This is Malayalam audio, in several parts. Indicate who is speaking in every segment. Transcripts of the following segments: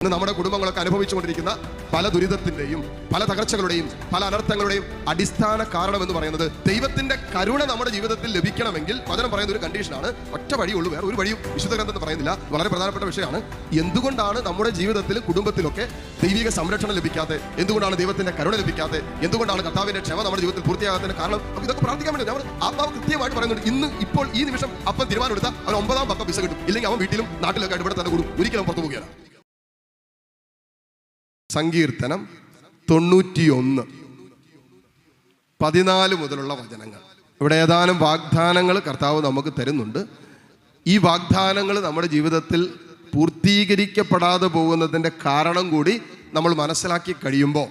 Speaker 1: ഇന്ന് നമ്മുടെ കുടുംബങ്ങളൊക്കെ അനുഭവിച്ചുകൊണ്ടിരിക്കുന്ന പല ദുരിതത്തിന്റെയും പല തകർച്ചകളുടെയും പല അനർത്ഥങ്ങളുടെയും അടിസ്ഥാന കാരണം എന്ന് പറയുന്നത് ദൈവത്തിന്റെ കരുണ നമ്മുടെ ജീവിതത്തിൽ ലഭിക്കണമെങ്കിൽ വചനം പറയുന്ന ഒരു കണ്ടീഷനാണ്. ഒറ്റ വഴിയുള്ളൂ, വേറെ ഒരു വഴിയും വിശുദ്ധ ഗ്രന്ഥം എന്ന് പറയുന്നില്ല. വളരെ പ്രധാനപ്പെട്ട വിഷയമാണ്. എന്തുകൊണ്ടാണ് നമ്മുടെ ജീവിതത്തിലും കുടുംബത്തിലൊക്കെ ദൈവിക സംരക്ഷണം ലഭിക്കാതെ, എന്തുകൊണ്ടാണ് ദൈവത്തിന്റെ കരുണ ലഭിക്കാതെ, എന്തുകൊണ്ടാണ് കർത്താവിന്റെ ക്ഷമ നമ്മുടെ ജീവിതത്തിൽ പൂർത്തിയാകാത്തതിന്റെ കാരണം? നമുക്ക് ഇതൊക്കെ പ്രാർത്ഥിക്കാൻ വേണ്ടി നമ്മൾ ആത്മാവ് കൃത്യമായിട്ട് പറയുന്നുണ്ട്. ഇന്ന് ഇപ്പോൾ ഈ നിമിഷം അപ്പം തീരുമാനം എടുത്താൽ അവൻ 9-ാം പക്കം വിസ കിട്ടും. ഇല്ലെങ്കിൽ അവൻ വീട്ടിലും നാട്ടിലൊക്കെ ഇവിടെ തന്നെ കൂടും, ഒരിക്കലും പുറത്തു പോകുകയാണ്. സങ്കീർത്തനം 91:14 മുതലുള്ള വചനങ്ങൾ. ഇവിടെ ഏതാനും വാഗ്ദാനങ്ങൾ കർത്താവ് നമുക്ക് തരുന്നുണ്ട്. ഈ വാഗ്ദാനങ്ങൾ നമ്മുടെ ജീവിതത്തിൽ പൂർത്തീകരിക്കപ്പെടാതെ പോകുന്നതിൻ്റെ കാരണം കൂടി നമ്മൾ മനസ്സിലാക്കി കഴിയുമ്പോൾ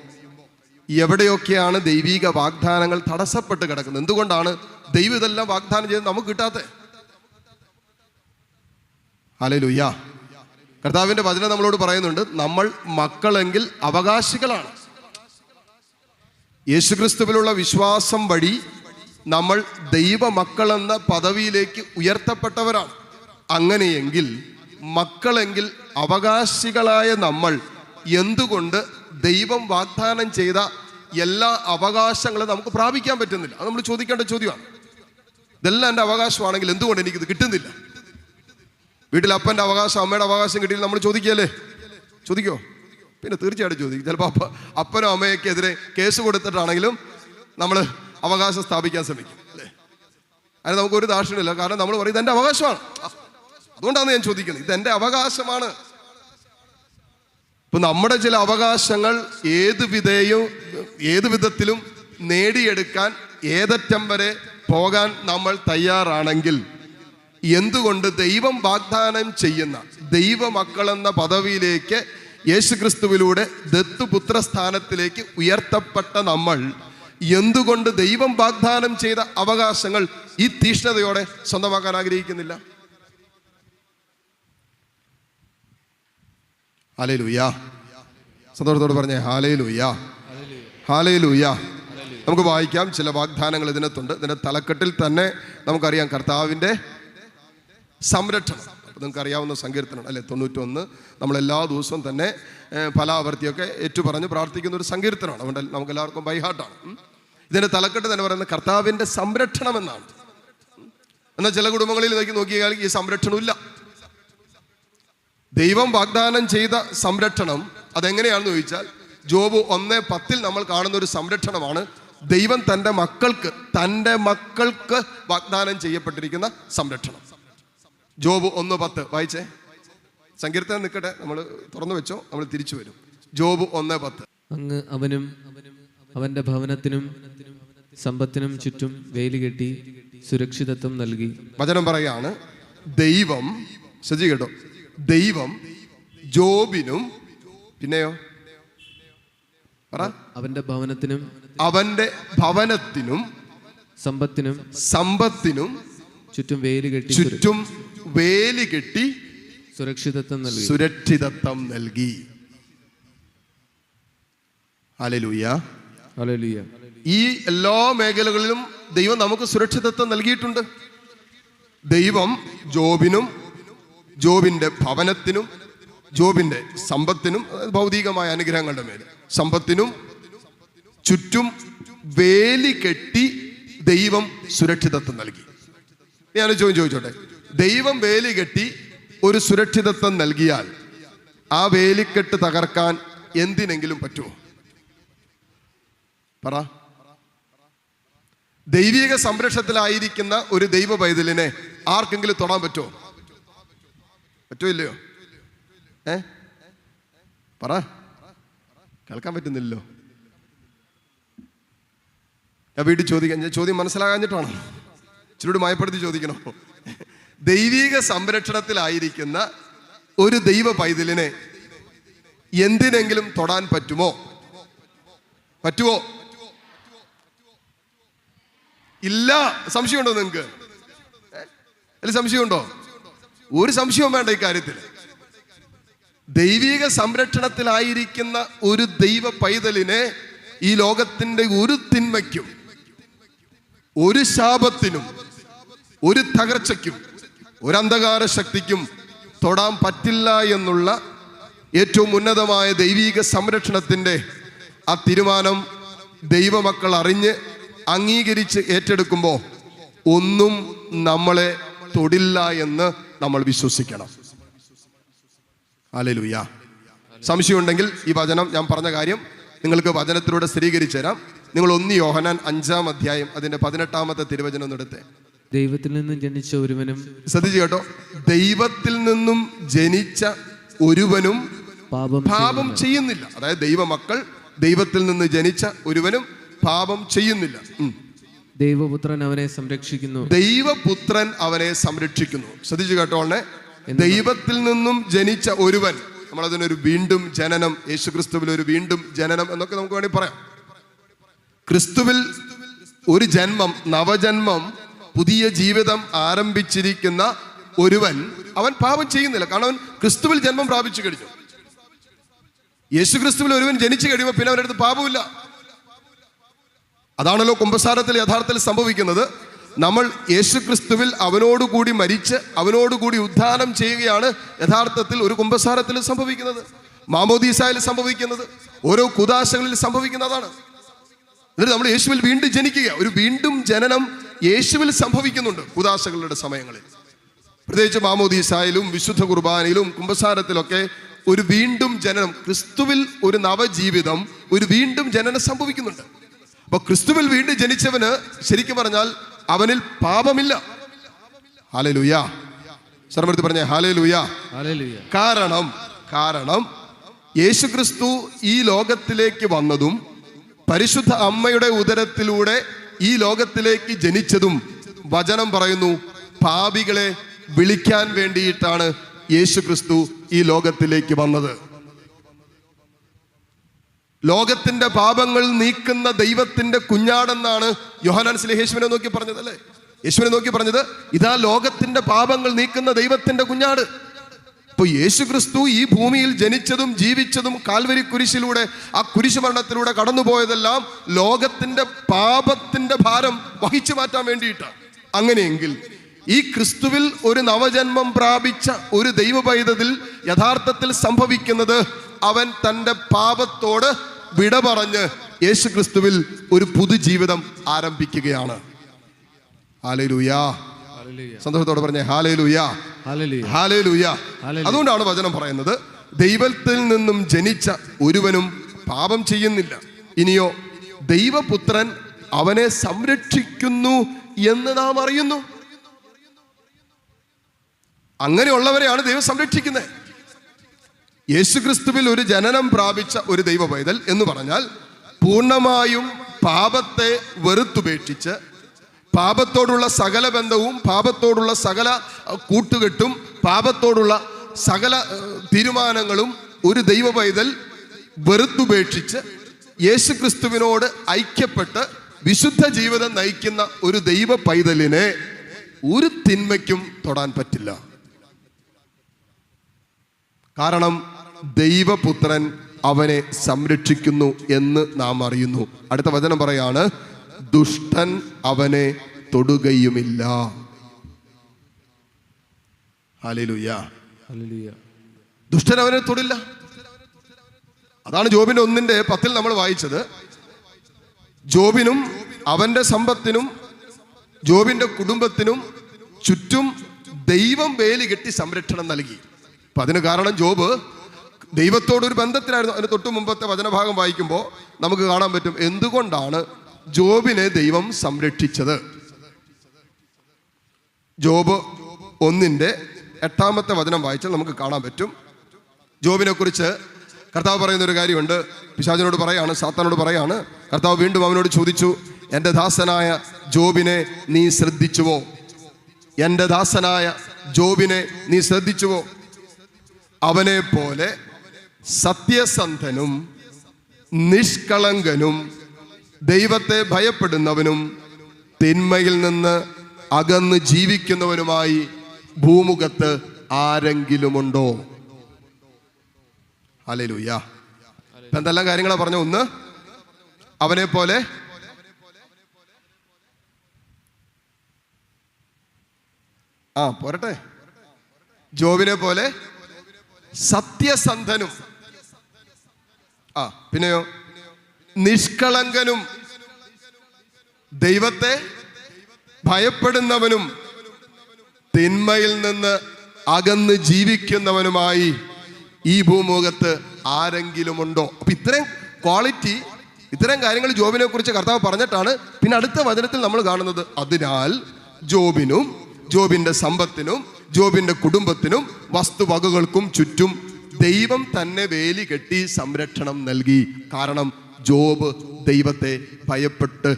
Speaker 1: എവിടെയൊക്കെയാണ് ദൈവിക വാഗ്ദാനങ്ങൾ തടസ്സപ്പെട്ട് കിടക്കുന്നത്, എന്തുകൊണ്ടാണ് ദൈവം ഇതെല്ലാം വാഗ്ദാനം ചെയ്ത് നമുക്ക് കിട്ടാത്തത്? ഹല്ലേലൂയ. കർത്താവിന്റെ വചനം നമ്മളോട് പറയുന്നുണ്ട്, നമ്മൾ മക്കളെങ്കിൽ അവകാശികളാണ്. യേശുക്രിസ്തുവിലുള്ള വിശ്വാസം വഴി നമ്മൾ ദൈവമക്കളെന്ന പദവിയിലേക്ക് ഉയർത്തപ്പെട്ടവരാണ്. അങ്ങനെയെങ്കിൽ മക്കളെങ്കിൽ അവകാശികളായ നമ്മൾ എന്തുകൊണ്ട് ദൈവം വാഗ്ദാനം ചെയ്ത എല്ലാ അവകാശങ്ങളും നമുക്ക് പ്രാപിക്കാൻ പറ്റുന്നില്ല? അത് നമ്മൾ ചോദിക്കേണ്ട ചോദ്യമാണ്. ഇതെല്ലാം എൻ്റെ അവകാശമാണെങ്കിൽ എന്തുകൊണ്ട് എനിക്കിത് കിട്ടുന്നില്ല? വീട്ടിൽ അപ്പൻ്റെ അവകാശം അമ്മയുടെ അവകാശം കിട്ടിയില്ല നമ്മൾ ചോദിക്കുകയല്ലേ? ചോദിക്കോ? പിന്നെ തീർച്ചയായിട്ടും ചോദിക്കും. ചിലപ്പോൾ അപ്പനോ അമ്മയ്ക്കെതിരെ കേസ് കൊടുത്തിട്ടാണെങ്കിലും നമ്മൾ അവകാശം സ്ഥാപിക്കാൻ ശ്രമിക്കും, അല്ലേ? അതിന് നമുക്കൊരു ദാക്ഷിണ്യമില്ല. കാരണം നമ്മൾ പറയും ഇതെൻ്റെ അവകാശമാണ്. അതുകൊണ്ടാണ് ഞാൻ ചോദിക്കുന്നത്, ഇതെൻ്റെ അവകാശമാണ്. ഇപ്പം നമ്മുടെ ചില അവകാശങ്ങൾ ഏത് വിധത്തിലും നേടിയെടുക്കാൻ ഏതറ്റം വരെ പോകാൻ നമ്മൾ തയ്യാറാണെങ്കിൽ എന്തുകൊണ്ട് ദൈവം വാഗ്ദാനം ചെയ്യുന്ന ദൈവമക്കളെന്ന പദവിയിലേക്ക് യേശുക്രിസ്തുവിലൂടെ ദത്തുപുത്ര സ്ഥാനത്തിലേക്ക് ഉയർത്തപ്പെട്ട നമ്മൾ എന്തുകൊണ്ട് ദൈവം വാഗ്ദാനം ചെയ്ത അവകാശങ്ങൾ ഈ തീഷ്ണതയോടെ സ്വന്തമാക്കാൻ ആഗ്രഹിക്കുന്നില്ല? ഹല്ലേലൂയ. സന്തോഷത്തോട് പറഞ്ഞേ ഹല്ലേലൂയ, ഹല്ലേലൂയ. നമുക്ക് വായിക്കാം, ചില വാഗ്ദാനങ്ങൾ ഇതിനകത്തുണ്ട്. ഇതിൻ്റെ തലക്കെട്ടിൽ തന്നെ നമുക്കറിയാം കർത്താവിൻ്റെ സംരക്ഷണം. അപ്പം നിങ്ങൾക്ക് അറിയാവുന്ന സങ്കീർത്തനം അല്ലെ, 91. നമ്മളെല്ലാ ദിവസവും തന്നെ പല ആവർത്തിയൊക്കെ ഏറ്റുപറഞ്ഞ് പ്രാർത്ഥിക്കുന്ന ഒരു സങ്കീർത്തനമാണ്. അതുകൊണ്ട് നമുക്ക് എല്ലാവർക്കും ബൈഹാർട്ടാണ്. ഇതിൻ്റെ തലക്കെട്ട് തന്നെ പറയുന്നത് കർത്താവിൻ്റെ സംരക്ഷണം എന്നാണ്. എന്നാൽ ചില കുടുംബങ്ങളിൽ നോക്കിയാൽ ഈ സംരക്ഷണമില്ല. ദൈവം വാഗ്ദാനം ചെയ്ത സംരക്ഷണം അതെങ്ങനെയാണെന്ന് ചോദിച്ചാൽ ജോബ് 1:10 നമ്മൾ കാണുന്ന ഒരു സംരക്ഷണമാണ്. ദൈവം തൻ്റെ മക്കൾക്ക് വാഗ്ദാനം ചെയ്യപ്പെട്ടിരിക്കുന്ന സംരക്ഷണം. ജോബ് 1:10 വായിച്ചേ. സങ്കീർത്തനം നിൽക്കട്ടെ, നമ്മൾ തുറന്നു വെച്ചോ, നമ്മൾ തിരിച്ചു വരും. ജോബ് 1:10.
Speaker 2: അങ്ങ് അവനും അവന്റെ ഭവനത്തിനും സമ്പത്തിനും ചുറ്റും വേലി കെട്ടി സുരക്ഷിതത്വം നൽകി.
Speaker 1: വചനം പറയാണ്, ദൈവം കേട്ടോ, ദൈവം ജോബിനും പിന്നെയോ പറ,
Speaker 2: അവന്റെ ഭവനത്തിനും സമ്പത്തിനും ചുറ്റും വേലി കെട്ടി സുരക്ഷിതത്വം നൽകി. Hallelujah,
Speaker 1: hallelujah. ഈ എല്ലാ മേഖലകളിലും ദൈവം നമുക്ക് സുരക്ഷിതത്വം നൽകിയിട്ടുണ്ട്. ദൈവം ജോബിനും ജോബിന്റെ ഭവനത്തിനും ജോബിന്റെ സമ്പത്തിനും, ഭൗതികമായ അനുഗ്രഹങ്ങളുടെ മേൽ സമ്പത്തിനും ചുറ്റും വേലി കെട്ടി ദൈവം സുരക്ഷിതത്വം നൽകി. ഞാൻ ചോദിച്ചോട്ടെ, ദൈവം വേലി കെട്ടി ഒരു സുരക്ഷിതത്വം നൽകിയാൽ ആ വേലിക്കെട്ട് തകർക്കാൻ എന്തിനെങ്കിലും പറ്റുമോ? പറ. ദൈവിക സംരക്ഷണത്തിലായിരിക്കുന്ന ഒരു ദൈവ പൈതലിനെ ആർക്കെങ്കിലും തൊടാൻ പറ്റുമോ? പറ്റുമില്ലയോ? പറ. കേൾക്കാൻ പറ്റുന്നില്ലല്ലോ. ഞാൻ വീട്ടിൽ ചോദിക്കാം. ചോദ്യം മനസ്സിലാകാഞ്ഞിട്ടാണോ? ഇച്ചിരൂടെ മയപ്പെടുത്തി ചോദിക്കണോ? ദൈവിക സംരക്ഷണത്തിലായിരിക്കുന്ന ഒരു ദൈവ പൈതലിനെ എന്തിനെങ്കിലും തൊടാൻ പറ്റുമോ? ഇല്ല. സംശയമുണ്ടോ നിങ്ങൾക്ക്? അല്ല, സംശയമുണ്ടോ? ഒരു സംശയവും വേണ്ട ഇക്കാര്യത്തിൽ. ദൈവിക സംരക്ഷണത്തിലായിരിക്കുന്ന ഒരു ദൈവ പൈതലിനെ ഈ ലോകത്തിന്റെ ഒരു തിന്മയ്ക്കും ഒരു ശാപത്തിനും ഒരു തകർച്ചയ്ക്കും ഒരു അന്ധകാര ശക്തിക്കും തൊടാൻ പറ്റില്ല എന്നുള്ള ഏറ്റവും ഉന്നതമായ ദൈവീക സംരക്ഷണത്തിൻ്റെ ആ തീരുമാനം ദൈവമക്കൾ അറിഞ്ഞ് അംഗീകരിച്ച് ഏറ്റെടുക്കുമ്പോൾ ഒന്നും നമ്മളെ തൊടില്ല എന്ന് നമ്മൾ വിശ്വസിക്കണം. ഹല്ലേലൂയ. സംശയമുണ്ടെങ്കിൽ ഈ വചനം, ഞാൻ പറഞ്ഞ കാര്യം നിങ്ങൾക്ക് വചനത്തിലൂടെ സ്ഥിരീകരിച്ചു തരാം. നിങ്ങൾ 1 യോഹന്നാൻ 5-ാം അധ്യായം അതിന്റെ 18-ാമത്തെ തിരുവചനം ഒന്ന് എടുത്തേ.
Speaker 2: ദൈവത്തിൽ നിന്നും ജനിച്ച ഒരുവനും,
Speaker 1: ശ്രദ്ധിച്ചു കേട്ടോ, ദൈവത്തിൽ നിന്നും ജനിച്ച ഒരുവനും പാപം ചെയ്യുന്നില്ല. അതായത് ദൈവമക്കൾ, ദൈവത്തിൽ നിന്ന് ജനിച്ച ഒരുവനും പാപം ചെയ്യുന്നില്ല.
Speaker 2: ദൈവപുത്രൻ അവനെ സംരക്ഷിക്കുന്നു.
Speaker 1: ദൈവപുത്രൻ അവനെ സംരക്ഷിക്കുന്നു. ശ്രദ്ധിച്ചു കേട്ടോളെ, ദൈവത്തിൽ നിന്നും ജനിച്ച ഒരുവൻ, നമ്മളതിനൊരു വീണ്ടും ജനനം, യേശുക്രിസ്തുവിൽ ഒരു വീണ്ടും ജനനം എന്നൊക്കെ നമുക്ക് വേണമെങ്കിൽ പറയാം. ക്രിസ്തുവിൽ ഒരു ജന്മം, നവജന്മം, പുതിയ ജീവിതം ആരംഭിച്ചിരിക്കുന്ന ഒരുവൻ, അവൻ പാപം ചെയ്യുന്നില്ല. കാരണം അവൻ ക്രിസ്തുവിൽ ജന്മം പ്രാപിച്ചു കഴിഞ്ഞു. യേശുക്രിസ്തുവിൽ ഒരുവൻ ജനിച്ചു കഴിയുമ്പോൾ പിന്നെ അവരുടെ അടുത്ത് പാപമില്ല. അതാണല്ലോ കുമ്പസാരത്തിൽ യഥാർത്ഥത്തിൽ സംഭവിക്കുന്നത്. നമ്മൾ യേശുക്രിസ്തുവിൽ അവനോടുകൂടി മരിച്ച് അവനോടുകൂടി ഉദ്ധാനം ചെയ്യുകയാണ് യഥാർത്ഥത്തിൽ ഒരു കുമ്പസാരത്തിൽ സംഭവിക്കുന്നത്, മാമോദീസായിൽ സംഭവിക്കുന്നത്, ഓരോ കുദാശകളിൽ സംഭവിക്കുന്നതാണ്. എന്നിട്ട് നമ്മൾ യേശുവിൽ വീണ്ടും ജനിക്കുക. ഒരു വീണ്ടും ജനനം യേശുവിൽ സംഭവിക്കുന്നുണ്ട് കുദാശകളുടെ സമയങ്ങളിൽ. പ്രത്യേകിച്ച് മാമോദീസായിലും വിശുദ്ധ കുർബാനയിലും കുമ്പസാരത്തിലൊക്കെ ഒരു വീണ്ടും ജനനം, ക്രിസ്തുവിൽ ഒരു നവജീവിതം, ഒരു വീണ്ടും ജനനം സംഭവിക്കുന്നുണ്ട്. അപ്പൊ ക്രിസ്തുവിൽ വീണ്ടും ജനിച്ചവന് ശരിക്കും പറഞ്ഞാൽ അവനിൽ പാപമില്ല. ഹല്ലേലൂയ. സർവ്വടുത്ത് പറഞ്ഞേ ഹല്ലേലൂയ. കാരണം യേശുക്രിസ്തു ഈ ലോകത്തിലേക്ക് വന്നതും പരിശുദ്ധ അമ്മയുടെ ഉദരത്തിലൂടെ ഈ ലോകത്തിലേക്ക് ജനിച്ചതും വചനം പറയുന്നു പാപികളെ വിളിക്കാൻ വേണ്ടിയിട്ടാണ് യേശുക്രിസ്തു ഈ ലോകത്തിലേക്ക് വന്നത്. ലോകത്തിന്റെ പാപങ്ങൾ നീക്കുന്ന ദൈവത്തിന്റെ കുഞ്ഞാടെന്നാണ് യോഹന്നാൻ ശ്ലീഹ യേശുവിനെ നോക്കി പറഞ്ഞത്, അല്ലേ? യേശുവിനെ നോക്കി പറഞ്ഞത്, ഇതാ ലോകത്തിന്റെ പാപങ്ങൾ നീക്കുന്ന ദൈവത്തിന്റെ കുഞ്ഞാട്. ഇപ്പൊ യേശുക്രിസ്തു ഈ ഭൂമിയിൽ ജനിച്ചതും ജീവിച്ചതും കാൽവരി കുരിശിലൂടെ, ആ കുരിശുമരണത്തിലൂടെ കടന്നുപോയതെല്ലാം ലോകത്തിന്റെ പാപത്തിന്റെ ഭാരം വഹിച്ചു മാറ്റാൻ വേണ്ടിയിട്ടാണ്. അങ്ങനെയെങ്കിൽ ഈ ക്രിസ്തുവിൽ ഒരു നവജന്മം പ്രാപിച്ച ഒരു ദൈവ പൈതത്തിൽ യഥാർത്ഥത്തിൽ സംഭവിക്കുന്നത്, അവൻ തൻ്റെ പാപത്തോട് വിട പറഞ്ഞ് യേശുക്രിസ്തുവിൽ ഒരു പുതുജീവിതം ആരംഭിക്കുകയാണ്. ഹല്ലേലൂയ. സന്തോഷത്തോടെ പറഞ്ഞേ ഹല്ലേലൂയ. ഹല്ലേലൂയ. അതുകൊണ്ടാണ് വചനം പറയുന്നത്, ദൈവത്തിൽ നിന്നും ജനിച്ച ഒരുവനും പാപം ചെയ്യുന്നില്ല. ഇനിയോ ദൈവപുത്രൻ അവനെ സംരക്ഷിക്കുന്നു എന്ന് നാം അറിയുന്നു. അങ്ങനെയുള്ളവരെയാണ് ദൈവം സംരക്ഷിക്കുന്നത്. യേശുക്രിസ്തുവിൽ ഒരു ജനനം പ്രാപിച്ച ഒരു ദൈവ പൈതൽ എന്ന് പറഞ്ഞാൽ പൂർണ്ണമായും പാപത്തെ വെറുത്തുപേക്ഷിച്ച്, പാപത്തോടുള്ള സകല ബന്ധവും, പാപത്തോടുള്ള സകല കൂട്ടുകെട്ടും, പാപത്തോടുള്ള സകല തീരുമാനങ്ങളും ഒരു ദൈവ പൈതൽ വെറുത്തുപേക്ഷിച്ച് യേശുക്രിസ്തുവിനോട് ഐക്യപ്പെട്ട് വിശുദ്ധ ജീവിതം നയിക്കുന്ന ഒരു ദൈവ പൈതലിനെ ഒരു തിന്മയ്ക്കും തൊടാൻ പറ്റില്ല. കാരണം ദൈവപുത്രൻ അവനെ സംരക്ഷിക്കുന്നു എന്ന് നാം അറിയുന്നു. അടുത്ത വചനം പറയാണ്, ദുഷ്ടൻ അവനെ തൊടുകയുമില്ല. ഹല്ലേലൂയ. ദുഷ്ടൻ അവനെ തൊടില്ല. അതാണ് ജോബിന്റെ 1:10 നമ്മൾ വായിച്ചത്. ജോബിനും അവന്റെ സമ്പത്തിനും ജോബിന്റെ കുടുംബത്തിനും ചുറ്റും ദൈവം വേലി കെട്ടി സംരക്ഷണം നൽകി. അപ്പൊ അതിന് കാരണം ജോബ് ദൈവത്തോടൊരു ബന്ധത്തിലായിരുന്നു. അതിന് തൊട്ടു മുമ്പത്തെ വചനഭാഗം വായിക്കുമ്പോൾ നമുക്ക് കാണാൻ പറ്റും എന്തുകൊണ്ടാണ് ജോബിനെ ദൈവം സംരക്ഷിച്ചത്. ജോബ് 1:8 വചനം വായിച്ചാൽ നമുക്ക് കാണാൻ പറ്റും. ജോബിനെ കുറിച്ച് കർത്താവ് പറയുന്ന ഒരു കാര്യമുണ്ട്. പിശാചിനോട് പറയാണ്, സാത്താനോട് പറയാണ്. കർത്താവ് വീണ്ടും അവനോട് ചോദിച്ചു, എൻ്റെ ദാസനായ ജോബിനെ നീ ശ്രദ്ധിച്ചുവോ? എൻ്റെ ദാസനായ ജോബിനെ നീ ശ്രദ്ധിച്ചുവോ? അവനെ പോലെ സത്യസന്ധനും നിഷ്കളങ്കനും ദൈവത്തെ ഭയപ്പെടുന്നവനും തിന്മയിൽ നിന്ന് അകന്ന് ജീവിക്കുന്നവനുമായി ഭൂമുഖത്ത് ആരെങ്കിലുമുണ്ടോ? ഹല്ലേലൂയ. ഇപ്പൊ എന്തെല്ലാം കാര്യങ്ങളാ പറഞ്ഞ? ഒന്ന്, അവനെ പോലെ പോരട്ടെ, ജോബിനെ പോലെ സത്യസന്ധനും, പിന്നെയോ നിഷ്കളങ്കനും, ദൈവത്തെ ഭയപ്പെടുന്നവനും, തിന്മയിൽ നിന്ന് അകന്ന് ജീവിക്കുന്നവനുമായി ഈ ഭൂമുഖത്ത് ആരെങ്കിലും ഉണ്ടോ? അപ്പൊ ഇത്രയും ക്വാളിറ്റി, ഇത്തരം കാര്യങ്ങൾ ജോബിനെ കുറിച്ച് കർത്താവ് പറഞ്ഞിട്ടാണ് പിന്നെ അടുത്ത വചനത്തിൽ നമ്മൾ കാണുന്നത്, അതിനാൽ ജോബിനും ജോബിന്റെ സമ്പത്തിനും ജോബിന്റെ കുടുംബത്തിനും വസ്തുവകകൾക്കും ചുറ്റും ദൈവം തന്നെ വേലി കെട്ടി സംരക്ഷണം നൽകി. കാരണം ജോബ് ദൈവത്തെ ഭയപ്പെട്ട്,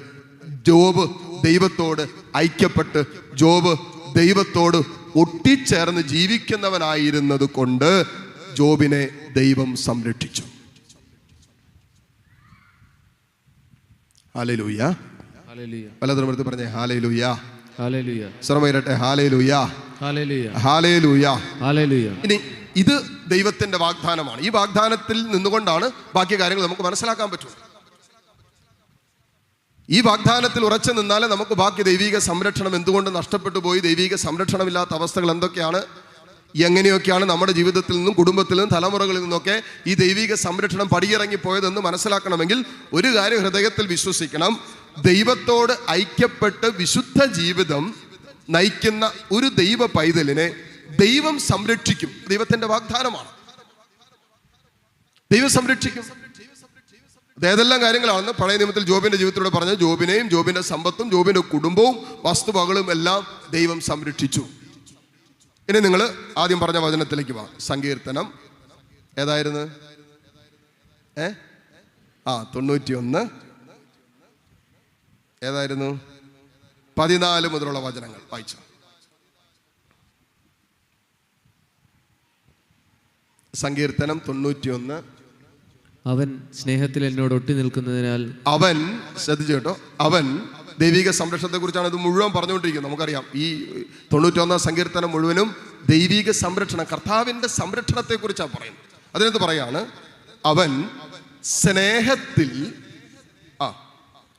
Speaker 1: ജോബ് ദൈവത്തോട് ഐക്യപ്പെട്ട്, ജോബ് ദൈവത്തോട് ഒട്ടിച്ചേർന്ന് ജീവിക്കുന്നവനായിരുന്നത് കൊണ്ട് ജോബിനെ ദൈവം സംരക്ഷിച്ചു. ഹല്ലേലൂയ. പലതരം പറഞ്ഞേ ഹല്ലേലൂയ. സ്വരമേരട്ടെ ഹല്ലേലൂയ. ഹല്ലേലൂയ. ഇനി ഇത് ദൈവത്തിന്റെ വാഗ്ദാനമാണ്. ഈ വാഗ്ദാനത്തിൽ നിന്നുകൊണ്ടാണ് ബാക്കി കാര്യങ്ങൾ നമുക്ക് മനസ്സിലാക്കാൻ പറ്റും. ഈ വാഗ്ദാനത്തിൽ ഉറച്ചു നിന്നാലേ നമുക്ക് ബാക്കി ദൈവിക സംരക്ഷണം എന്തുകൊണ്ട് നഷ്ടപ്പെട്ടു പോയി, ദൈവിക സംരക്ഷണമില്ലാത്ത അവസ്ഥകൾ എന്തൊക്കെയാണ്, എങ്ങനെയൊക്കെയാണ് നമ്മുടെ ജീവിതത്തിൽ നിന്നും കുടുംബത്തിൽ നിന്നും തലമുറകളിൽ നിന്നൊക്കെ ഈ ദൈവിക സംരക്ഷണം പടിയിറങ്ങിപ്പോയതെന്ന് മനസ്സിലാക്കണമെങ്കിൽ ഒരു കാര്യം ഹൃദയത്തിൽ വിശ്വസിക്കണം. ദൈവത്തോട് ഐക്യപ്പെട്ട് വിശുദ്ധ ജീവിതം നയിക്കുന്ന ഒരു ദൈവ പൈതലിനെ ദൈവം സംരക്ഷിക്കും. ദൈവത്തിന്റെ വാഗ്ദാനമാണ്, ദൈവം സംരക്ഷിക്കും. ഏതെല്ലാം കാര്യങ്ങളാണെന്ന് പഴയ നിയമത്തിൽ ജോബിന്റെ ജീവിതത്തിലൂടെ പറഞ്ഞത്, ജോബിനെയും ജോബിന്റെ സമ്പത്തും ജോബിന്റെ കുടുംബവും വസ്തുവകളും എല്ലാം ദൈവം സംരക്ഷിച്ചു. ഇനി നിങ്ങൾ ആദ്യം പറഞ്ഞ വചനത്തിലേക്ക് വാ. സങ്കീർത്തനം ഏതായിരുന്നു? 91 ഏതായിരുന്നു? 14 മുതലുള്ള വചനങ്ങൾ വായിച്ചു. സങ്കീർത്തനം 91.
Speaker 2: അവൻ സ്നേഹത്തിൽ എന്നോട് ഒട്ടി നിൽക്കുന്നതിനാൽ,
Speaker 1: അവൻ, ശ്രദ്ധിച്ചു കേട്ടോ, അവൻ ദൈവിക സംരക്ഷണത്തെ കുറിച്ചാണ് ഇത് മുഴുവൻ പറഞ്ഞുകൊണ്ടിരിക്കുന്നത്. നമുക്കറിയാം ഈ 91 സങ്കീർത്തനം മുഴുവനും ദൈവിക സംരക്ഷണം, കർത്താവിന്റെ സംരക്ഷണത്തെ കുറിച്ചാണ് പറയുന്നത്. അതിനകത്ത് പറയാണ്, അവൻ സ്നേഹത്തിൽ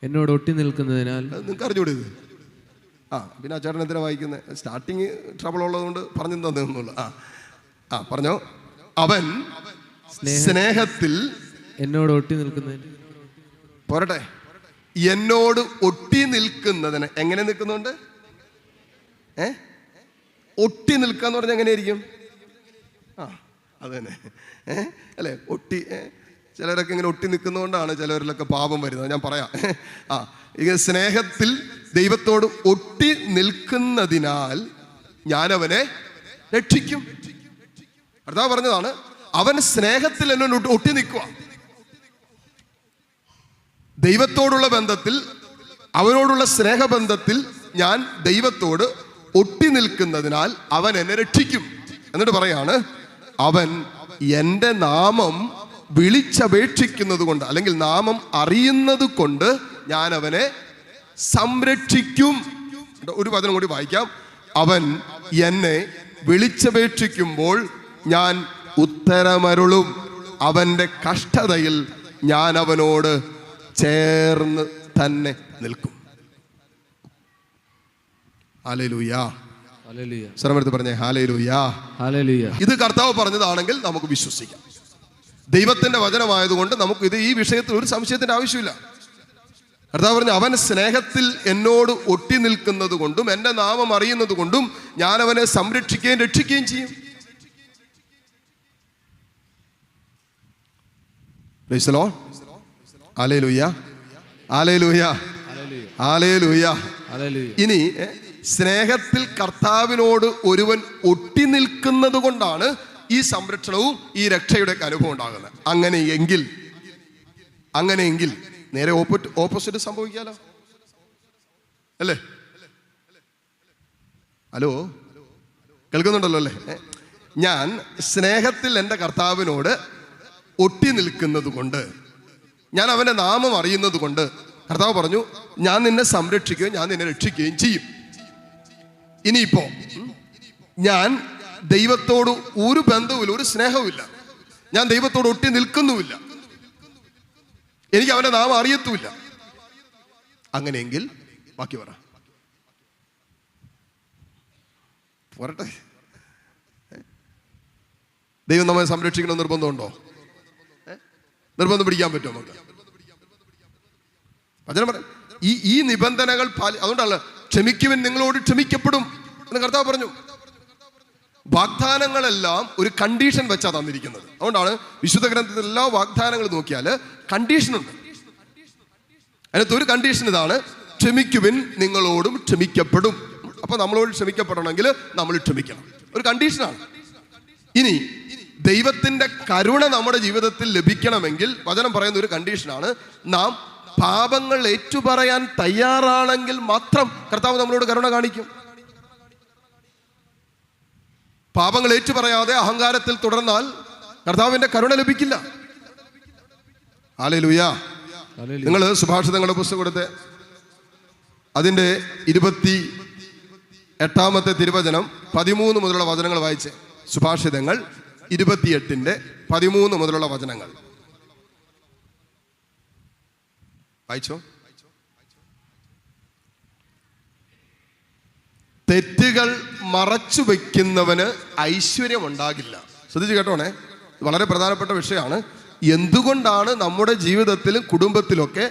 Speaker 2: എന്നോട് ഒട്ടി നിൽക്കുന്നതിനാൽ.
Speaker 1: നിങ്ങൾക്ക് അറിഞ്ഞൂടെ ഇത്? പിന്നെ ആ ചേട്ടൻ എന്തിനാ വായിക്കുന്നത്? സ്റ്റാർട്ടിങ് ട്രബിൾ ഉള്ളതുകൊണ്ട് പറഞ്ഞു തന്നെന്നുള്ള. പറഞ്ഞോ. അവൻ സ്നേഹത്തിൽ
Speaker 2: എന്നോട് ഒട്ടി നിൽക്കുന്നതിന്,
Speaker 1: പോരട്ടെ, എന്നോട് ഒട്ടി നിൽക്കുന്നതിന്. എങ്ങനെ നിൽക്കുന്നുണ്ട്? ഒട്ടി നിൽക്കുക എന്ന് പറഞ്ഞാൽ എങ്ങനെയായിരിക്കും? അത് തന്നെ അല്ലേ, ഒട്ടി. ചിലരൊക്കെ ഇങ്ങനെ ഒട്ടി നിൽക്കുന്നതുകൊണ്ടാണ് ചിലവരിലൊക്കെ പാപം വരുന്നത്. ഞാൻ പറയാം. ഇങ്ങനെ സ്നേഹത്തിൽ ദൈവത്തോട് ഒട്ടി നിൽക്കുന്നതിനാൽ ഞാൻ അവനെ രക്ഷിക്കും. കർത്താവ് പറഞ്ഞതാണ്, അവൻ സ്നേഹത്തിൽ എന്നോട് ഒട്ടി നിൽക്കുക. ദൈവത്തോടുള്ള ബന്ധത്തിൽ, അവനോടുള്ള സ്നേഹബന്ധത്തിൽ ഞാൻ ദൈവത്തോട് ഒട്ടി നിൽക്കുന്നതിനാൽ അവൻ എന്നെ രക്ഷിക്കും. എന്നിട്ട് പറയാണ്, അവൻ എൻ്റെ നാമം വിളിച്ചപേക്ഷിക്കുന്നത് കൊണ്ട്, അല്ലെങ്കിൽ നാമം അറിയുന്നത് കൊണ്ട് ഞാൻ അവനെ സംരക്ഷിക്കും. ഒരു വചനം കൂടി വായിക്കാം. അവൻ എന്നെ വിളിച്ചപേക്ഷിക്കുമ്പോൾ ഞാൻ ഉത്തരമരുളും, അവൻ്റെ കഷ്ടതയിൽ ഞാൻ അവനോട് ചേർന്ന് തന്നെ നിൽക്കും. ഹല്ലേലൂയ. സ്വരമെടുത്ത് പറഞ്ഞേ ഹല്ലേലൂയ. ഇത് കർത്താവ് പറഞ്ഞതാണെങ്കിൽ നമുക്ക് വിശ്വസിക്കാം. ദൈവത്തിന്റെ വചനമായതുകൊണ്ട് നമുക്ക് ഇത്, ഈ വിഷയത്തിൽ ഒരു സംശയത്തിന്റെ ആവശ്യമില്ല. കർത്താവ് പറഞ്ഞു, അവൻ സ്നേഹത്തിൽ എന്നോട് ഒട്ടി നിൽക്കുന്നത് കൊണ്ടും എൻ്റെ നാമം അറിയുന്നത് കൊണ്ടും ഞാൻ അവനെ സംരക്ഷിക്കുകയും രക്ഷിക്കുകയും ചെയ്യും. Praise the Lord. Hallelujah. Hallelujah. Hallelujah. ഇനി സ്നേഹത്തിൽ കർത്താവിനോട് ഒരുവൻ ഒട്ടി നിൽക്കുന്നത് കൊണ്ടാണ് ഈ സംരക്ഷണവും ഈ രക്ഷയുടെ അനുഭവം ഉണ്ടാകുന്നത്. അങ്ങനെയെങ്കിൽ നേരെ ഓപ്പോസിറ്റ് സംഭവിക്കാലോ അല്ലേ? ഹലോ, കേൾക്കുന്നുണ്ടല്ലോ അല്ലേ? ഞാൻ സ്നേഹത്തിൽ എൻ്റെ കർത്താവിനോട് ഒട്ടി നിൽക്കുന്നത് കൊണ്ട്, ഞാൻ അവൻ്റെ നാമം അറിയുന്നത് കൊണ്ട് കർത്താവ് പറഞ്ഞു, ഞാൻ നിന്നെ സംരക്ഷിക്കുകയും ഞാൻ നിന്നെ രക്ഷിക്കുകയും ചെയ്യും. ഇനിയിപ്പോ ഞാൻ ദൈവത്തോട് ഒരു ബന്ധവുമില്ല, ഒരു സ്നേഹവുമില്ല, ഞാൻ ദൈവത്തോട് ഒട്ടി നിൽക്കുന്നുമില്ല, എനിക്ക് അവൻ്റെ നാമം അറിയത്തുമില്ല. അങ്ങനെയെങ്കിൽ ബാക്കി പറ, പോരട്ടെ. ദൈവം നമ്മെ സംരക്ഷിക്കണം നിർബന്ധമുണ്ടോ? നിർബന്ധം പിടിക്കാൻ പറ്റുമോ നമുക്ക്? വചനം പറയാം ഈ നിബന്ധനകൾ അതുകൊണ്ടല്ല ക്ഷമിക്കുവിൻ നിങ്ങളോട് ക്ഷമിക്കപ്പെടും എന്ന് കർത്താവ് പറഞ്ഞു. വാഗ്ദാനങ്ങളെല്ലാം ഒരു കണ്ടീഷൻ വെച്ചാ തന്നിരിക്കുന്നത്. അതുകൊണ്ടാണ് വിശുദ്ധ ഗ്രന്ഥത്തിൽ എല്ലാ വാഗ്ദാനങ്ങളും നോക്കിയാൽ കണ്ടീഷനുണ്ട്. അതിനകത്ത് ഒരു കണ്ടീഷൻ ഇതാണ്, ക്ഷമിക്കുവിൻ നിങ്ങളോടും ക്ഷമിക്കപ്പെടും. അപ്പൊ നമ്മളോട് ക്ഷമിക്കപ്പെടണമെങ്കിൽ നമ്മൾ ക്ഷമിക്കണം, ഒരു കണ്ടീഷനാണ്. ഇനി ദൈവത്തിന്റെ കരുണ നമ്മുടെ ജീവിതത്തിൽ ലഭിക്കണമെങ്കിൽ വചനം പറയുന്ന ഒരു കണ്ടീഷനാണ്, നാം പാപങ്ങൾ ഏറ്റുപറയാൻ തയ്യാറാണെങ്കിൽ മാത്രം കർത്താവ് നമ്മളോട് കരുണ കാണിക്കും. പാപങ്ങൾ ഏറ്റുപറയാതെ അഹങ്കാരത്തിൽ തുടർന്നാൽ കർത്താവിന്റെ കരുണ ലഭിക്കില്ല. ഹല്ലേലൂയ. നിങ്ങൾ സുഭാഷിതങ്ങളുടെ പുസ്തകം എടുത്ത് അതിന്റെ 28-ാമത്തെ തിരുവചനം 13 മുതലുള്ള വചനങ്ങൾ വായിച്ച്. സുഭാഷിതങ്ങൾ 28-13 മുതലുള്ള വചനങ്ങൾ വായിച്ചോ. തെറ്റുകൾ മറച്ചു വയ്ക്കുന്നവന് ഐശ്വര്യമുണ്ടാകില്ല. ശ്രദ്ധിച്ചു കേട്ടോണേ, വളരെ പ്രധാനപ്പെട്ട വിഷയമാണ്. എന്തുകൊണ്ടാണ് നമ്മുടെ ജീവിതത്തിലും കുടുംബത്തിലൊക്കെ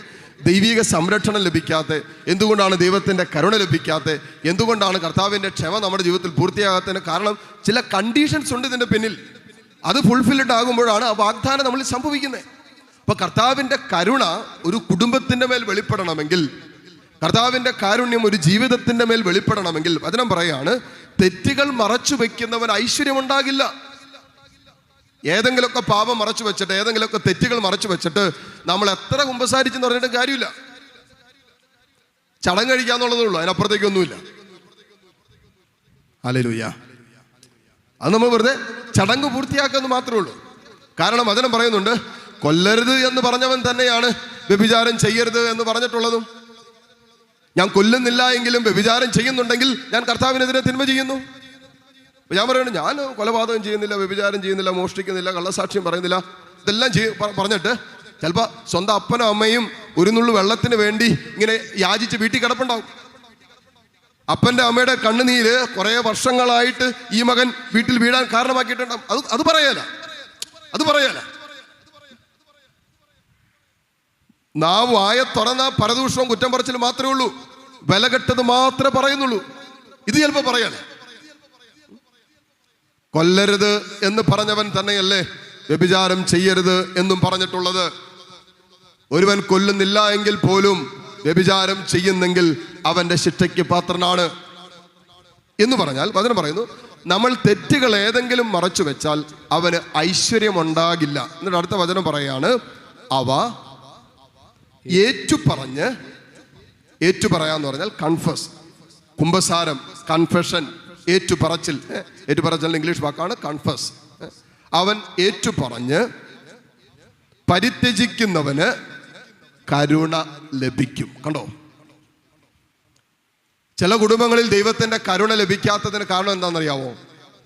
Speaker 1: ദൈവിക സംരക്ഷണം ലഭിക്കാത്ത? എന്തുകൊണ്ടാണ് ദൈവത്തിൻ്റെ കരുണ ലഭിക്കാത്ത? എന്തുകൊണ്ടാണ് കർത്താവിൻ്റെ ക്ഷമ നമ്മുടെ ജീവിതത്തിൽ പൂർത്തിയാകാത്തതിന് കാരണം ചില കണ്ടീഷൻസ് ഉണ്ട് ഇതിൻ്റെ പിന്നിൽ. അത് ഫുൾഫിൽഡ് ആകുമ്പോഴാണ് ആ വാഗ്ദാനം നമ്മളിൽ സംഭവിക്കുന്നത്. അപ്പൊ കർത്താവിൻ്റെ കരുണ ഒരു കുടുംബത്തിൻ്റെ മേൽ വെളിപ്പെടണമെങ്കിൽ, കർത്താവിൻ്റെ കാരുണ്യം ഒരു ജീവിതത്തിൻ്റെ മേൽ വെളിപ്പെടണമെങ്കിൽ വചനം പറയാണ്, തെറ്റുകൾ മറച്ചു വെക്കുന്നവൻ ഐശ്വര്യമുണ്ടാകില്ല. ഏതെങ്കിലുമൊക്കെ പാപം മറച്ചു വെച്ചിട്ട്, ഏതെങ്കിലുമൊക്കെ തെറ്റുകൾ മറച്ചു വെച്ചിട്ട് നമ്മൾ എത്ര കുമ്പസാരിച്ചെന്ന് പറഞ്ഞിട്ട് കാര്യമില്ല. ചടങ്ങ് കഴിക്കാന്നുള്ളതേ ഉള്ളൂ, അതിനപ്പുറത്തേക്കൊന്നുമില്ല. ഹല്ലേലൂയ. അത് നമ്മൾ വെറുതെ ചടങ്ങ് പൂർത്തിയാക്കുമെന്ന് മാത്രമേ ഉള്ളൂ. കാരണം വചനം പറയുന്നുണ്ട്, കൊല്ലരുത് എന്ന് പറഞ്ഞവൻ തന്നെയാണ് വ്യഭിചാരം ചെയ്യരുത് എന്ന് പറഞ്ഞിട്ടുള്ളതും. ഞാൻ കൊല്ലുന്നില്ല എങ്കിലും വ്യഭിചാരം ചെയ്യുന്നുണ്ടെങ്കിൽ ഞാൻ കർത്താവിനെതിരെ തിന്മ ചെയ്യുന്നു. ഞാൻ പറയുന്നത്, ഞാൻ കൊലപാതകം ചെയ്യുന്നില്ല, വ്യഭിചാരം ചെയ്യുന്നില്ല, മോഷ്ടിക്കുന്നില്ല, കള്ളസാക്ഷ്യം പറയുന്നില്ല, ഇതെല്ലാം പറഞ്ഞിട്ട് ചിലപ്പോൾ സ്വന്തം അപ്പനും അമ്മയും ഒരു നുള്ളു വെള്ളത്തിന് വേണ്ടി ഇങ്ങനെ യാചിച്ച് വീട്ടിൽ കിടപ്പുണ്ടാവും. അപ്പൻ്റെ അമ്മയുടെ കണ്ണുനീര് കുറേ വർഷങ്ങളായിട്ട് ഈ മകൻ വീട്ടിൽ വീഴാൻ കാരണമാക്കിയിട്ടുണ്ടാവും. അത് പറയാല. നാവ് വായ തുറന്ന പരദൂഷണവും കുറ്റം പറച്ചിൽ മാത്രമേ ഉള്ളൂ. വില കെട്ടത് മാത്രമേ പറയുന്നുള്ളൂ. ഇത് ചിലപ്പോൾ പറയാല. കൊല്ലരുത് എന്ന് പറഞ്ഞവൻ തന്നെയല്ലേ വ്യഭിചാരം ചെയ്യരുത് എന്നും പറഞ്ഞിട്ടുള്ളത്. ഒരുവൻ കൊല്ലുന്നില്ല എങ്കിൽ പോലും വ്യഭിചാരം ചെയ്യുന്നെങ്കിൽ അവന്റെ ശിക്ഷയ്ക്ക് പാത്രനാണ് എന്ന് പറഞ്ഞാൽ വചനം പറയുന്നു, നമ്മൾ തെറ്റുകൾ ഏതെങ്കിലും മറച്ചു വെച്ചാൽ അവന് ഐശ്വര്യമുണ്ടാകില്ല. എന്നിട്ട് അടുത്ത വചനം പറയാണ്, അവ ഏറ്റുപറയാന്ന് പറഞ്ഞാൽ കൺഫസ്, കുമ്പസാരം, കൺഫെഷൻ, ഏറ്റുപറച്ചിൽ. ഏറ്റുപറച്ചിൽ ഇംഗ്ലീഷ് വാക്കാണ് കൺഫസ്. അവൻ ഏറ്റുപറഞ്ഞ് പരിത്യജിക്കുന്നവന് കരുണ ലഭിക്കും. കണ്ടോ, ചില കുടുംബങ്ങളിൽ ദൈവത്തിന്റെ കരുണ ലഭിക്കാത്തതിന് കാരണം എന്താണെന്നറിയാവോ?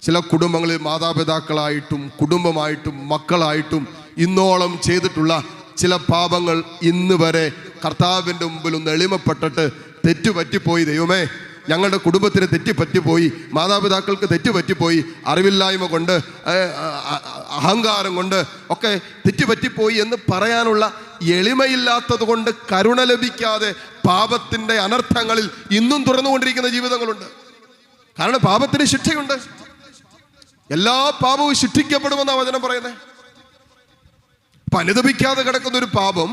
Speaker 1: ചില കുടുംബങ്ങളിൽ മാതാപിതാക്കളായിട്ടും കുടുംബമായിട്ടും മക്കളായിട്ടും ഇന്നോളം ചെയ്തിട്ടുള്ള ചില പാപങ്ങൾ ഇന്ന് വരെ കർത്താവിൻ്റെ മുമ്പിൽ ഒന്ന് എളിമപ്പെട്ടിട്ട് തെറ്റുപറ്റിപ്പോയി, ദൈവമേ ഞങ്ങളുടെ കുടുംബത്തിന് തെറ്റുപറ്റിപ്പോയി, മാതാപിതാക്കൾക്ക് തെറ്റുപറ്റിപ്പോയി, അറിവില്ലായ്മ കൊണ്ട് അഹങ്കാരം കൊണ്ട് ഒക്കെ തെറ്റുപറ്റിപ്പോയി എന്ന് പറയാനുള്ള എളിമയില്ലാത്തത് കൊണ്ട് കരുണ ലഭിക്കാതെ പാപത്തിൻ്റെ അനർത്ഥങ്ങളിൽ ഇന്നും തുറന്നുകൊണ്ടിരിക്കുന്ന ജീവിതങ്ങളുണ്ട്. കാരണം പാപത്തിന് ശിക്ഷയുണ്ട്. എല്ലാ പാപവും ശിക്ഷിക്കപ്പെടുമെന്നാണ് വചനം പറയുന്നത്. അനുദപിക്കാതെ കിടക്കുന്ന ഒരു പാപം,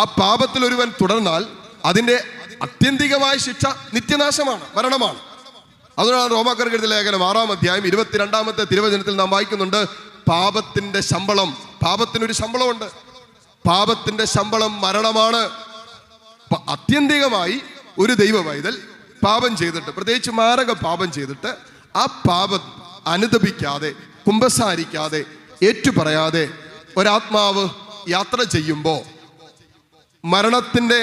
Speaker 1: ആ പാപത്തിൽ ഒരുവൻ തുടർന്നാൽ അതിൻ്റെ അത്യന്തികമായ ശിക്ഷ നിത്യനാശമാണ്, മരണമാണ്. അതുകൊണ്ടാണ് റോമാക്കാർക്ക് എഴുതിയ ലേഖനം 6-ാം അധ്യായം 22-ാമത്തെ തിരുവചനത്തിൽ നാം വായിക്കുന്നുണ്ട്, പാപത്തിന്റെ ശമ്പളം, പാപത്തിനൊരു ശമ്പളമുണ്ട്, പാപത്തിന്റെ ശമ്പളം മരണമാണ്. അത്യന്തികമായി ഒരു ദൈവ പൈതൽ പാപം ചെയ്തിട്ട്, പ്രത്യേകിച്ച് മാരക പാപം ചെയ്തിട്ട്, ആ പാപം അനുദപിക്കാതെ കുമ്പസാരിക്കാതെ ഏറ്റുപറയാതെ ഒരാത്മാവ് യാത്ര ചെയ്യുമ്പോൾ മരണത്തിൻ്റെ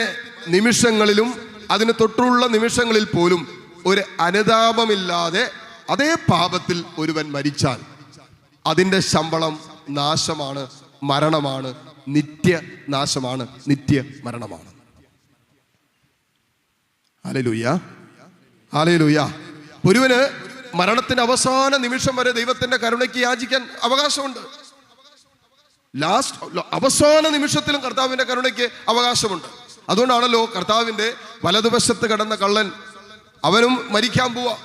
Speaker 1: നിമിഷങ്ങളിലും അതിന് തൊട്ടുള്ള നിമിഷങ്ങളിൽ പോലും ഒരു അനുതാപമില്ലാതെ അതേ പാപത്തിൽ ഒരുവൻ മരിച്ചാൽ അതിൻ്റെ ശമ്പളം നാശമാണ്, മരണമാണ്, നിത്യനാശമാണ്, നിത്യ മരണമാണ്. Hallelujah, hallelujah. ഒരുവന് മരണത്തിന്റെ അവസാന നിമിഷം വരെ ദൈവത്തിന്റെ കരുണയ്ക്ക് യാചിക്കാൻ അവകാശമുണ്ട്. അവസാന നിമിഷത്തിലും കർത്താവിന്റെ കരുണയ്ക്ക് അവകാശമുണ്ട്. അതുകൊണ്ടാണല്ലോ കർത്താവിന്റെ വലതുവശത്ത് കിടന്ന കള്ളൻ, അവനും മരിക്കാൻ പോവാ.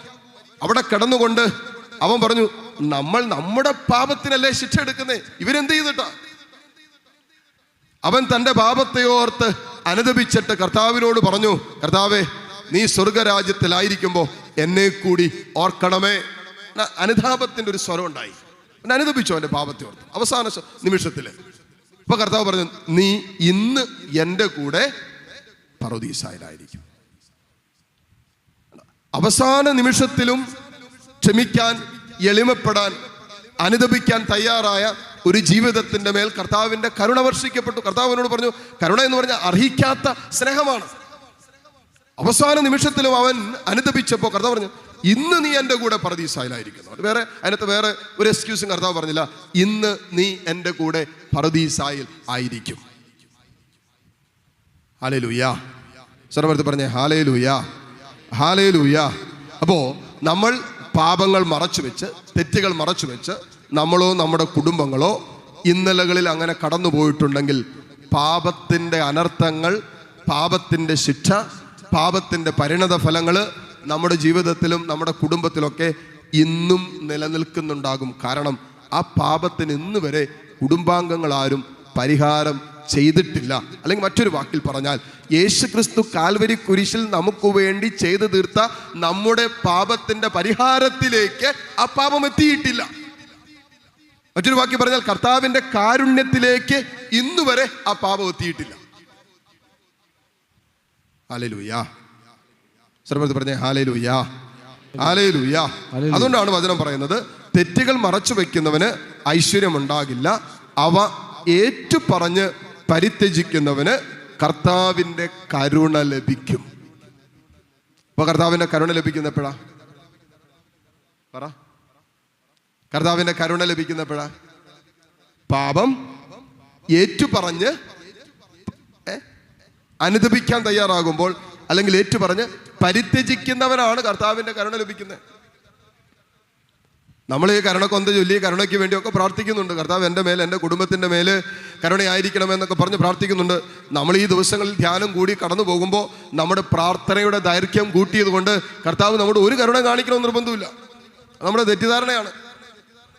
Speaker 1: അവിടെ കിടന്നുകൊണ്ട് അവൻ പറഞ്ഞു, നമ്മൾ നമ്മുടെ പാപത്തിനല്ലേ ശിക്ഷ എടുക്കുന്നേ, ഇവരെന്ത് ചെയ്തിട്ടാ? അവൻ തന്റെ പാപത്തെ ഓർത്ത് അനുതപിച്ചിട്ട് കർത്താവിനോട് പറഞ്ഞു, കർത്താവേ, നീ സ്വർഗരാജ്യത്തിലായിരിക്കുമ്പോ എന്നെ കൂടി ഓർക്കണമേ. അനുതാപത്തിന്റെ ഒരു സ്വരം ഉണ്ടായി. അനുദപിച്ചു അവന്റെ പാപത്തെ ഓർത്ത് അവസാന നിമിഷത്തില്. അപ്പൊ കർത്താവ് പറഞ്ഞു, നീ ഇന്ന് എൻ്റെ കൂടെ പറുദീസായിലായിരിക്കും. അവസാന നിമിഷത്തിലും ക്ഷമിക്കാൻ, എളിമപ്പെടാൻ, അനുദപിക്കാൻ തയ്യാറായ ഒരു ജീവിതത്തിന്റെ മേൽ കർത്താവിന്റെ കരുണ വർഷിക്കപ്പെട്ടു. കർത്താവിനോട് പറഞ്ഞു, കരുണ എന്ന് പറഞ്ഞാൽ അർഹിക്കാത്ത സ്നേഹമാണ്. അവസാന നിമിഷത്തിലും അവൻ അനുദപിച്ചപ്പോൾ കർത്താവ് പറഞ്ഞു, ഇന്ന് നീ എൻ്റെ കൂടെ പറുദീസായിലായിരിക്കുന്നു. അതിനകത്ത് വേറെ ഒരു എക്സ്ക്യൂസും കർത്താവ് പറഞ്ഞില്ല. ഇന്ന് നീ എൻ്റെ കൂടെ പറുദീസായിൽ ആയിരിക്കും. ഹല്ലേലൂയാ. സർവ്വത്ത് പറഞ്ഞേ ഹല്ലേലൂയാ, ഹല്ലേലൂയാ. അപ്പോ നമ്മൾ പാപങ്ങൾ മറച്ചു വെച്ച്, തെറ്റുകൾ മറച്ചു വെച്ച് നമ്മളോ നമ്മുടെ കുടുംബങ്ങളോ ഇന്നലകളിൽ അങ്ങനെ കടന്നു പോയിട്ടുണ്ടെങ്കിൽ പാപത്തിൻ്റെ അനർത്ഥങ്ങൾ, പാപത്തിൻ്റെ ശിക്ഷ, പാപത്തിൻ്റെ പരിണത ഫലങ്ങൾ നമ്മുടെ ജീവിതത്തിലും നമ്മുടെ കുടുംബത്തിലൊക്കെ ഇന്നും നിലനിൽക്കുന്നുണ്ടാകും. കാരണം ആ പാപത്തിന് ഇന്ന് വരെ കുടുംബാംഗങ്ങൾ ആരും പരിഹാരം ചെയ്തിട്ടില്ല. അല്ലെങ്കിൽ മറ്റൊരു വാക്കിൽ പറഞ്ഞാൽ, യേശുക്രിസ്തു കാൽവരി കുരിശിൽ നമുക്ക് വേണ്ടി ചെയ്തു തീർത്ത നമ്മുടെ പാപത്തിന്റെ പരിഹാരത്തിലേക്ക് ആ പാപം എത്തിയിട്ടില്ല. മറ്റൊരു വാക്കിൽ പറഞ്ഞാൽ, കർത്താവിന്റെ കാരുണ്യത്തിലേക്ക് ഇന്നുവരെ ആ പാപം എത്തിയിട്ടില്ല. ഹല്ലേലൂയാ. സർവ്വത്ത് പറഞ്ഞേ ഹല്ലേലൂയാ, ഹല്ലേലൂയാ. അതുകൊണ്ടാണ് വചനം പറയുന്നത്, തെറ്റുകൾ മറച്ചു വെക്കുന്നവന് ഐശ്വര്യമുണ്ടാകില്ല, അവ ഏറ്റുപറഞ്ഞ് പരിത്യജിക്കുന്നവന് കർത്താവിന്റെ കരുണ ലഭിക്കും. അപ്പൊ കർത്താവിന്റെ കരുണ ലഭിക്കുന്ന എപ്പോഴാ? പറ. കർത്താവിന്റെ കരുണ ലഭിക്കുന്ന എപ്പോഴാ? പാപം ഏറ്റുപറഞ്ഞ് അനുദപിക്കാൻ തയ്യാറാകുമ്പോൾ, അല്ലെങ്കിൽ ഏറ്റുപറഞ്ഞ് പരിത്യജിക്കുന്നവനാണ് കർത്താവിന്റെ കരുണ ലഭിക്കുന്നത്. നമ്മൾ ഈ കരുണക്കൊന്ത ചൊല്ലി കരുണയ്ക്ക് വേണ്ടിയൊക്കെ പ്രാർത്ഥിക്കുന്നുണ്ട്. കർത്താവ് എൻ്റെ മേൽ, എൻ്റെ കുടുംബത്തിൻ്റെ മേൽ കരുണയായിരിക്കണമെന്നൊക്കെ പറഞ്ഞ് പ്രാർത്ഥിക്കുന്നുണ്ട്. നമ്മൾ ഈ ദിവസങ്ങളിൽ ധ്യാനം കൂടി കടന്നു പോകുമ്പോൾ നമ്മുടെ പ്രാർത്ഥനയുടെ ദൈർഘ്യം കൂട്ടിയത് കൊണ്ട് കർത്താവ് നമ്മുടെ ഒരു കരുണ കാണിക്കണമെന്ന് നിർബന്ധമില്ല. നമ്മുടെ തെറ്റിദ്ധാരണയാണ്.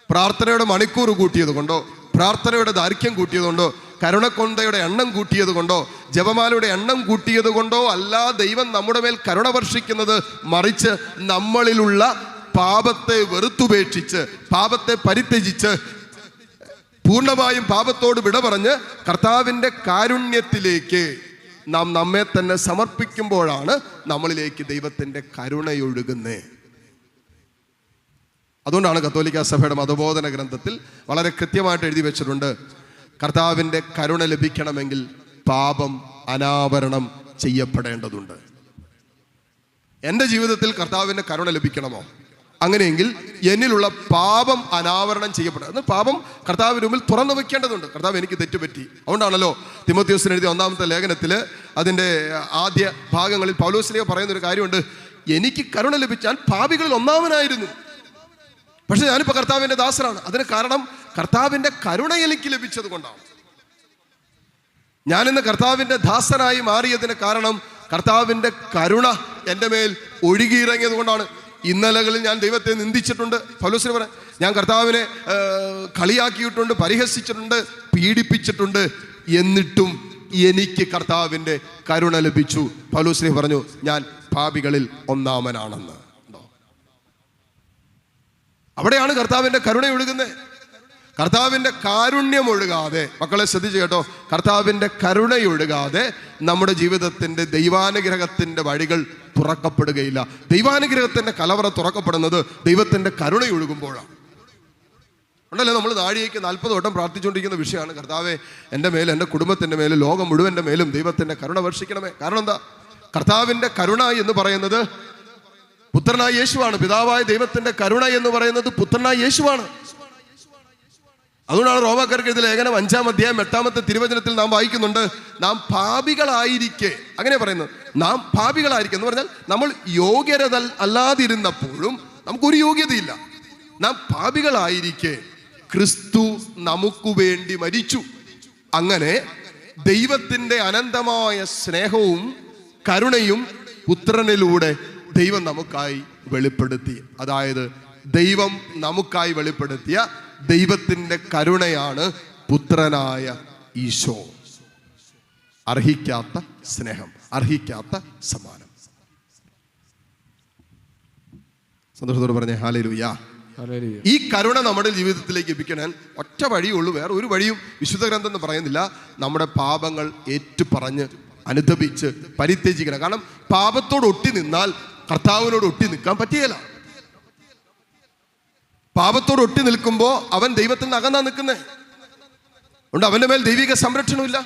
Speaker 1: പ്രാർത്ഥനയുടെ മണിക്കൂർ കൂട്ടിയത് കൊണ്ടോ, പ്രാർത്ഥനയുടെ ദൈർഘ്യം കൂട്ടിയത് കൊണ്ടോ, കരുണക്കൊന്തയുടെ എണ്ണം കൂട്ടിയത് കൊണ്ടോ, ജപമാലയുടെ എണ്ണം കൂട്ടിയത് കൊണ്ടോ അല്ല ദൈവം നമ്മുടെ മേൽ കരുണ വർഷിക്കുന്നത്. മറിച്ച് നമ്മളിലുള്ള പാപത്തെ വെറുത്തുപേക്ഷിച്ച്, പാപത്തെ പരിത്യജിച്ച്, പൂർണ്ണമായും പാപത്തോട് വിട പറഞ്ഞ് കർത്താവിൻ്റെ കാരുണ്യത്തിലേക്ക് നാം നമ്മെ തന്നെ സമർപ്പിക്കുമ്പോഴാണ് നമ്മളിലേക്ക് ദൈവത്തിൻ്റെ കരുണയൊഴുകുന്നത്. അതുകൊണ്ടാണ് കത്തോലിക്ക സഭയുടെ മതബോധന ഗ്രന്ഥത്തിൽ വളരെ കൃത്യമായിട്ട് എഴുതി വെച്ചിട്ടുണ്ട്, കർത്താവിൻ്റെ കരുണ ലഭിക്കണമെങ്കിൽ പാപം അനാവരണം ചെയ്യപ്പെടേണ്ടതുണ്ട്. എൻ്റെ ജീവിതത്തിൽ കർത്താവിൻ്റെ കരുണ ലഭിക്കണമോ? അങ്ങനെയെങ്കിൽ എന്നിലുള്ള പാപം അനാവരണം ചെയ്യപ്പെടുക. പാപം കർത്താവിന് മുമ്പിൽ തുറന്നു വെക്കേണ്ടതുണ്ട്. കർത്താവ്, എനിക്ക് തെറ്റുപറ്റി. അതുകൊണ്ടാണല്ലോ തിമോഥെയോസിന് എഴുതിയ 1-ാമത്തെ ലേഖനത്തിൽ അതിൻ്റെ ആദ്യ ഭാഗങ്ങളിൽ പൗലോസ്ലീഹ പറയുന്നൊരു കാര്യമുണ്ട്, എനിക്ക് കരുണ ലഭിച്ചാൽ പാപികളിൽ ഒന്നാമനായിരുന്നു, പക്ഷെ ഞാനിപ്പോൾ കർത്താവിൻ്റെ ദാസനാണ്. അതിന് കാരണം കർത്താവിൻ്റെ കരുണ എനിക്ക് ലഭിച്ചത് കൊണ്ടാണ്. ഞാനിന്ന് കർത്താവിൻ്റെ ദാസനായി മാറിയതിന് കാരണം കർത്താവിൻ്റെ കരുണ എൻ്റെ മേൽ ഒഴുകിയിറങ്ങിയത് കൊണ്ടാണ്. ഇന്നലകളിൽ ഞാൻ ദൈവത്തെ നിന്ദിച്ചിട്ടുണ്ട്. പൗലോസിന് പറയാം, ഞാൻ കർത്താവിനെ കളിയാക്കിയിട്ടുണ്ട്, പരിഹസിച്ചിട്ടുണ്ട്, പീഡിപ്പിച്ചിട്ടുണ്ട്, എന്നിട്ടും എനിക്ക് കർത്താവിൻ്റെ കരുണ ലഭിച്ചു. പൗലോസിനെ പറഞ്ഞു, ഞാൻ പാപികളിൽ ഒന്നാമനാണെന്ന്. അവിടെയാണ് കർത്താവിൻ്റെ കരുണ ഒഴുകുന്നത്. കർത്താവിൻ്റെ കാരുണ്യം ഒഴുകാതെ, മക്കളെ ശ്രദ്ധിച്ചു കേട്ടോ, കർത്താവിൻ്റെ കരുണയൊഴുകാതെ നമ്മുടെ ജീവിതത്തിൻ്റെ ദൈവാനുഗ്രഹത്തിൻ്റെ വഴികൾ തുറക്കപ്പെടുകയില്ല. ദൈവാനുഗ്രഹത്തിൻ്റെ കലവറ തുറക്കപ്പെടുന്നത് ദൈവത്തിൻ്റെ കരുണയൊഴുകുമ്പോഴാണ്. ഉണ്ടല്ലോ, നമ്മൾ നാഴികയ്ക്ക് 40 വട്ടം പ്രാർത്ഥിച്ചുകൊണ്ടിരിക്കുന്ന വിഷയമാണ്, കർത്താവെ എൻ്റെ മേലും എൻ്റെ കുടുംബത്തിൻ്റെ മേലും ലോകം മുഴുവൻ്റെ മേലും ദൈവത്തിൻ്റെ കരുണ വർഷിക്കണമേ. കാരണം എന്താ? കർത്താവിൻ്റെ കരുണ എന്ന് പറയുന്നത് പുത്രനായ യേശുവാണ്. പിതാവായ ദൈവത്തിൻ്റെ കരുണ എന്ന് പറയുന്നത് പുത്രനായ യേശുവാണ്. അതുകൊണ്ടാണ് റോമാക്കാർക്ക് എഴുതിയ ലേഖനം 5-ാം അധ്യായം 8-ാമത്തെ തിരുവചനത്തിൽ നാം വായിക്കുന്നുണ്ട്, നാം പാപികളായിരിക്കെ, അങ്ങനെ പറയുന്നത്, നാം പാപികളായിരിക്കെ എന്ന് പറഞ്ഞാൽ നമ്മൾ യോഗ്യരത അല്ലാതിരുന്നപ്പോഴും നമുക്കൊരു യോഗ്യതയില്ല. നാം പാപികളായിരിക്കെ ക്രിസ്തു നമുക്ക് വേണ്ടി മരിച്ചു. അങ്ങനെ ദൈവത്തിൻ്റെ അനന്തമായ സ്നേഹവും കരുണയും പുത്രനിലൂടെ ദൈവം നമുക്കായി വെളിപ്പെടുത്തി. അതായത് ദൈവം നമുക്കായി വെളിപ്പെടുത്തിയ ദൈവത്തിൻ്റെ കരുണയാണ് പുത്രനായ ഈശോ. അർഹിക്കാത്ത സ്നേഹം, അർഹിക്കാത്ത സമ്മാനം. സന്തോഷത്തോട് പറഞ്ഞേ ഹല്ലേലൂയ. ഈ കരുണ നമ്മുടെ ജീവിതത്തിലേക്ക് ലഭിക്കാൻ ഒറ്റ വഴിയുള്ളൂ, വേറെ ഒരു വഴിയും വിശുദ്ധ ഗ്രന്ഥം എന്ന് പറയുന്നില്ല. നമ്മുടെ പാപങ്ങൾ ഏറ്റുപറഞ്ഞ് അനുതപിച്ച് പരിത്യജിക്കണം. കാരണം പാപത്തോട് ഒട്ടി നിന്നാൽ കർത്താവിനോട് ഒട്ടി നിൽക്കാൻ പറ്റുകയില്ല. പാപത്തോട് ഒട്ടി നിൽക്കുമ്പോൾ അവൻ ദൈവത്തിൽ നിന്ന് അകന്നാ നിൽക്കുന്നേ. അതുകൊണ്ട് അവന്റെ മേൽ ദൈവിക സംരക്ഷണമില്ല.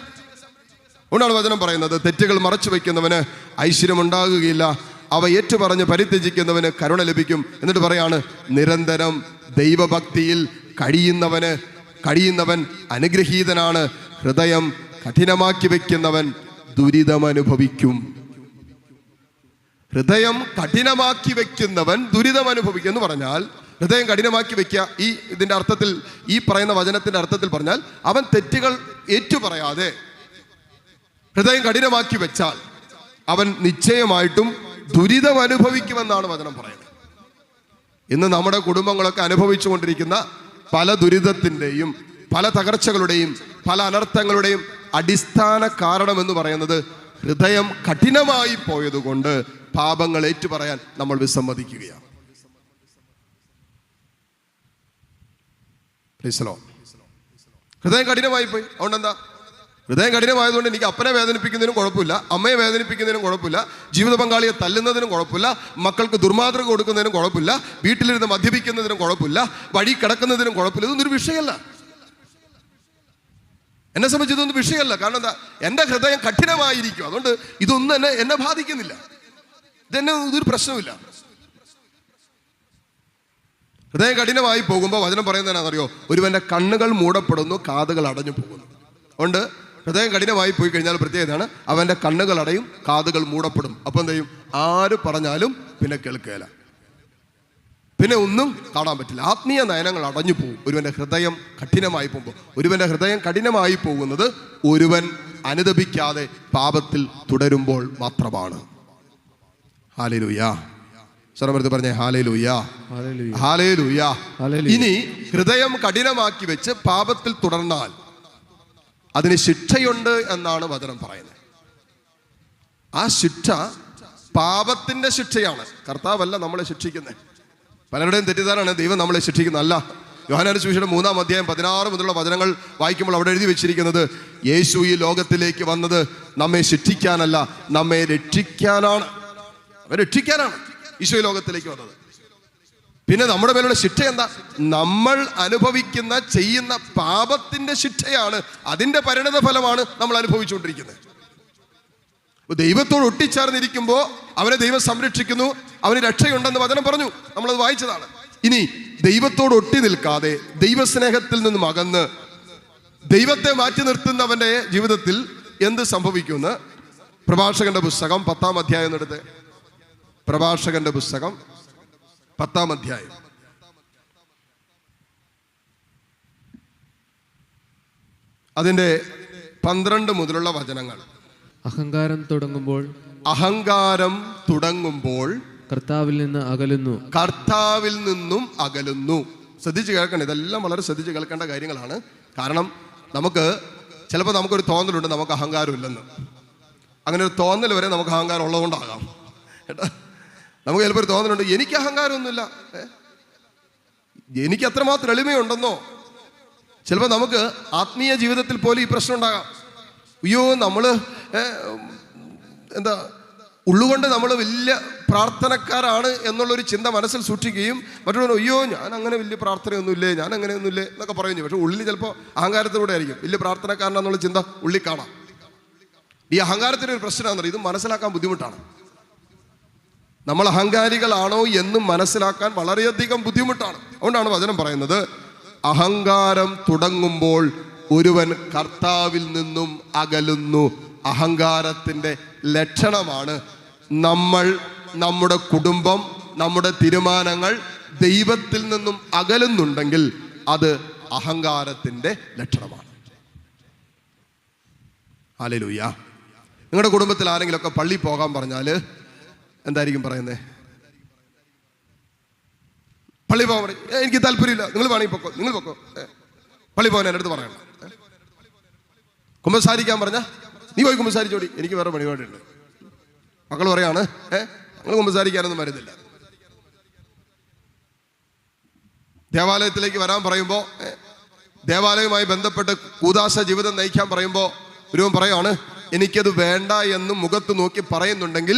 Speaker 1: അതുകൊണ്ടാണ് വചനം പറയുന്നത്, തെറ്റുകൾ മറച്ചു വയ്ക്കുന്നവന് ഐശ്വര്യം ഉണ്ടാകുകയില്ല, അവ ഏറ്റുപറഞ്ഞ് പരിത്യജിക്കുന്നവന് കരുണ ലഭിക്കും. എന്നിട്ട് പറയാണ്, നിരന്തരം ദൈവഭക്തിയിൽ കഴിയുന്നവൻ അനുഗ്രഹീതനാണ്, ഹൃദയം കഠിനമാക്കി വെക്കുന്നവൻ ദുരിതമനുഭവിക്കും. ഹൃദയം കഠിനമാക്കി വെക്കുന്നവൻ ദുരിതമനുഭവിക്കും എന്ന് പറഞ്ഞാൽ, ഹൃദയം കഠിനമാക്കി വെക്കുക, ഇതിന്റെ അർത്ഥത്തിൽ, ഈ പറയുന്ന വചനത്തിന്റെ അർത്ഥത്തിൽ പറഞ്ഞാൽ, അവൻ തെറ്റുകൾ ഏറ്റുപറയാതെ ഹൃദയം കഠിനമാക്കി വെച്ചാൽ അവൻ നിശ്ചയമായിട്ടും ദുരിതം അനുഭവിക്കുമെന്നാണ് വചനം പറയുന്നത്. ഇന്ന് നമ്മുടെ കുടുംബങ്ങളൊക്കെ അനുഭവിച്ചു കൊണ്ടിരിക്കുന്ന പല ദുരിതത്തിൻ്റെയും പല തകർച്ചകളുടെയും പല അനർത്ഥങ്ങളുടെയും അടിസ്ഥാന കാരണം എന്ന് പറയുന്നത് ഹൃദയം കഠിനമായി പോയതുകൊണ്ട് പാപങ്ങൾ ഏറ്റുപറയാൻ നമ്മൾ വിസമ്മതിക്കുകയാണ്. ഹൃദയം കഠിനമായി പോയി. അതുകൊണ്ട് എന്താ? ഹൃദയം കഠിനമായതുകൊണ്ട് എനിക്ക് അപ്പനെ വേദനിപ്പിക്കുന്നതിനും കുഴപ്പമില്ല, അമ്മയെ വേദനിപ്പിക്കുന്നതിനും കുഴപ്പമില്ല, ജീവിത പങ്കാളിയെ തല്ലുന്നതിനും കുഴപ്പമില്ല, മക്കൾക്ക് ദുർമാതൃക കൊടുക്കുന്നതിനും കുഴപ്പമില്ല, വീട്ടിലിരുന്ന് മദ്യപിക്കുന്നതിനും കുഴപ്പമില്ല, വഴി കിടക്കുന്നതിനും കുഴപ്പമില്ല. ഇതൊന്നും ഒരു വിഷയമല്ല. എന്നെ സംബന്ധിച്ച് ഇതൊന്നും വിഷയമല്ല. കാരണം എന്താ? എൻ്റെ ഹൃദയം കഠിനമായിരിക്കും. അതുകൊണ്ട് ഇതൊന്നും എന്നെ ബാധിക്കുന്നില്ല. ഇതൊരു പ്രശ്നമില്ല. ഹൃദയം കഠിനമായി പോകുമ്പോൾ വചനം പറയുന്നതിനാണെന്നറിയോ, ഒരുവന്റെ കണ്ണുകൾ മൂടപ്പെടുന്നു, കാതുകൾ അടഞ്ഞു പോകുന്നു. അതുകൊണ്ട് ഹൃദയം കഠിനമായി പോയി കഴിഞ്ഞാൽ പ്രത്യേകതയാണ്, അവന്റെ കണ്ണുകൾ അടയും, കാതുകൾ മൂടപ്പെടും. അപ്പം എന്ത് ചെയ്യും? ആര് പറഞ്ഞാലും പിന്നെ കേൾക്കുകയില്ല, പിന്നെ ഒന്നും കാണാൻ പറ്റില്ല. ആത്മീയ നയനങ്ങൾ അടഞ്ഞു പോകും ഒരുവന്റെ ഹൃദയം കഠിനമായി പോകുമ്പോൾ. ഒരുവന്റെ ഹൃദയം കഠിനമായി പോകുന്നത് ഒരുവൻ അനുതപിക്കാതെ പാപത്തിൽ തുടരുമ്പോൾ മാത്രമാണ്. ഹല്ലേലൂയ. സ്വരമെടുത്ത് പറഞ്ഞേ ഹല്ലേലൂയ, ഹല്ലേലൂയ. ഇനി ഹൃദയം കഠിനമാക്കി വെച്ച് പാപത്തിൽ തുടർന്നാൽ അതിന് ശിക്ഷയുണ്ട് എന്നാണ് വചനം പറയുന്നത്. ആ ശിക്ഷ പാപത്തിന്റെ ശിക്ഷയാണ്, കർത്താവല്ല നമ്മളെ ശിക്ഷിക്കുന്നത്. പലരുടെയും തെറ്റിദ്ധാരണയാണ് ദൈവം നമ്മളെ ശിക്ഷിക്കുന്നതല്ല. യോഹന്നാന്റെ സുവിശേഷം 3-ാം അധ്യായം 16 മുതലുള്ള വചനങ്ങൾ വായിക്കുമ്പോൾ അവിടെ എഴുതി വെച്ചിരിക്കുന്നത്, യേശു ഈ ലോകത്തിലേക്ക് വന്നത് നമ്മെ ശിക്ഷിക്കാനല്ല, നമ്മെ രക്ഷിക്കാനാണ്. രക്ഷിക്കാനാണ് ഈശോ ഈ ലോകത്തിലേക്ക് വന്നത്. പിന്നെ നമ്മുടെ മേലുള്ള ശിക്ഷ എന്താ? നമ്മൾ അനുഭവിക്കുന്ന ചെയ്യുന്ന പാപത്തിന്റെ ശിക്ഷയാണ്, അതിന്റെ പരിണത ഫലമാണ് നമ്മൾ അനുഭവിച്ചുകൊണ്ടിരിക്കുന്നത്. ദൈവത്തോട് ഒട്ടിച്ചേർന്നിരിക്കുമ്പോൾ അവനെ ദൈവം സംരക്ഷിക്കുന്നു, അവന് രക്ഷയുണ്ടെന്ന് വചനം പറഞ്ഞു, നമ്മളത് വായിച്ചതാണ്. ഇനി ദൈവത്തോട് ഒട്ടി നിൽക്കാതെ ദൈവസ്നേഹത്തിൽ നിന്നും അകന്ന് ദൈവത്തെ മാറ്റി നിർത്തുന്നവന്റെ ജീവിതത്തിൽ എന്ത് സംഭവിക്കുമെന്ന് പ്രഭാഷകന്റെ പുസ്തകം 10-ാം അധ്യായം എടുത്ത്, പ്രഭാഷകന്റെ പുസ്തകം 10-ാം അധ്യായം അതിന്റെ 12 മുതലുള്ള വചനങ്ങൾ.
Speaker 2: അഹങ്കാരം തുടങ്ങുമ്പോൾ കർത്താവിൽ നിന്നും അകലുന്നു. ശ്രദ്ധിച്ച് കേൾക്കണം, ഇതെല്ലാം വളരെ ശ്രദ്ധിച്ച് കേൾക്കേണ്ട കാര്യങ്ങളാണ്. കാരണം ചിലപ്പോൾ നമുക്കൊരു തോന്നലുണ്ട് നമുക്ക് അഹങ്കാരം ഇല്ലെന്ന്. അങ്ങനെ ഒരു തോന്നൽ വരെ നമുക്ക് അഹങ്കാരം ഉള്ളതുകൊണ്ടാകാം കേട്ടോ. നമുക്ക് ചിലപ്പോൾ ഒരു തോന്നലുണ്ട് എനിക്ക് അഹങ്കാരമൊന്നുമില്ല, എനിക്ക് അത്രമാത്രം എളിമയുണ്ടെന്നോ. ചിലപ്പോൾ നമുക്ക് ആത്മീയ ജീവിതത്തിൽ പോലും ഈ പ്രശ്നം ഉണ്ടാകാം. അയ്യോ, നമ്മള് ഉള്ളുകൊണ്ട് നമ്മൾ വലിയ പ്രാർത്ഥനക്കാരാണ് എന്നുള്ളൊരു ചിന്ത മനസ്സിൽ സൂക്ഷിക്കുകയും മറ്റൊരു അയ്യോ ഞാൻ അങ്ങനെ വലിയ പ്രാർത്ഥനയൊന്നുമില്ലേ, ഞാൻ അങ്ങനെയൊന്നുമില്ലേ എന്നൊക്കെ പറയുന്നു. പക്ഷെ ഉള്ളിൽ ചിലപ്പോൾ അഹങ്കാരത്തിലൂടെ ആയിരിക്കും വലിയ പ്രാർത്ഥനക്കാരനാന്നുള്ള ചിന്ത ഉള്ളിൽ കാണാം. ഈ അഹങ്കാരത്തിൻ്റെ ഒരു പ്രശ്നമാണെന്ന് ഇത് മനസ്സിലാക്കാൻ ബുദ്ധിമുട്ടാണ്. നമ്മൾ അഹങ്കാരികളാണോ എന്നും മനസ്സിലാക്കാൻ വളരെയധികം ബുദ്ധിമുട്ടാണ്. അതുകൊണ്ടാണ് വചനം പറയുന്നത്, അഹങ്കാരം തുടങ്ങുമ്പോൾ ഒരുവൻ കർത്താവിൽ നിന്നും അകലുന്നു. അഹങ്കാരത്തിൻ്റെ ലക്ഷണമാണ് നമ്മൾ നമ്മുടെ കുടുംബം,
Speaker 1: നമ്മുടെ തീരുമാനങ്ങൾ ദൈവത്തിൽ നിന്നും അകലുന്നുണ്ടെങ്കിൽ അത് അഹങ്കാരത്തിന്റെ ലക്ഷണമാണ്. ഹല്ലേലൂയ. നിങ്ങളുടെ കുടുംബത്തിൽ ആരെങ്കിലുമൊക്കെ പള്ളി പോകാൻ പറഞ്ഞാൽ എന്തായിരിക്കും പറയുന്നത്? പള്ളി പോകാൻ പറയും, എനിക്ക് താല്പര്യമില്ല, നിങ്ങൾ വേണമെങ്കിൽ പൊക്കോ, നിങ്ങൾ പൊക്കോ, പള്ളി പോകാൻ എൻ്റെ അടുത്ത് പറയണം. കുമ്പസാരിക്കാൻ പറഞ്ഞാൽ നീ പോയി കുമ്പസാരിച്ചോടി, എനിക്ക് വേറെ പരിപാടിയുണ്ട്. മക്കൾ പറയാണ്, നിങ്ങൾ കുമ്പസാരിക്കാനൊന്നും വരുന്നില്ല. ദേവാലയത്തിലേക്ക് വരാൻ പറയുമ്പോൾ, ദേവാലയവുമായി ബന്ധപ്പെട്ട് കൂദാശ ജീവിതം നയിക്കാൻ പറയുമ്പോൾ ഒരുവൻ പറയാണ്, എനിക്കത് വേണ്ട എന്ന് മുഖത്ത് നോക്കി പറയുന്നുണ്ടെങ്കിൽ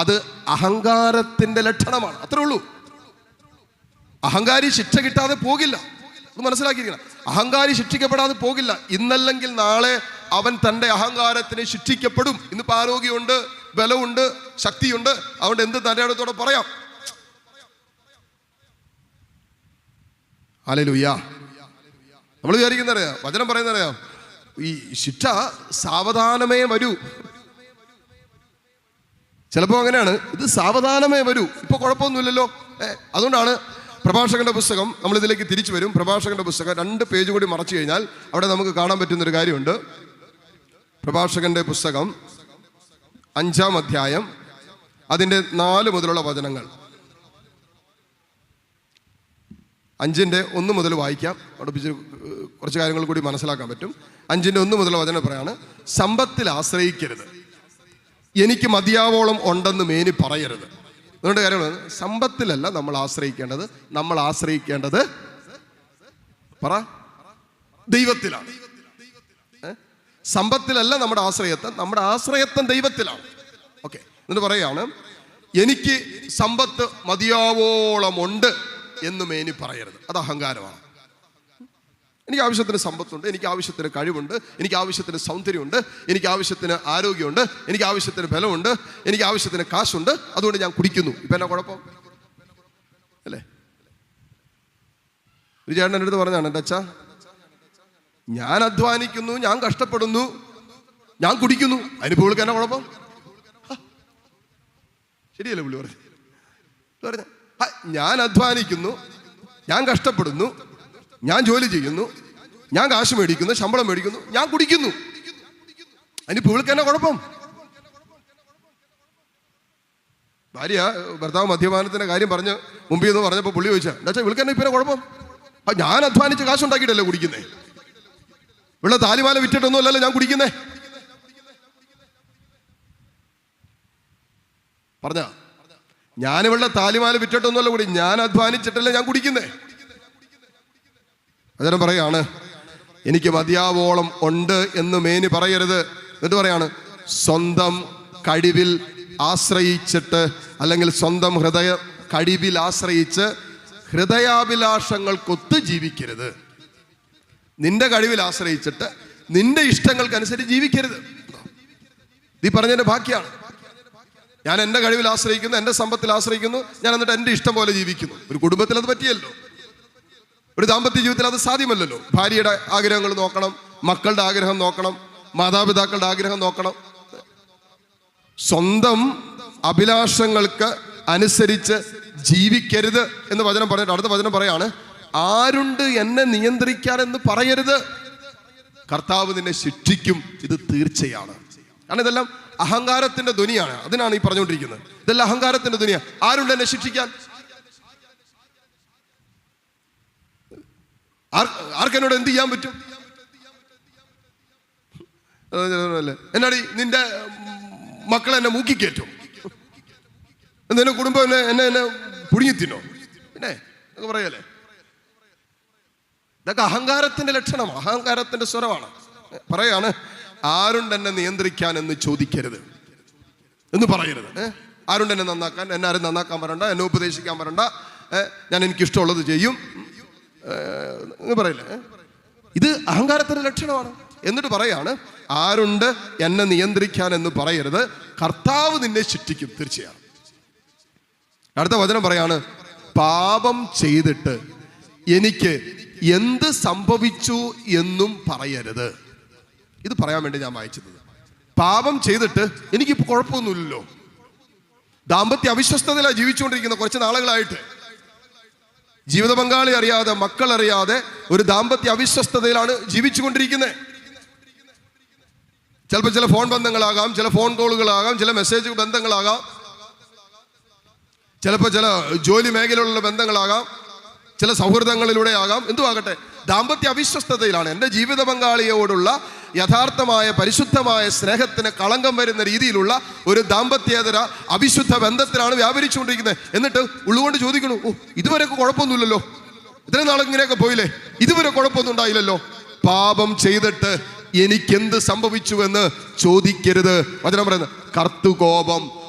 Speaker 1: അത് അഹങ്കാരത്തിന്റെ ലക്ഷണമാണ്. അത്രേ ഉള്ളൂ. അഹങ്കാരി ശിക്ഷ കിട്ടാതെ പോകില്ല. അത് മനസ്സിലാക്കിയിരിക്കണം. അഹങ്കാരി ശിക്ഷിക്കപ്പെടാതെ പോകില്ല. ഇന്നല്ലെങ്കിൽ നാളെ അവൻ തൻ്റെ അഹങ്കാരത്തിന് ശിക്ഷിക്കപ്പെടും. ഇന്നിപ്പോൾ ആരോഗ്യമുണ്ട്, ബലമുണ്ട്, ശക്തിയുണ്ട്, അതുകൊണ്ട് എന്ത് തൻ്റെ അടുത്തോടെ പറയാം. ഹല്ലേലൂയ. നമ്മൾ വിചാരിക്കുന്നറിയാം, വചനം പറയുന്നറിയാം, ഈ ശിക്ഷ സാവധാനമേ വരൂ. ചിലപ്പോൾ അങ്ങനെയാണ്, ഇത് സാവധാനമേ വരൂ, ഇപ്പൊ കുഴപ്പമൊന്നുമില്ലല്ലോ. അതുകൊണ്ടാണ് പ്രഭാഷകന്റെ പുസ്തകം, നമ്മൾ ഇതിലേക്ക് തിരിച്ചു വരും. പ്രഭാഷകന്റെ പുസ്തകം 2 പേജ് കൂടി മറച്ചു കഴിഞ്ഞാൽ അവിടെ നമുക്ക് കാണാൻ പറ്റുന്നൊരു കാര്യമുണ്ട്. പ്രഭാഷകന്റെ പുസ്തകം 5-ാം അധ്യായം അതിൻ്റെ 4 മുതലുള്ള വചനങ്ങൾ. 5-ന്റെ 1 മുതൽ വായിക്കാം. അവിടെ കുറച്ച് കാര്യങ്ങൾ കൂടി മനസ്സിലാക്കാൻ പറ്റും. 5-ന്റെ 1 മുതലുള്ള വചനം പറയാണ്, സമ്പത്തിൽ ആശ്രയിക്കരുത്, എനിക്ക് മതിയാവോളം ഉണ്ടെന്ന് മേനി പറയരുത്. അതുകൊണ്ട് കാര്യമാണ്, സമ്പത്തിലല്ല നമ്മൾ ആശ്രയിക്കേണ്ടത്. നമ്മൾ ആശ്രയിക്കേണ്ടത് പറ ദൈവത്തിലാണ്. സമ്പത്തിലല്ല നമ്മുടെ ആശ്രയത്വം ദൈവത്തിലാണ്. ഓക്കെ. എന്നിട്ട് പറയാണ്, എനിക്ക് സമ്പത്ത് മതിയാവോളം ഉണ്ട് എന്ന് മേനി പറയരുത്. അത് അഹങ്കാരമാണ്. എനിക്ക് ആവശ്യത്തിന് സമ്പത്തുണ്ട്, എനിക്ക് ആവശ്യത്തിന് കഴിവുണ്ട്, എനിക്ക് ആവശ്യത്തിന് സൗന്ദര്യമുണ്ട്, എനിക്ക് ആവശ്യത്തിന് ആരോഗ്യമുണ്ട്, എനിക്ക് ആവശ്യത്തിന് ബലമുണ്ട്, എനിക്ക് ആവശ്യത്തിന് കാശുണ്ട്, അതുകൊണ്ട് ഞാൻ കുടിക്കുന്നു. ഇപ്പം എന്നാ കുഴപ്പം? അല്ലേ? ഒരു ചേട്ടൻ എൻ്റെ അടുത്ത് പറഞ്ഞാണ്, എൻ്റെ അച്ഛാ, ഞാൻ അധ്വാനിക്കുന്നു, ഞാൻ കഷ്ടപ്പെടുന്നു, ഞാൻ കുടിക്കുന്നു, അതിന് പുള്ളിക്ക് എന്നാ കുഴപ്പം? ശരിയല്ലേ പുള്ളി പറഞ്ഞ? ഞാൻ അധ്വാനിക്കുന്നു, ഞാൻ കഷ്ടപ്പെടുന്നു, ഞാൻ ജോലി ചെയ്യുന്നു, ഞാൻ കാശ് മേടിക്കുന്നു, ശമ്പളം മേടിക്കുന്നു, ഞാൻ കുടിക്കുന്നു, അതിന് പുള്ളിക്ക് എന്നാ കുഴപ്പം? ഭാര്യ ഭർത്താവ് മദ്യപാനത്തിന്റെ കാര്യം പറഞ്ഞ് മുമ്പിൽ നിന്ന് പറഞ്ഞപ്പോൾ പുള്ളി ചോദിച്ചാ, എന്താ വിളിക്ക് എന്നാ ഇപ്പം കുഴപ്പം? ഞാൻ അധ്വാനിച്ച് കാശുണ്ടാക്കിയിട്ടല്ലേ കുടിക്കുന്നേ, ഇവിടെ താലിമാല വിറ്റിട്ടൊന്നും അല്ലല്ലോ ഞാൻ കുടിക്കുന്നേ. പറഞ്ഞ ഞാനിവിടെ താലിമാല വിറ്റിട്ടൊന്നുമല്ല കൂടി, ഞാൻ അധ്വാനിച്ചിട്ടല്ലേ ഞാൻ കുടിക്കുന്നേ. അതിനും പറയാണ്, എനിക്ക് മതിയാവോളം ഉണ്ട് എന്ന് മേനി പറയരുത്. എന്നിട്ട് പറയാണ്, സ്വന്തം കഴിവിൽ ആശ്രയിച്ചിട്ട്, അല്ലെങ്കിൽ സ്വന്തം കഴിവിൽ ആശ്രയിച്ച് ഹൃദയാഭിലാഷങ്ങൾക്കൊത്ത് ജീവിക്കരുത്. നിന്റെ കഴിവിൽ ആശ്രയിച്ചിട്ട് നിന്റെ ഇഷ്ടങ്ങൾക്കനുസരിച്ച് ജീവിക്കരുത്. ഈ പറഞ്ഞതിന്റെ ബാക്കിയാണ്. ഞാൻ എൻ്റെ കഴിവിൽ ആശ്രയിക്കുന്നു, എൻ്റെ സമ്പത്തിൽ ആശ്രയിക്കുന്നു, ഞാൻ എന്നിട്ട് എൻ്റെ ഇഷ്ടം പോലെ ജീവിക്കുന്നു. ഒരു കുടുംബത്തിൽ അത് പറ്റിയല്ലോ. ഒരു ദാമ്പത്യ ജീവിതത്തിൽ അത് സാധ്യമല്ലല്ലോ. ഭാര്യയുടെ ആഗ്രഹങ്ങൾ നോക്കണം, മക്കളുടെ ആഗ്രഹം നോക്കണം, മാതാപിതാക്കളുടെ ആഗ്രഹം നോക്കണം. സ്വന്തം അഭിലാഷങ്ങൾക്ക് അനുസരിച്ച് ജീവിക്കരുത് എന്ന് വചനം പറഞ്ഞിട്ട് അടുത്ത വചനം പറയാണ്, ആരുണ്ട് എന്നെ നിയന്ത്രിക്കാൻ എന്ന് പറയരുത്, കർത്താവ് നിന്നെ ശിക്ഷിക്കും, ഇത് തീർച്ചയാണ്. കാരണം ഇതെല്ലാം അഹങ്കാരത്തിന്റെ ധ്വനിയാണ്. അതിനാണ് ഈ പറഞ്ഞുകൊണ്ടിരിക്കുന്നത്. ഇതെല്ലാം അഹങ്കാരത്തിന്റെ ധ്വനിയാ. ആരുണ്ട് എന്നെ ശിക്ഷിക്കാൻ? ആർക്കെന്നോട് എന്ത് ചെയ്യാൻ പറ്റും? എന്നാടി നിന്റെ മക്കളെ എന്നെ മൂക്കിക്കേറ്റും, നിന്റെ കുടുംബം എന്നെ പുഴുങ്ങി തിന്നോ, പിന്നെ എന്നൊക്കെ പറയല്ലേ. ഇതൊക്കെ അഹങ്കാരത്തിന്റെ ലക്ഷണം, അഹങ്കാരത്തിന്റെ സ്വരമാണ്. പറയാണ്, ആരുണ്ട് എന്നെ നിയന്ത്രിക്കാൻ എന്ന് ചോദിക്കരുത് എന്ന് പറയരുത്. ആരുണ്ട് എന്നെ നന്നാക്കാൻ? എന്നെ ആരും നന്നാക്കാൻ വരണ്ട, എന്നെ ഉപദേശിക്കാൻ വരണ്ട, ഞാൻ എനിക്കിഷ്ടമുള്ളത് ചെയ്യും എന്ന് പറയില്ലേ. ഇത് അഹങ്കാരത്തിന്റെ ലക്ഷണമാണ്. എന്നിട്ട് പറയാണ്, ആരുണ്ട് എന്നെ നിയന്ത്രിക്കാൻ എന്ന് പറയരുത്, കർത്താവ് നിന്നെ ശിക്ഷിക്കും, തീർച്ചയാണ്. അടുത്ത വചനം പറയാണ്, പാപം ചെയ്തിട്ട് എനിക്ക് എന്ത് സംഭവിച്ചു എന്നും പറയരുത്. ഇത് പറയാൻ വേണ്ടി ഞാൻ വായിച്ചത്. പാപം ചെയ്തിട്ട് എനിക്കിപ്പോൾ കുഴപ്പമൊന്നുമില്ലല്ലോ, ദാമ്പത്യ അവിശ്വസ്തതയിലാണ് ജീവിച്ചുകൊണ്ടിരിക്കുന്ന കുറച്ച് നാളുകളായിട്ട്. ജീവിത പങ്കാളി അറിയാതെ, മക്കൾ അറിയാതെ ഒരു ദാമ്പത്യ അവിശ്വസ്തതയിലാണ് ജീവിച്ചുകൊണ്ടിരിക്കുന്നത്. ചിലപ്പോൾ ചില ഫോൺ ബന്ധങ്ങളാകാം, ചില ഫോൺ കോളുകളാകാം, ചില മെസ്സേജ് ബന്ധങ്ങളാകാം, ചിലപ്പോൾ ചില ജോലി മേഖലയിലുള്ള ബന്ധങ്ങളാകാം, ചില സൗഹൃദങ്ങളിലൂടെ ആകാം, എന്തുവാകട്ടെ ദാമ്പത്യ അവിശ്വസ്തതയിലാണ്. എൻ്റെ ജീവിത പങ്കാളിയോടുള്ള യഥാർത്ഥമായ പരിശുദ്ധമായ സ്നേഹത്തിന് കളങ്കം വരുന്ന രീതിയിലുള്ള ഒരു ദാമ്പത്യേതര അവിശുദ്ധ ബന്ധത്തിലാണ് വ്യാപരിച്ചുകൊണ്ടിരിക്കുന്നത്. എന്നിട്ട് ഉള്ളുകൊണ്ട് ചോദിക്കണു, ഓ ഇതുവരെയൊക്കെ കുഴപ്പമൊന്നുമില്ലല്ലോ, ഇത്രയും നാളെ ഇങ്ങനെയൊക്കെ പോയില്ലേ, ഇതുവരെ കുഴപ്പമൊന്നും ഉണ്ടായില്ലല്ലോ. പാപം ചെയ്തിട്ട് എനിക്കെന്ത് സംഭവിച്ചുവെന്ന് ചോദിക്കരുത്. വചനം പറയുന്നത് കർത്തുകോപം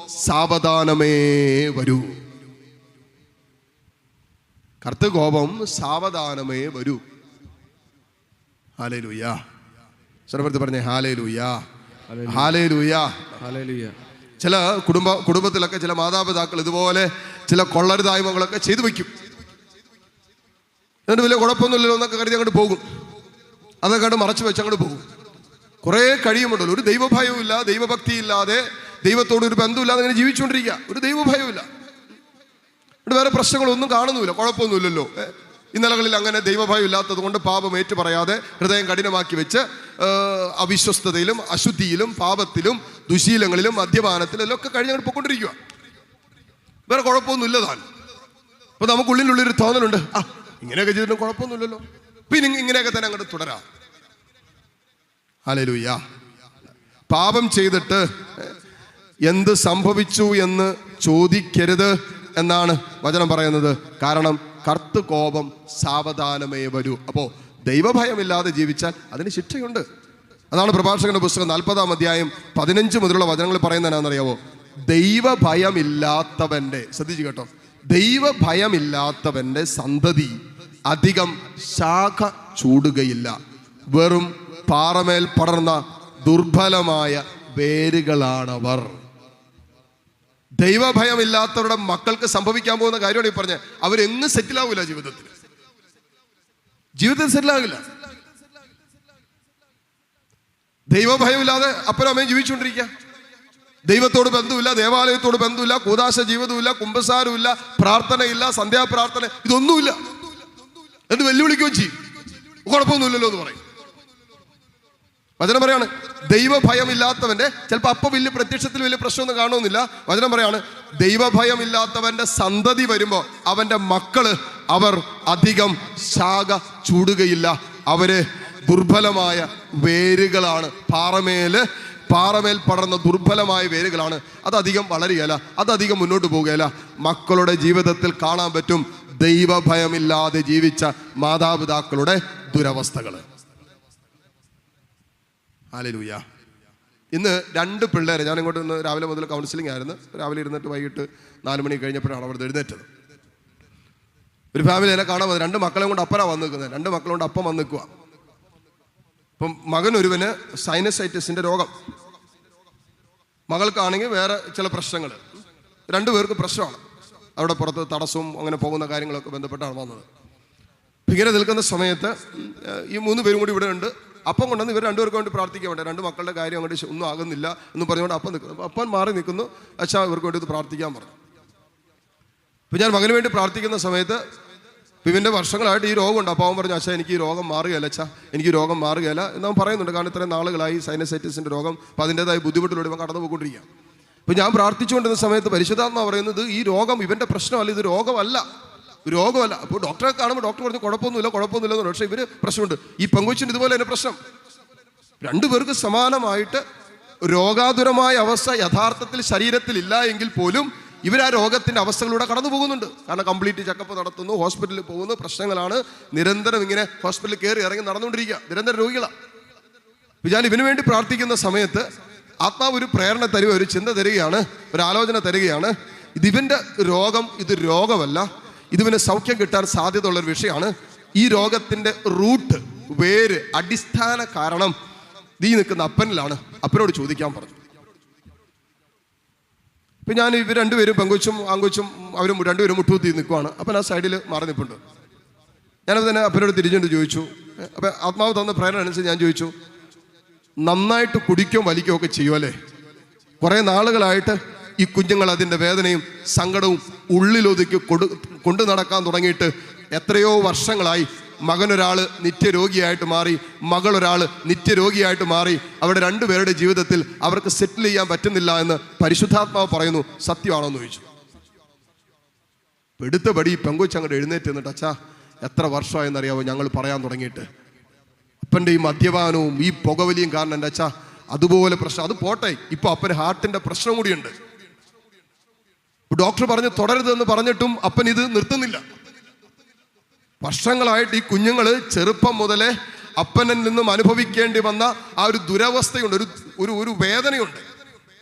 Speaker 1: സാവധാനമേ വരൂ. കർത്തുകോപം സാവധാനമേ വരൂ. ഹല്ലേലൂയ. സർവ്വത്തിൽ പറഞ്ഞേ ഹല്ലേലൂയ, ഹല്ലേലൂയ, ഹല്ലേലൂയ. ചില കുടുംബത്തിലൊക്കെ ചില മാതാപിതാക്കൾ ഇതുപോലെ ചില കൊള്ളരുതായ്മകളൊക്കെ ചെയ്തു വയ്ക്കും. എന്നിട്ട് വലിയ കുഴപ്പമൊന്നുമില്ലല്ലോ എന്നൊക്കെ കരുതി അങ്ങോട്ട് പോകും. അതൊക്കെ അങ്ങോട്ട് മറച്ചു വെച്ച് അങ്ങോട്ട് പോകും. കുറേ കഴിയുമുണ്ടല്ലോ, ഒരു ദൈവഭയവും ഇല്ല, ദൈവഭക്തി ഇല്ലാതെ, ദൈവത്തോട് ഒരു ബന്ധമില്ലാതെ അങ്ങനെ ജീവിച്ചുകൊണ്ടിരിക്കുക. ഒരു ദൈവഭയവും ഇല്ല, ഇവിടെ വേറെ പ്രശ്നങ്ങളൊന്നും കാണുന്നില്ല, കുഴപ്പമൊന്നുമില്ലല്ലോ. ഇന്നലകളിൽ അങ്ങനെ ദൈവഭയം ഇല്ലാത്തത് കൊണ്ട് പാപം ഏറ്റു പറയാതെ ഹൃദയം കഠിനമാക്കി വെച്ച് അവിശ്വസ്തതയിലും അശുദ്ധിയിലും പാപത്തിലും ദുശീലങ്ങളിലും മദ്യപാനത്തിലും ഒക്കെ കഴിഞ്ഞ് പോയിക്കൊണ്ടിരിക്കുക. വേറെ കുഴപ്പമൊന്നുമില്ല താൻ. അപ്പൊ നമുക്കുള്ളിലുള്ളൊരു തോന്നലുണ്ട്, ആ ഇങ്ങനെയൊക്കെ ചെയ്തിട്ടും കുഴപ്പമൊന്നുമില്ലല്ലോ, പിന്നെ ഇങ്ങനെയൊക്കെ തന്നെ അങ്ങോട്ട് തുടരാം. ഹല്ലേലൂയ. പാപം ചെയ്തിട്ട് എന്ത് സംഭവിച്ചു എന്ന് ചോദിക്കരുത് എന്നാണ് വചനം പറയുന്നത്. കാരണം കർത്തുകോപം സാവധാനമേ വരൂ. അപ്പോ ദൈവഭയമില്ലാതെ ജീവിച്ചാൽ അതിന് ശിക്ഷയുണ്ട്. അതാണ് പ്രഭാഷകന്റെ പുസ്തകം 40-ാം അധ്യായം 15 മുതലുള്ള വചനങ്ങൾ പറയുന്നത് എന്നാണെന്നറിയാവോ? ദൈവഭയമില്ലാത്തവന്റെ, ശ്രദ്ധിച്ചു കേട്ടോ, ദൈവഭയമില്ലാത്തവന്റെ സന്തതി അധികം ശാഖ ചൂടുകയില്ല, വെറും പാറമേൽ പടർന്ന ദുർബലമായ വേരുകളാണവർ. ദൈവഭയമില്ലാത്തവരുടെ മക്കൾക്ക് സംഭവിക്കാൻ പോകുന്ന കാര്യമാണ് ഈ പറഞ്ഞത്. അവരെങ്ങും സെറ്റിലാവില്ല, ജീവിതത്തിൽ സെറ്റിലാകില്ല. ദൈവഭയമില്ലാതെ അപ്പനും അമ്മയും ജീവിച്ചുകൊണ്ടിരിക്കുക. ദൈവത്തോട് ബന്ധമില്ല, ദേവാലയത്തോട് ബന്ധമില്ല, കൂദാശ ജീവിതമില്ല, കുമ്പസാരമില്ല, പ്രാർത്ഥനയില്ല, സന്ധ്യാപ്രാർത്ഥന, ഇതൊന്നുമില്ല. എന്ന് വെല്ലുവിളിക്കുകയും ചെയ്യും. കുഴപ്പമൊന്നുമില്ലല്ലോ എന്ന് പറയും. വചനം പറയാണ് ദൈവഭയമില്ലാത്തവന്റെ, ചിലപ്പോൾ അപ്പം വലിയ പ്രത്യക്ഷത്തിൽ വലിയ പ്രശ്നമൊന്നും കാണുന്നില്ല. വചനം പറയാണ് ദൈവഭയമില്ലാത്തവന്റെ സന്തതി വരുമ്പോൾ അവന്റെ മക്കള് അവർ അധികം ശാഖ ചൂടുകയില്ല. അവര് ദുർബലമായ വേരുകളാണ്. പാറമേൽ പടർന്ന ദുർബലമായ വേരുകളാണ്. അതധികം വളരുകയില്ല, അതധികം മുന്നോട്ട് പോകുകയില്ല. മക്കളുടെ ജീവിതത്തിൽ കാണാൻ പറ്റും ദൈവഭയമില്ലാതെ ജീവിച്ച മാതാപിതാക്കളുടെ ദുരവസ്ഥകൾ. ഹല്ലേലൂയ. ഇന്ന് 2 പിള്ളേരെ, ഞാൻ ഇങ്ങോട്ട് ഇന്ന് രാവിലെ മുതൽ കൗൺസിലിംഗ് ആയിരുന്നു. രാവിലെ ഇരുന്നിട്ട് വൈകിട്ട് 4 മണി കഴിഞ്ഞപ്പോഴാണ് അവിടെ എഴുന്നേറ്റത്. ഒരു ഫാമിലി എന്നെ കാണാൻ വന്നത്, 2 മക്കളെ കൊണ്ട് അപ്പനാണ് വന്ന് നിൽക്കുന്നത്. 2 മക്കളെ കൊണ്ട് അപ്പം വന്ന് നിൽക്കുക. ഇപ്പം മകൻ ഒരുവന് സൈനസൈറ്റിസിന്റെ രോഗം, മകൾക്കാണെങ്കിൽ വേറെ ചില പ്രശ്നങ്ങൾ. 2 പേർക്ക് പ്രശ്നമാണ്. അവിടെ പുറത്ത് തടസ്സവും അങ്ങനെ പോകുന്ന കാര്യങ്ങളൊക്കെ ബന്ധപ്പെട്ടാണ് വന്നത്. ഇങ്ങനെ നിൽക്കുന്ന സമയത്ത് ഈ 3 പേരും കൂടി ഇവിടെ ഉണ്ട്. അപ്പം കൊണ്ടുവന്ന് ഇവർ 2 പേർക്ക് വേണ്ടി പ്രാർത്ഥിക്കാൻ വേണ്ടി, 2 മക്കളുടെ കാര്യം അങ്ങോട്ട് ഒന്നും ആകുന്നില്ല എന്ന് പറഞ്ഞുകൊണ്ട് അപ്പം നിൽക്കുന്നു. അപ്പൻ മാറി നിൽക്കുന്നു. അച്ഛാ ഇവർക്ക് വേണ്ടി ഇത് പ്രാർത്ഥിക്കാൻ പറഞ്ഞു. ഇപ്പം ഞാൻ മകന് വേണ്ടി പ്രാർത്ഥിക്കുന്ന സമയത്ത് ഇവൻ്റെ വർഷങ്ങളായിട്ട് ഈ രോഗമുണ്ട്. അപ്പോൾ അവൻ പറഞ്ഞു, അച്ഛാ എനിക്ക് ഈ രോഗം മാറുകയല്ല, അച്ഛാ എനിക്ക് രോഗം മാറുകയല്ല എന്നവൻ പറയുന്നുണ്ട്. കാരണം ഇത്രയും നാളുകളായി സൈനസൈറ്റിസിൻ്റെ രോഗം, അപ്പോൾ അതിൻ്റെതായ ബുദ്ധിമുട്ടിലൂടെ ഇവൻ കടന്നു പോയിക്കൊണ്ടിരിക്കുക. അപ്പോൾ ഞാൻ പ്രാർത്ഥിച്ചുകൊണ്ടിരുന്ന സമയത്ത് പരിശുദ്ധാത്മാ പറയുന്നത് ഈ രോഗം ഇവൻ്റെ പ്രശ്നമല്ല, ഇത് രോഗമല്ല. അപ്പോൾ ഡോക്ടറെ കാണുമ്പോൾ ഡോക്ടർ പറഞ്ഞു കുഴപ്പമൊന്നുമില്ല എന്ന്. പക്ഷേ ഇവർ പ്രശ്നമുണ്ട്. ഈ പെങ്കൊച്ചിന് ഇതുപോലെ തന്നെ പ്രശ്നം. 2 പേർക്ക് സമാനമായിട്ട് രോഗാതുരമായ അവസ്ഥ യഥാർത്ഥത്തിൽ ശരീരത്തിൽ ഇല്ല എങ്കിൽ പോലും ഇവർ ആ രോഗത്തിൻ്റെ അവസ്ഥകളിലൂടെ കടന്നു പോകുന്നുണ്ട്. കാരണം കംപ്ലീറ്റ് ചെക്കപ്പ് നടത്തുന്നു, ഹോസ്പിറ്റലിൽ പോകുന്നു, പ്രശ്നങ്ങളാണ്. നിരന്തരം ഇങ്ങനെ ഹോസ്പിറ്റലിൽ കയറി ഇറങ്ങി നടന്നുകൊണ്ടിരിക്കുക, നിരന്തര രോഗികളാണ്. ഞാൻ ഇവന് വേണ്ടി പ്രാർത്ഥിക്കുന്ന സമയത്ത് ആത്മാവ് ഒരു പ്രേരണ തരിക, ഒരു ചിന്ത തരികയാണ്, ഒരു ആലോചന തരികയാണ്. ഇതിവൻ്റെ രോഗം ഇത് രോഗമല്ല, ഇതിവന് സൗഖ്യം കിട്ടാൻ സാധ്യതയുള്ളൊരു വിഷയമാണ്. ഈ രോഗത്തിൻ്റെ റൂട്ട്, വേര്, അടിസ്ഥാന കാരണം നീ നിൽക്കുന്ന അപ്പനിലാണ്. അപ്പനോട് ചോദിക്കാൻ പറഞ്ഞു. ഇപ്പം ഞാൻ ഇവർ 2 പേരും പെങ്കൊച്ചും ആങ്കൊച്ചും അവരും 2 പേരും മുട്ടുകുത്തി നിൽക്കുവാണ്. അപ്പൻ ആ സൈഡിൽ മാറി നിൽപ്പുണ്ട്. ഞാനത് തന്നെ അപ്പനോട് തിരിച്ചുകൊണ്ട് ചോദിച്ചു. അപ്പം ആത്മാവ് തന്ന പ്രേരണ അനുസരിച്ച് ഞാൻ ചോദിച്ചു, നന്നായിട്ട് കുടിക്കുകയും വലിക്കുകയും ഒക്കെ ചെയ്യുമല്ലേ? കുറേ നാളുകളായിട്ട് ഈ കുഞ്ഞുങ്ങൾ അതിൻ്റെ വേദനയും സങ്കടവും ഉള്ളിലൊതുക്കി കൊണ്ടു നടക്കാൻ തുടങ്ങിയിട്ട് എത്രയോ വർഷങ്ങളായി. മകനൊരാൾ നിത്യരോഗിയായിട്ട് മാറി, മകളൊരാൾ നിത്യരോഗിയായിട്ട് മാറി. അവരുടെ രണ്ടുപേരുടെ ജീവിതത്തിൽ അവർക്ക് സെറ്റിൽ ചെയ്യാൻ പറ്റുന്നില്ല എന്ന് പരിശുദ്ധാത്മാവ് പറയുന്നു. സത്യമാണോ എന്ന് ചോദിച്ചു. എടുത്തപടി പെങ്കൊച്ചങ്ങോട്ട് എഴുന്നേറ്റ് നിന്നിട്ട്, അച്ഛാ എത്ര വർഷമായെന്നറിയാവോ ഞങ്ങൾ പറയാൻ തുടങ്ങിയിട്ട്. അപ്പൻ്റെ ഈ മദ്യപാനവും ഈ പുകവലിയും കാരണം എൻ്റെ അച്ഛാ അതുപോലെ പ്രശ്നം. അത് പോട്ടെ, ഇപ്പൊ അപ്പന് ഹാർട്ടിന്റെ പ്രശ്നം കൂടിയുണ്ട്. ഡോക്ടർ പറഞ്ഞ് തുടരുതെന്ന് പറഞ്ഞിട്ടും അപ്പൻ ഇത് നിർത്തുന്നില്ല. വർഷങ്ങളായിട്ട് ഈ കുഞ്ഞുങ്ങൾ ചെറുപ്പം മുതലേ അപ്പനിൽ നിന്നും അനുഭവിക്കേണ്ടി വന്ന ആ ഒരു ദുരവസ്ഥയുണ്ട്, ഒരു വേദനയുണ്ട്.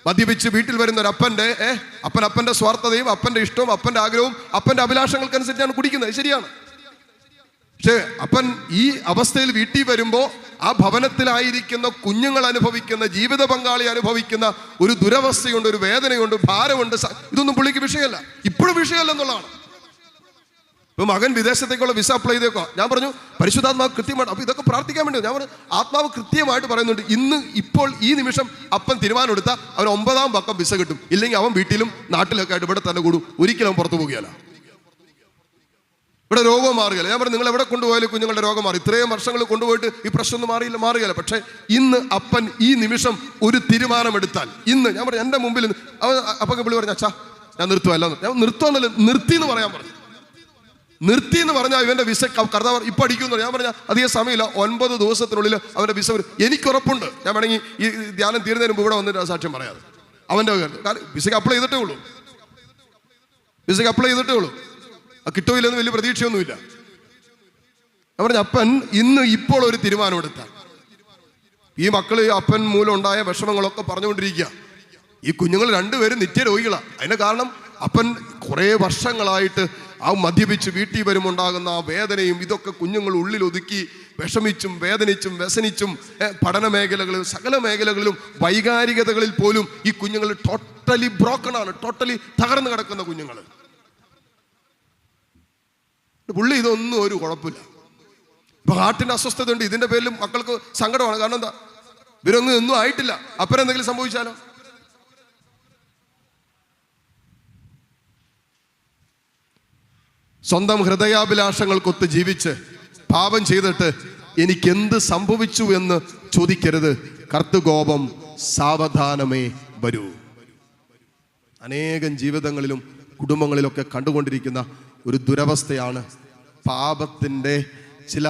Speaker 1: മദ്യപിച്ച് വീട്ടിൽ വരുന്ന ഒരു അപ്പൻ്റെ സ്വാർത്ഥതയും അപ്പൻ്റെ ഇഷ്ടവും അപ്പൻ്റെ ആഗ്രഹവും അപ്പൻ്റെ അഭിലാഷങ്ങൾക്കനുസരിച്ചാണ് കുടിക്കുന്നത്. ശരിയാണ്. പക്ഷേ അപ്പൻ ഈ അവസ്ഥയിൽ വീട്ടിൽ വരുമ്പോൾ ആ ഭവനത്തിലായിരിക്കുന്ന കുഞ്ഞുങ്ങൾ അനുഭവിക്കുന്ന, ജീവിത പങ്കാളി അനുഭവിക്കുന്ന ഒരു ദുരവസ്ഥയുണ്ട്, ഒരു വേദനയുണ്ട്, ഭാരമുണ്ട്. ഇതൊന്നും പുള്ളിക്ക് വിഷയമല്ല, ഇപ്പോഴും വിഷയമല്ല എന്നുള്ളതാണ്. ഇപ്പൊ മകൻ വിദേശത്തേക്കുള്ള വിസ അപ്ലൈ ചെയ്തേക്കോ, ഞാൻ പറഞ്ഞു പരിശുദ്ധാത്മാവ് കൃത്യമായിട്ട്. അപ്പൊ ഇതൊക്കെ പ്രാർത്ഥിക്കാൻ വേണ്ടി ഞാൻ പറഞ്ഞു, ആത്മാവ് കൃത്യമായിട്ട് പറയുന്നുണ്ട്, ഇപ്പോൾ ഈ നിമിഷം അപ്പൻ തീരുമാനം എടുത്താൽ അവൻ 9ാം പക്കം വിസ കിട്ടും. ഇല്ലെങ്കിൽ അവൻ വീട്ടിലും നാട്ടിലൊക്കെ ആയിട്ട് ഇവിടെ തന്നെ കൂടും. ഒരിക്കലും അവൻ പുറത്തു പോകുകയല്ല. ഇവിടെ രോഗം മാറുകയില്ല. ഞാൻ പറഞ്ഞു, നിങ്ങൾ എവിടെ കൊണ്ടുപോയാലും കുഞ്ഞുങ്ങളുടെ രോഗം മാറി. ഇത്രയും വർഷങ്ങൾ കൊണ്ടുപോയിട്ട് ഈ പ്രശ്നമൊന്നും മാറുകയില്ല. പക്ഷേ ഇന്ന് അപ്പൻ ഈ നിമിഷം ഒരു തീരുമാനമെടുത്താൽ, ഇന്ന് ഞാൻ പറഞ്ഞു എൻ്റെ മുമ്പിൽ അപ്പൻ വിളി പറഞ്ഞു, അച്ഛാ ഞാൻ നിർത്തുവല്ല. ഞാൻ നിർത്തുവന്നല്ല, നിർത്തി എന്ന് പറയാൻ പറഞ്ഞു. നിർത്തി എന്ന് പറഞ്ഞാൽ ഇവന്റെ വിസ കർത്താവ് ഇപ്പം അടിക്കുന്നു. ഞാൻ പറഞ്ഞാൽ അധികം സമയമില്ല, 9 ദിവസത്തിനുള്ളിൽ അവന്റെ വിസ വരും. എനിക്കുറപ്പുണ്ട്. ഞാൻ വേണമെങ്കിൽ ഈ ധ്യാനം തീരുന്നതിന് മുമ്പ് ഇവിടെ വന്നിട്ട് സാക്ഷ്യം പറയാതെ. അവൻ്റെ വിസയ്ക്ക് അപ്ലൈ ചെയ്തിട്ടേ ഉള്ളൂ. കിട്ടുമില്ലെന്ന് വലിയ പ്രതീക്ഷയൊന്നുമില്ല. ഞാൻ പറഞ്ഞ അപ്പൻ ഇപ്പോൾ ഒരു തീരുമാനമെടുത്താൽ, ഈ മക്കൾ അപ്പൻ മൂലം ഉണ്ടായ വിഷമങ്ങളൊക്കെ പറഞ്ഞുകൊണ്ടിരിക്കുക. ഈ കുഞ്ഞുങ്ങൾ രണ്ടുപേരും നിത്യരോഗികളാണ്. അതിന്റെ കാരണം അപ്പൻ കുറേ വർഷങ്ങളായിട്ട് ആ മദ്യപിച്ച് വീട്ടിൽ വരുമുണ്ടാകുന്ന ആ വേദനയും ഇതൊക്കെ കുഞ്ഞുങ്ങൾ ഉള്ളിൽ ഒതുക്കി വിഷമിച്ചും വേദനിച്ചും വ്യസനിച്ചും പഠന മേഖലകളിലും സകല മേഖലകളിലും വൈകാരികതകളിൽ പോലും ഈ കുഞ്ഞുങ്ങൾ ടോട്ടലി ബ്രോക്കണാണ്, ടോട്ടലി തകർന്നു കിടക്കുന്ന കുഞ്ഞുങ്ങൾ. പുള്ളി ഇതൊന്നും ഒരു കുഴപ്പമില്ല. ഇപ്പൊ ഹാർട്ടിന്റെ അസ്വസ്ഥത ഉണ്ട്. ഇതിന്റെ പേരിലും മക്കൾക്ക് സങ്കടമാണ്. കാരണം എന്താ, ഒന്നും ആയിട്ടില്ല. അപ്പനെന്തെങ്കിലും സംഭവിച്ചാലോ? സ്വന്തം ഹൃദയാഭിലാഷങ്ങൾക്കൊത്ത് ജീവിച്ച് പാപം ചെയ്തിട്ട് എനിക്കെന്ത് സംഭവിച്ചു എന്ന് ചോദിക്കരുത്. കർത്തൃകോപം സാവധാനമേ വരൂ. അനേകം ജീവിതങ്ങളിലും കുടുംബങ്ങളിലൊക്കെ കണ്ടുകൊണ്ടിരിക്കുന്ന ഒരു ദുരവസ്ഥയാണ് പാപത്തിൻ്റെ ചില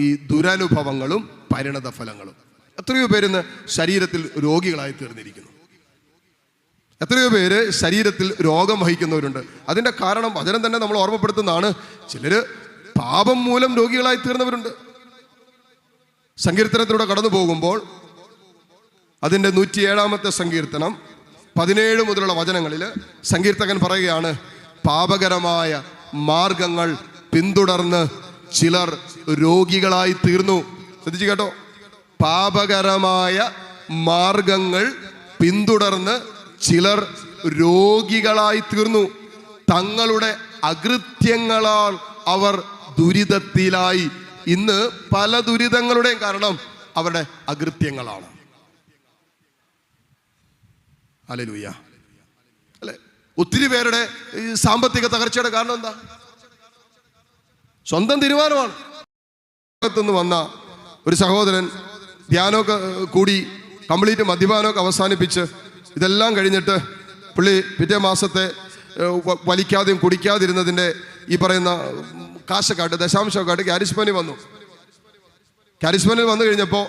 Speaker 1: ഈ ദുരനുഭവങ്ങളും പരിണത ഫലങ്ങളും. എത്രയോ പേരിന്ന് ശരീരത്തിൽ രോഗികളായി തീർന്നിരിക്കുന്നു. എത്രയോ പേര് ശരീരത്തിൽ രോഗം വഹിക്കുന്നവരുണ്ട്. അതിൻ്റെ കാരണം വചനം തന്നെ നമ്മൾ ഓർമ്മപ്പെടുത്തുന്നതാണ്. ചിലര് പാപം മൂലം രോഗികളായി തീർന്നവരുണ്ട്. സങ്കീർത്തനത്തിലൂടെ കടന്നു പോകുമ്പോൾ അതിൻ്റെ 107-ാമത്തെ സങ്കീർത്തനം 17 മുതലുള്ള വചനങ്ങളിൽ സങ്കീർത്തകൻ പറയുകയാണ്, പാപകരമായ മാർഗങ്ങൾ പിന്തുടർന്ന് ചിലർ രോഗികളായി തീർന്നു. ശ്രദ്ധിച്ചു കേട്ടോ, പാപകരമായ മാർഗങ്ങൾ പിന്തുടർന്ന് ചിലർ രോഗികളായി തീർന്നു. തങ്ങളുടെ അകൃത്യങ്ങളാൽ അവർ ദുരിതത്തിലായി. ഇന്ന് പല ദുരിതങ്ങളുടെയും കാരണം അവരുടെ അകൃത്യങ്ങളാണ്. ഹല്ലേലൂയ. അല്ലെ, ഒത്തിരി പേരുടെ സാമ്പത്തിക തകർച്ചയുടെ കാരണം എന്താ? സ്വന്തം തീരുമാനമാണ്. നിന്ന് വന്ന ഒരു സഹോദരൻ ധ്യാനമൊക്കെ കൂടി കംപ്ലീറ്റ് മദ്യപാനമൊക്കെ അവസാനിപ്പിച്ച് ഇതെല്ലാം കഴിഞ്ഞിട്ട് പുള്ളി പിറ്റേ മാസത്തെ വലിക്കാതെയും കുടിക്കാതിരുന്നതിൻ്റെ ഈ പറയുന്ന കാശക്കാട്ട് ദശാംശമൊക്കെ കാരിസ്മനിൽ വന്നു. കാരിസ്മനിൽ വന്നു കഴിഞ്ഞപ്പോൾ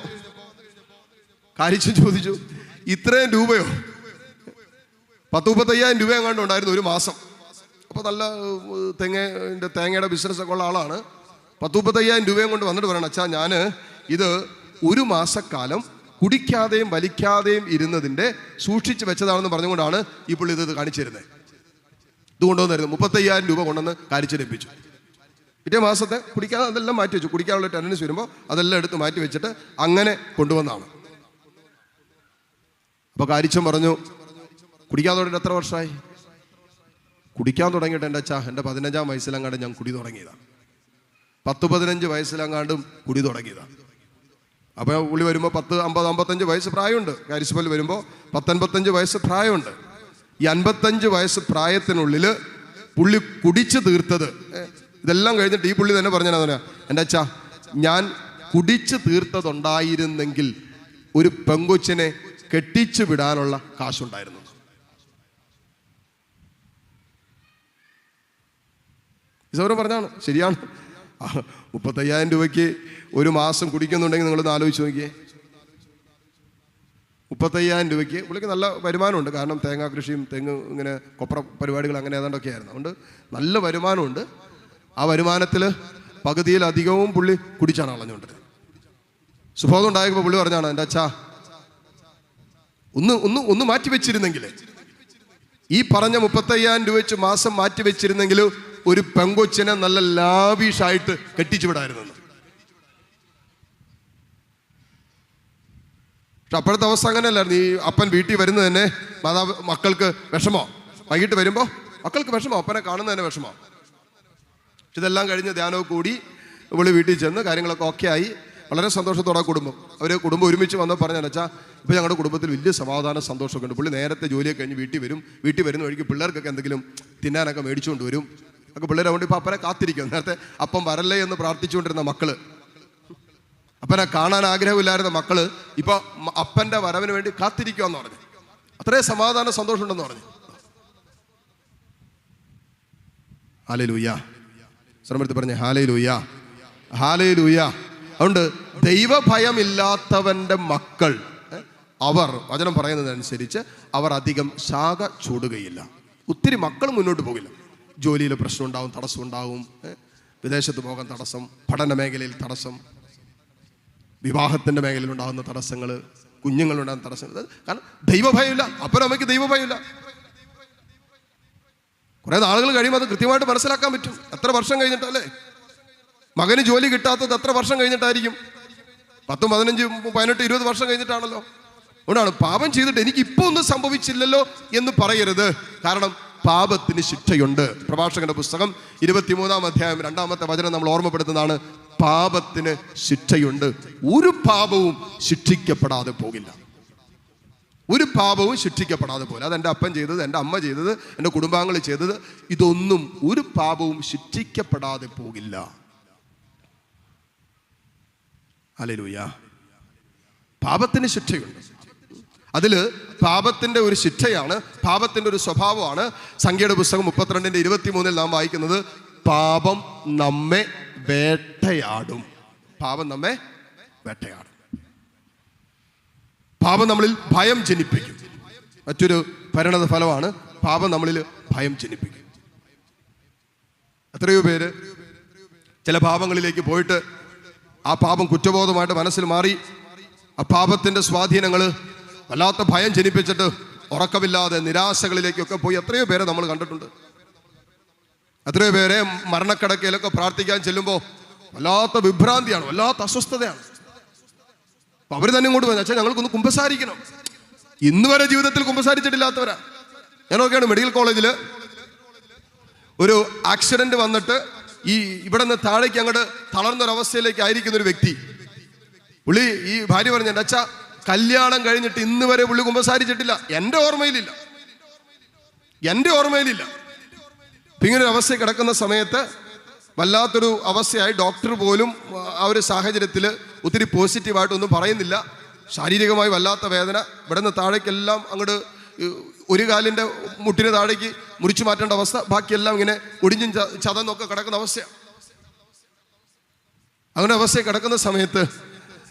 Speaker 1: കാരിച്ചൻ ചോദിച്ചു, ഇത്രയും രൂപയോ? 10-35,000 രൂപ എങ്ങാണ്ട് ഉണ്ടായിരുന്നു ഒരു മാസം. അപ്പോൾ നല്ല തേങ്ങയുടെ ബിസിനസ്സൊക്കെ ഉള്ള ആളാണ്. 10-35,000 രൂപയും കൊണ്ട് വന്നിട്ട് പറയണം, അച്ഛാ ഞാൻ ഇത് ഒരു മാസക്കാലം കുടിക്കാതെയും വലിക്കാതെയും ഇരുന്നതിൻ്റെ സൂക്ഷിച്ച് വെച്ചതാണെന്ന് പറഞ്ഞുകൊണ്ടാണ് ഈ പുള്ളി ഇത് കാണിച്ചു തരുന്നത്. ഇത് കൊണ്ടുവന്നായിരുന്നു 35,000 രൂപ കൊണ്ടുവന്ന് കാരിച്ചേൽപ്പിച്ചു. പിറ്റേ മാസത്തെ കുടിക്കാതെ അതെല്ലാം മാറ്റി വെച്ചു. കുടിക്കാനുള്ള ടെൻഡൻസി വരുമ്പോൾ അതെല്ലാം എടുത്ത് മാറ്റി വെച്ചിട്ട് അങ്ങനെ കൊണ്ടുവന്നാണ്. അപ്പോൾ കാരിച്ചൻ പറഞ്ഞു, കുടിക്കാൻ തുടങ്ങിയിട്ട് എത്ര വർഷമായി? കുടിക്കാൻ തുടങ്ങിയിട്ട് എൻ്റെ അച്ഛാ എൻ്റെ 15-ാം വയസ്സിലെങ്ങാണ്ടും ഞാൻ കുടി തുടങ്ങിയതാണ്. 10-15 വയസ്സിലെങ്ങാണ്ടും കുടി തുടങ്ങിയതാണ്. അപ്പോൾ ഉള്ളി വരുമ്പോൾ 50-55 വയസ്സ് പ്രായമുണ്ട്. കാരിസ്മൽ വരുമ്പോൾ 10-55 വയസ്സ് പ്രായമുണ്ട്.
Speaker 2: ഈ 55 വയസ്സ് പ്രായത്തിനുള്ളിൽ പുള്ളി കുടിച്ചു തീർത്തത്, ഇതെല്ലാം കഴിഞ്ഞിട്ട് ഈ പുള്ളി തന്നെ പറഞ്ഞാൽ, എൻ്റെ അച്ഛാ, ഞാൻ കുടിച്ചു തീർത്തതുണ്ടായിരുന്നെങ്കിൽ ഒരു പെങ്കൊച്ചിനെ കെട്ടിച്ചു വിടാനുള്ള കാശുണ്ടായിരുന്നു. ഈശോരം പറഞ്ഞാണ്, ശരിയാണ്. 35,000 രൂപയ്ക്ക് ഒരു മാസം കുടിക്കുന്നുണ്ടെങ്കിൽ നിങ്ങളൊന്ന് ആലോചിച്ച് നോക്കിയേ. 35,000 രൂപയ്ക്ക് പുള്ളിക്ക് നല്ല വരുമാനമുണ്ട്. കാരണം തേങ്ങാ കൃഷിയും തെങ്ങ് ഇങ്ങനെ കൊപ്ര പരിപാടികൾ അങ്ങനെ ഏതാണ്ടൊക്കെ ആയിരുന്നു. അതുകൊണ്ട് നല്ല വരുമാനമുണ്ട്. ആ വരുമാനത്തിൽ പകുതിയിലധികവും പുള്ളി കുടിച്ചാണ് കളഞ്ഞുകൊണ്ടിരുന്നത്. സുബോധം ഉണ്ടായപ്പോൾ പുള്ളി പറഞ്ഞാണ്, എൻ്റെ അച്ഛാ, ഒന്ന് മാറ്റി വെച്ചിരുന്നെങ്കിൽ, ഈ പറഞ്ഞ 35,000 രൂപ വെച്ച് മാസം മാറ്റി വെച്ചിരുന്നെങ്കിൽ ഒരു പെങ്കൊച്ചിനെ നല്ല ലാവിഷായിട്ട് കെട്ടിച്ചു വിടായിരുന്നു. പക്ഷെ അപ്പോഴത്തെ അവസ്ഥ അങ്ങനെയല്ലായിരുന്നു. ഈ അപ്പൻ വീട്ടിൽ വരുന്നത് തന്നെ മക്കൾക്ക് വിഷമോ, വൈകിട്ട് വരുമ്പോൾ മക്കൾക്ക് വിഷമോ, അപ്പനെ കാണുന്നത് തന്നെ വിഷമോ. പക്ഷെ ഇതെല്ലാം കഴിഞ്ഞ് ധ്യാനവും കൂടി ഇവിടെ വീട്ടിൽ ചെന്ന് കാര്യങ്ങളൊക്കെ ഓക്കെ ആയി. വളരെ സന്തോഷത്തോടെ കുടുംബം ഒരുമിച്ച് വന്ന് പറഞ്ഞാൽ, അച്ഛാ, ഇപ്പോൾ ഞങ്ങളുടെ കുടുംബത്തിൽ വലിയ സമാധാന സന്തോഷമൊക്കെ ഉണ്ട്. പുള്ളി നേരത്തെ ജോലിയൊക്കെ കഴിഞ്ഞ് വീട്ടിൽ വരുന്ന വഴിക്ക് പിള്ളേർക്കൊക്കെ എന്തെങ്കിലും തിന്നാനൊക്കെ മേടിച്ചുകൊണ്ട് വരും. ഒക്കെ പിള്ളേരെ കൊണ്ട് ഇപ്പോൾ അപ്പനെ കാത്തിരിക്കും. നേരത്തെ അപ്പം വരല്ലേ എന്ന് പ്രാർത്ഥിച്ചുകൊണ്ടിരുന്ന മക്കള്, അപ്പനെ കാണാൻ ആഗ്രഹമില്ലായിരുന്ന മക്കള് ഇപ്പൊ അപ്പന്റെ വരവിന് വേണ്ടി കാത്തിരിക്കുമെന്ന് പറഞ്ഞു. അത്രയും സമാധാന സന്തോഷമുണ്ടെന്ന് പറഞ്ഞു. ഹല്ലേലൂയ. ശ്രമത്തിൽ പറഞ്ഞേ ഹല്ലേലൂയ, ഹല്ലേലൂയ. അതുകൊണ്ട് ദൈവഭയമില്ലാത്തവന്റെ മക്കൾ, അവർ വചനം പറയുന്നതനുസരിച്ച് അവർ അധികം ശാഖ ചൂടുകയില്ല. ഒത്തിരി മക്കൾ മുന്നോട്ട് പോകില്ല. ജോലിയിൽ പ്രശ്നം ഉണ്ടാവും, തടസ്സം ഉണ്ടാവും, വിദേശത്ത് പോകാൻ തടസ്സം, പഠന മേഖലയിൽ തടസ്സം, വിവാഹത്തിന്റെ മേഖലയിൽ ഉണ്ടാകുന്ന തടസ്സങ്ങൾ, കുഞ്ഞുങ്ങളുണ്ടാകുന്ന തടസ്സങ്ങൾ. കാരണം ദൈവഭയമില്ല. അപ്പനമ്മയ്ക്ക് ദൈവഭയമില്ല. കുറെ നാളുകൾ കഴിയുമ്പോൾ അത് കൃത്യമായിട്ട് മനസ്സിലാക്കാൻ പറ്റും. എത്ര വർഷം കഴിഞ്ഞിട്ടല്ലേ മകന് ജോലി കിട്ടാത്തത്? എത്ര വർഷം കഴിഞ്ഞിട്ടായിരിക്കും? 10, 15, 18, 20 വർഷം കഴിഞ്ഞിട്ടാണല്ലോ. അതുകൊണ്ടാണ് പാപം ചെയ്തിട്ട് എനിക്ക് ഇപ്പോൾ ഒന്നും സംഭവിച്ചില്ലല്ലോ എന്ന് പറയരുത്. കാരണം പാപത്തിന് ശിക്ഷയുണ്ട്. പ്രഭാഷകന്റെ പുസ്തകം 23-ാം അധ്യായം 2-ാമത്തെ വചനം നമ്മൾ ഓർമ്മപ്പെടുത്തുന്നതാണ്. പാപത്തിന് ശിക്ഷയുണ്ട്. ഒരു പാപവും ശിക്ഷിക്കപ്പെടാതെ പോകില്ല. ഒരു പാപവും ശിക്ഷിക്കപ്പെടാതെ പോകില്ല. അതെൻ്റെ അപ്പൻ ചെയ്തത്, എൻ്റെ അമ്മ ചെയ്തത്, എൻ്റെ കുടുംബാംഗങ്ങൾ ചെയ്തത്, ഇതൊന്നും ഒരു പാപവും ശിക്ഷിക്കപ്പെടാതെ പോകില്ല. ഹല്ലേലൂയ. പാപത്തിന് ശിക്ഷയുണ്ട്. അതില് പാപത്തിന്റെ ഒരു ശിക്ഷയാണ്, പാപത്തിന്റെ ഒരു സ്വഭാവമാണ്. സംഖ്യയുടെ പുസ്തകം 32:23 നാം വായിക്കുന്നത്, പാപം നമ്മെ വേട്ടയാടും. പാപം നമ്മെ വേട്ടയാടും. പാപം നമ്മളിൽ ഭയം ജനിപ്പിക്കും. മറ്റൊരു പരിണത ഫലമാണ് പാപം നമ്മളിൽ ഭയം ജനിപ്പിക്കും. എത്രയോ പേര് ചില പാപങ്ങളിലേക്ക് പോയിട്ട് ആ പാപം കുറ്റബോധമായിട്ട് മനസ്സിൽ മാറി ആ പാപത്തിന്റെ സ്വാധീനങ്ങൾ വല്ലാത്ത ഭയം ജനിപ്പിച്ചിട്ട് ഉറക്കമില്ലാതെ നിരാശകളിലേക്കൊക്കെ പോയി എത്രയോ പേരെ നമ്മൾ കണ്ടിട്ടുണ്ട്. എത്രയോ പേരെ മരണക്കിടക്കയിലൊക്കെ പ്രാർത്ഥിക്കാൻ ചെല്ലുമ്പോൾ വല്ലാത്ത വിഭ്രാന്തിയാണ്, വല്ലാത്ത അസ്വസ്ഥതയാണ്. അപ്പൊ അവർ തന്നെ ഇങ്ങോട്ട് പറഞ്ഞു, അച്ഛാ, ഞങ്ങൾക്കൊന്ന് കുമ്പസാരിക്കണം. ഇന്ന് വരെ ജീവിതത്തിൽ കുമ്പസാരിച്ചിട്ടില്ലാത്തവരാ. ഞാനൊക്കെയാണ് മെഡിക്കൽ കോളേജിൽ ഒരു ആക്സിഡന്റ് വന്നിട്ട് ഇവിടെ നിന്ന് താഴേക്ക് അങ്ങോട്ട് തളർന്നൊരവസ്ഥയിലേക്ക് ആയിരിക്കുന്ന ഒരു വ്യക്തി. പുള്ളി ഈ ഭാര്യ പറഞ്ഞു, എൻ്റെ അച്ഛാ, കല്യാണം കഴിഞ്ഞിട്ട് ഇന്ന് വരെ പുള്ളി കുമ്പസാരിച്ചിട്ടില്ല. എൻ്റെ ഓർമ്മയിലില്ല. ഇങ്ങനെ ഒരു അവസ്ഥ കിടക്കുന്ന സമയത്ത് വല്ലാത്തൊരു അവസ്ഥയായി. ഡോക്ടർ പോലും ആ ഒരു സാഹചര്യത്തിൽ ഒത്തിരി പോസിറ്റീവായിട്ടൊന്നും പറയുന്നില്ല. ശാരീരികമായി വല്ലാത്ത വേദന. ഇവിടെ നിന്ന് താഴേക്കെല്ലാം അങ്ങോട്ട് ഒരു കാലിൻ്റെ മുട്ടിന് താഴേക്ക് മുറിച്ചു മാറ്റേണ്ട അവസ്ഥ, ബാക്കിയെല്ലാം ഇങ്ങനെ ഒടിഞ്ഞും ചതന്നൊക്കെ കിടക്കുന്ന അവസ്ഥയാണ്. അങ്ങനെ അവസ്ഥയിൽ കിടക്കുന്ന സമയത്ത്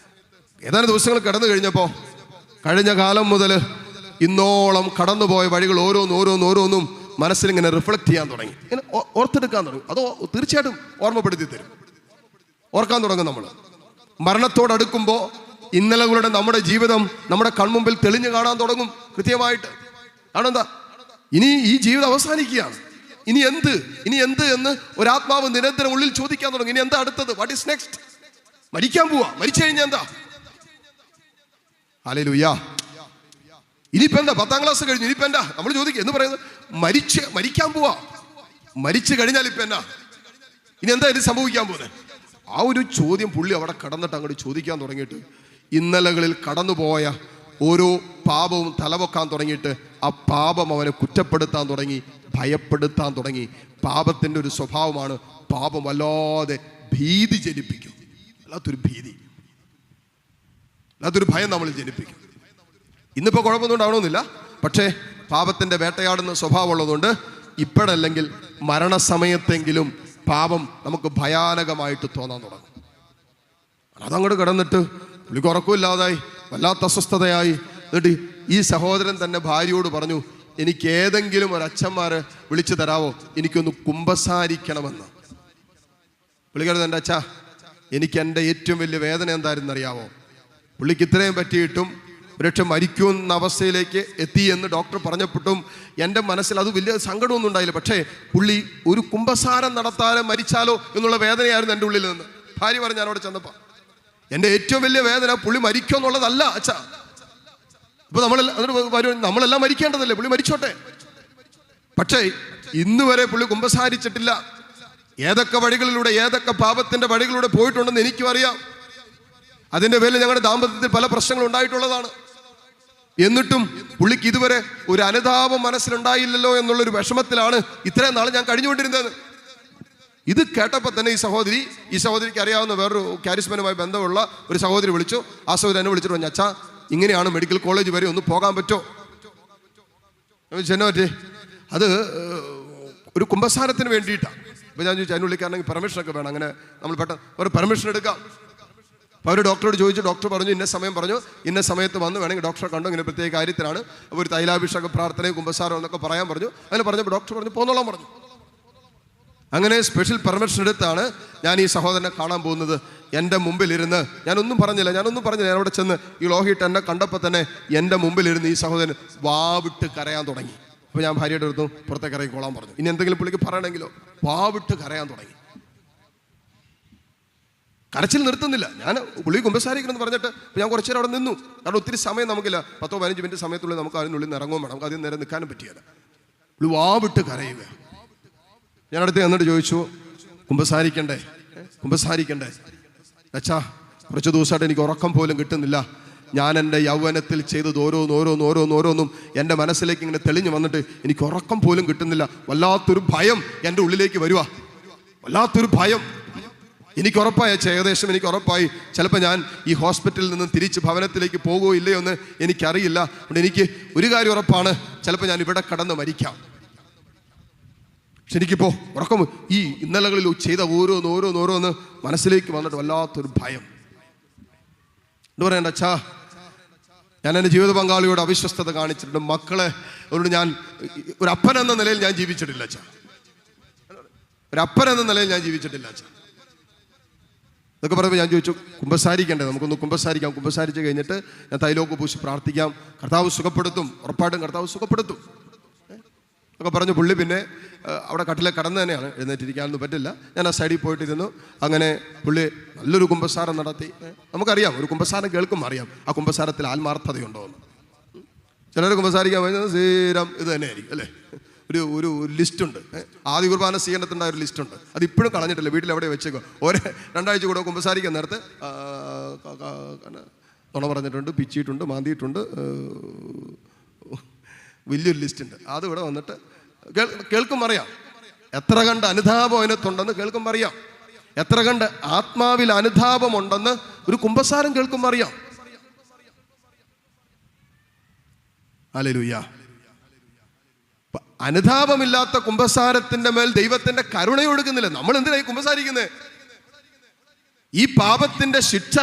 Speaker 2: ഏതാനും ദിവസങ്ങൾ കടന്നു കഴിഞ്ഞപ്പോൾ കഴിഞ്ഞ കാലം മുതൽ ഇന്നോളം കടന്നുപോയ വഴികൾ ഓരോന്നും മനസ്സിലിങ്ങനെ റിഫ്ലക്ട് ചെയ്യാൻ തുടങ്ങി, ഇങ്ങനെ ഓർത്തെടുക്കാൻ തുടങ്ങി. അതോ തീർച്ചയായിട്ടും ഓർമ്മപ്പെടുത്തി തരും, ഓർക്കാൻ തുടങ്ങും. നമ്മൾ മരണത്തോടടുക്കുമ്പോൾ ഇന്നലകളുടെ നമ്മുടെ ജീവിതം നമ്മുടെ കൺമുമ്പിൽ തെളിഞ്ഞു കാണാൻ തുടങ്ങും കൃത്യമായിട്ട്. ആണെന്താ, ഇനി ഈ ജീവിതം അവസാനിക്കുകയാണ്, ഇനി എന്ത് എന്ന് ഒരാത്മാവ് നിരന്തരം ഉള്ളിൽ ചോദിക്കാൻ തുടങ്ങും. ഇനി എന്താ അടുത്തത്? What is next? മരിക്കാൻ പോവാ, മരിച്ചു കഴിഞ്ഞാൽ എന്താ? ഹല്ലേലൂയ. ഇനിയിപ്പോ എന്താ? 10ാം ക്ലാസ് കഴിഞ്ഞു, ഇനിയിപ്പോ എന്താ? നമ്മൾ ചോദിക്കുക എന്ന് പറയുന്നത് മരിക്കാൻ പോവാ, മരിച്ചു കഴിഞ്ഞാൽ ഇപ്പൊ എന്നാ? ഇനി എന്താ ഇത് സംഭവിക്കാൻ പോകുന്നത്? ആ ഒരു ചോദ്യം പുള്ളി അവിടെ കടന്നിട്ട് അങ്ങോട്ട് ചോദിക്കാൻ തുടങ്ങിയിട്ട് ഇന്നലകളിൽ കടന്നുപോയ ഓരോ
Speaker 1: പാപവും തലവെക്കാൻ തുടങ്ങിയിട്ട് ആ പാപം അവനെ കുറ്റപ്പെടുത്താൻ തുടങ്ങി, ഭയപ്പെടുത്താൻ തുടങ്ങി. പാപത്തിൻ്റെ ഒരു സ്വഭാവമാണ് പാപം വല്ലാതെ ഭീതി ജനിപ്പിക്കും. അല്ലാത്തൊരു ഭീതി, അല്ലാത്തൊരു ഭയം നമ്മളിൽ ജനിപ്പിക്കും. ഇന്നിപ്പോൾ കുഴപ്പമൊന്നും ഉണ്ടാവണമെന്നില്ല, പക്ഷേ പാപത്തിൻ്റെ വേട്ടയാടുന്ന സ്വഭാവം ഉള്ളതുകൊണ്ട് ഇപ്പോഴല്ലെങ്കിൽ മരണസമയത്തെങ്കിലും പാപം നമുക്ക് ഭയാനകമായിട്ട് തോന്നാൻ തുടങ്ങും. അതങ്ങോട്ട് കിടന്നിട്ട് പുള്ളിക്ക് ഉറക്കമില്ലാതായി, വല്ലാത്ത അസ്വസ്ഥതയായി. എന്നിട്ട് ഈ സഹോദരൻ തന്നെ ഭാര്യയോട് പറഞ്ഞു, എനിക്ക് ഏതെങ്കിലും ഒരു അച്ഛന്മാരെ വിളിച്ചു തരാവോ, എനിക്കൊന്ന് കുമ്പസാരിക്കണമെന്ന്. പുള്ളിക്കാരൻ, എൻ്റെ അച്ഛാ, എനിക്ക് എൻ്റെ ഏറ്റവും വലിയ വേദന എന്തായിരുന്നു അറിയാവോ? പുള്ളിക്ക് ഇത്രയും പറ്റിയിട്ടും ഒരുപക്ഷെ മരിക്കുന്ന അവസ്ഥയിലേക്ക് എത്തി എന്ന് ഡോക്ടർ പറഞ്ഞപ്പോട്ടും എൻ്റെ മനസ്സിൽ അത് വലിയ സങ്കടമൊന്നും ഉണ്ടായില്ല. പക്ഷേ പുള്ളി ഒരു കുമ്പസാരം നടത്താതെ മരിച്ചാലോ എന്നുള്ള വേദനയായിരുന്നു എൻ്റെ ഉള്ളിൽ നിന്ന്. ഭാര്യ പറഞ്ഞു ഞാനവിടെ ചെന്നപ്പോൾ, എൻ്റെ ഏറ്റവും വലിയ വേദന പുള്ളി മരിക്കുക എന്നുള്ളതല്ല അച്ഛാ. ഇപ്പൊ നമ്മളെല്ലാം മരിക്കേണ്ടതല്ലേ, പുള്ളി മരിച്ചോട്ടെ. പക്ഷേ ഇന്ന് വരെ പുള്ളി കുമ്പസാരിച്ചിട്ടില്ല. ഏതൊക്കെ വഴികളിലൂടെ, ഏതൊക്കെ പാപത്തിന്റെ വഴികളിലൂടെ പോയിട്ടുണ്ടെന്ന് എനിക്കും അറിയാം. അതിന്റെ പേരിൽ ഞങ്ങളുടെ ദാമ്പത്യത്തിൽ പല പ്രശ്നങ്ങൾ ഉണ്ടായിട്ടുള്ളതാണ്. എന്നിട്ടും പുള്ളിക്ക് ഇതുവരെ ഒരു അനുതാപം മനസ്സിലുണ്ടായില്ലല്ലോ എന്നുള്ളൊരു വിഷമത്തിലാണ് ഇത്രയും നാൾ ഞാൻ കഴിഞ്ഞുകൊണ്ടിരുന്നത്. ഇത് കേട്ടപ്പോൾ തന്നെ ഈ സഹോദരിക്ക് അറിയാവുന്ന വേറൊരു കാരിസ്മനുമായി ബന്ധമുള്ള ഒരു സഹോദരി വിളിച്ചു. ആ സഹോദരി എന്നെ വിളിച്ചിട്ട് പറഞ്ഞു, അച്ഛാ, ഇങ്ങനെയാണ് മെഡിക്കൽ കോളേജ് വരെ ഒന്ന് പോകാൻ പറ്റുമോ? ചെന്നോ പറ്റേ, അത് ഒരു കുമ്പസാരത്തിന് വേണ്ടിയിട്ടാണ്. അപ്പോൾ ഞാൻ ചോദിച്ചു, അതിനുള്ളിക്കാരനെങ്കിൽ പെർമിഷനൊക്കെ വേണം. അങ്ങനെ നമ്മൾ പെട്ടെന്ന് ഒരു പെർമിഷൻ എടുക്കാം. അപ്പോൾ അവർ ഡോക്ടറോട് ചോദിച്ചു. ഡോക്ടർ പറഞ്ഞു, ഇന്ന സമയം പറഞ്ഞു, ഇന്ന സമയത്ത് വന്ന് വേണമെങ്കിൽ ഡോക്ടറെ കണ്ടു, ഇങ്ങനെ പ്രത്യേക കാര്യത്തിലാണ്, അപ്പോൾ ഒരു തൈലാഭിഷേക പ്രാർത്ഥനയും കുമ്പസാരം എന്നൊക്കെ പറയാൻ പറഞ്ഞു. അങ്ങനെ പറഞ്ഞപ്പോൾ ഡോക്ടർ പറഞ്ഞു പോന്നോളാൻ പറഞ്ഞു. അങ്ങനെ സ്പെഷ്യൽ പെർമിഷൻ എടുത്താണ് ഞാൻ ഈ സഹോദരനെ കാണാൻ പോകുന്നത്. എൻ്റെ മുമ്പിലിരുന്ന് ഞാനൊന്നും പറഞ്ഞില്ല. ഞാൻ അവിടെ ചെന്ന് ഈ ലോഹിയിട്ട് എന്നെ കണ്ടപ്പോൾ തന്നെ എൻ്റെ മുമ്പിലിരുന്ന് ഈ സഹോദരൻ വാവിട്ട് കരയാൻ തുടങ്ങി. അപ്പോൾ ഞാൻ ഭാര്യയുടെ അടുത്തും പുറത്തേക്ക് ഇറങ്ങിക്കോളാൻ പറഞ്ഞു. ഇനി എന്തെങ്കിലും പുള്ളിക്ക് പറയണമെങ്കിലോ, വാവിട്ട് കരയാൻ തുടങ്ങി. കരച്ചിൽ നിർത്തുന്നില്ല. ഞാൻ പുള്ളി കുമ്പസാരിക്കണമെന്ന് പറഞ്ഞിട്ട് ഞാൻ കുറച്ചു നേരം അവിടെ നിന്നു. കാരണം ഒത്തിരി സമയം നമുക്കില്ല, 10-15 മിനിറ്റ് സമയത്തുള്ളിൽ നമുക്ക് അതിനുള്ളിൽ നിന്ന് ഇറങ്ങും വേണം. നമുക്ക് അതിന് നേരെ നിൽക്കാനും പറ്റിയല്ല. പുള്ളി വാവിട്ട് കരയുക. ഞാൻ അടുത്ത് എന്നിട്ട് ചോദിച്ചു, കുമ്പസാരിക്കണ്ടേ? അച്ഛാ, കുറച്ച് ദിവസമായിട്ട് എനിക്ക് ഉറക്കം പോലും കിട്ടുന്നില്ല. ഞാൻ എൻ്റെ യൗവനത്തിൽ ചെയ്തത് ഓരോന്നും എൻ്റെ മനസ്സിലേക്ക് ഇങ്ങനെ തെളിഞ്ഞു വന്നിട്ട് എനിക്ക് ഉറക്കം പോലും കിട്ടുന്നില്ല. വല്ലാത്തൊരു ഭയം എൻ്റെ ഉള്ളിലേക്ക് വരുക, വല്ലാത്തൊരു ഭയം. എനിക്ക് ഉറപ്പായി, ഏകദേശം എനിക്ക് ഉറപ്പായി, ചിലപ്പോൾ ഞാൻ ഈ ഹോസ്പിറ്റലിൽ നിന്ന് തിരിച്ച് ഭവനത്തിലേക്ക് പോകുമോ ഇല്ലയോ എന്ന് എനിക്കറിയില്ല. അതുകൊണ്ട് എനിക്ക് ഒരു കാര്യം ഉറപ്പാണ്, ചിലപ്പോൾ ഞാൻ ഇവിടെ കടന്ന് മരിക്കാം. പക്ഷെ എനിക്കിപ്പോൾ ഉറക്കം, ഈ ഇന്നലകളിൽ ചെയ്ത ഓരോന്ന് മനസ്സിലേക്ക് വന്നിട്ട് വല്ലാത്തൊരു ഭയം. എന്താ പറയണ്ട അച്ഛാ, ഞാൻ എൻ്റെ ജീവിത പങ്കാളിയോട് അവിശ്വസ്തത കാണിച്ചിട്ടുണ്ട്. മക്കളെ അവരോട് ഞാൻ ഒരു അപ്പൻ എന്ന നിലയിൽ ഞാൻ ജീവിച്ചിട്ടില്ല അച്ഛാ. അച്ഛാ ഇതൊക്കെ പറയുമ്പോൾ ഞാൻ ചോദിച്ചു, കുമ്പസാരിക്കണ്ടേ? നമുക്കൊന്ന് കുമ്പസാരിക്കാം. കുമ്പസാരിച്ച് കഴിഞ്ഞിട്ട് ഞാൻ തൈലമൊക്കെ പൂശി പ്രാർത്ഥിക്കാം, കർത്താവ് സുഖപ്പെടുത്തും, ഉറപ്പായിട്ടും കർത്താവ് സുഖപ്പെടുത്തും ഒക്കെ പറഞ്ഞു. പുള്ളി പിന്നെ അവിടെ കട്ടിലെ കടന്ന് തന്നെയാണ്, എഴുന്നേറ്റിരിക്കാനൊന്നും പറ്റില്ല. ഞാൻ ആ സൈഡിൽ പോയിട്ടിരുന്നു. അങ്ങനെ പുള്ളി നല്ലൊരു കുമ്പസാരം നടത്തി. നമുക്കറിയാം, ഒരു കുമ്പസാരം കേൾക്കുമ്പോൾ അറിയാം ആ കുമ്പസാരത്തിൽ ആത്മാർത്ഥതയുണ്ടോ എന്ന്. ചിലർ കുമ്പസാരിക്കാൻ പറയുന്നത് സ്ഥിരം ഇത് തന്നെയായിരിക്കും അല്ലേ. ഒരു ലിസ്റ്റുണ്ട്, ആദ്യ കുർബാന സ്വീകരണത്തിൻ്റെ ഒരു ലിസ്റ്റുണ്ട്. അത് ഇപ്പോഴും കളഞ്ഞിട്ടില്ല, വീട്ടിൽ എവിടെ വെച്ചേക്കോ. 2 കൂടെ കുമ്പസാരിക്കാൻ നേരത്തെ തുണ പറഞ്ഞിട്ടുണ്ട്, പിച്ചിയിട്ടുണ്ട്, മാന്തിയിട്ടുണ്ട്, വലിയൊരു ലിസ്റ്റുണ്ട്. അതിവിടെ വന്നിട്ട് കേൾക്കുമ്പോൾ അറിയാം എത്ര കണ്ട് അനുതാപം അതിനകത്തുണ്ടെന്ന്. കേൾക്കുമ്പോൾ അറിയാം എത്ര കണ്ട് ആത്മാവിൽ അനുതാപമുണ്ടെന്ന് ഒരു കുമ്പസാരം കേൾക്കുമ്പോൾ അറിയാം. ഹല്ലേലൂയ. അനുതാപമില്ലാത്ത കുമ്പസാരത്തിന്റെ മേൽ ദൈവത്തിന്റെ കരുണയൊഴുകുന്നില്ല. നമ്മൾ എന്തിനായി കുമ്പസാരിക്കുന്നത്? ഈ പാപത്തിന്റെ ശിക്ഷ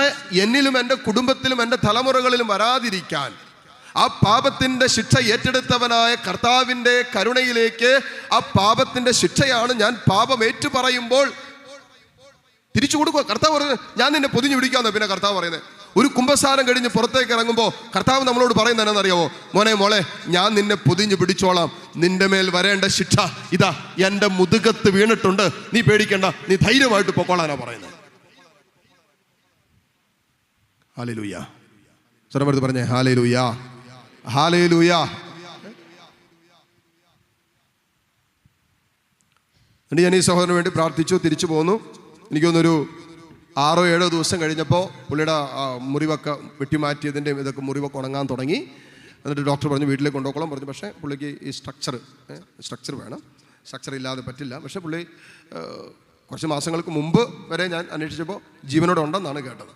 Speaker 1: എന്നിലും എൻ്റെ കുടുംബത്തിലും എൻ്റെ തലമുറകളിലും വരാതിരിക്കാൻ, ആ പാപത്തിന്റെ ശിക്ഷ ഏറ്റെടുത്തവനായ കർത്താവിന്റെ കരുണയിലേക്ക്, ആ പാപത്തിന്റെ ശിക്ഷയാണ് ഞാൻ പാപം ഏറ്റു പറയുമ്പോൾ തിരിച്ചു കൊടുക്കുക. കർത്താവ് പറയുന്നത് ഞാൻ നിന്നെ പൊതിഞ്ഞു പിടിക്കാന്ന്. പിന്നെ കർത്താവ് പറയുന്നത്, ഒരു കുമ്പസാരം കഴിഞ്ഞ് പുറത്തേക്ക് ഇറങ്ങുമ്പോൾ കർത്താവ് നമ്മളോട് പറയുന്നത് എന്നാണെന്നറിയാവോ? മോളെ, ഞാൻ നിന്നെ പൊതിഞ്ഞു പിടിച്ചോളാം. നിന്റെ മേൽ വരേണ്ട ശിക്ഷ ഇതാ എൻ്റെ മുതുകത്ത് വീണിട്ടുണ്ട്, നീ പേടിക്കണ്ട, നീ ധൈര്യമായിട്ട് പൊക്കോളാനാ പറയുന്നത്. ഹല്ലേലൂയ. സ്വരമെടുത്ത് പറഞ്ഞേ ഹല്ലേലൂയ, ഹല്ലേലൂയ. എന്നിട്ട് ഞാൻ ഈ സഹോദരന് വേണ്ടി പ്രാർത്ഥിച്ചു, തിരിച്ചു പോന്നു. എനിക്കൊന്നൊരു 6-7 ദിവസം കഴിഞ്ഞപ്പോൾ പുള്ളിയുടെ മുറിവൊക്കെ വെട്ടിമാറ്റിയതിൻ്റെ ഇതൊക്കെ മുറിവൊക്കെ ഉണങ്ങാൻ തുടങ്ങി.
Speaker 2: എന്നിട്ട് ഡോക്ടർ പറഞ്ഞു വീട്ടിലേക്ക് കൊണ്ടുപോകണം പറഞ്ഞു. പക്ഷേ പുള്ളിക്ക് ഈ സ്ട്രക്ചർ വേണം, സ്ട്രക്ചർ ഇല്ലാതെ പറ്റില്ല. പക്ഷേ പുള്ളി കുറച്ച് മാസങ്ങൾക്ക് മുമ്പ് വരെ ഞാൻ അന്വേഷിച്ചപ്പോൾ ജീവനോടെ ഉണ്ടെന്നാണ് കേട്ടത്.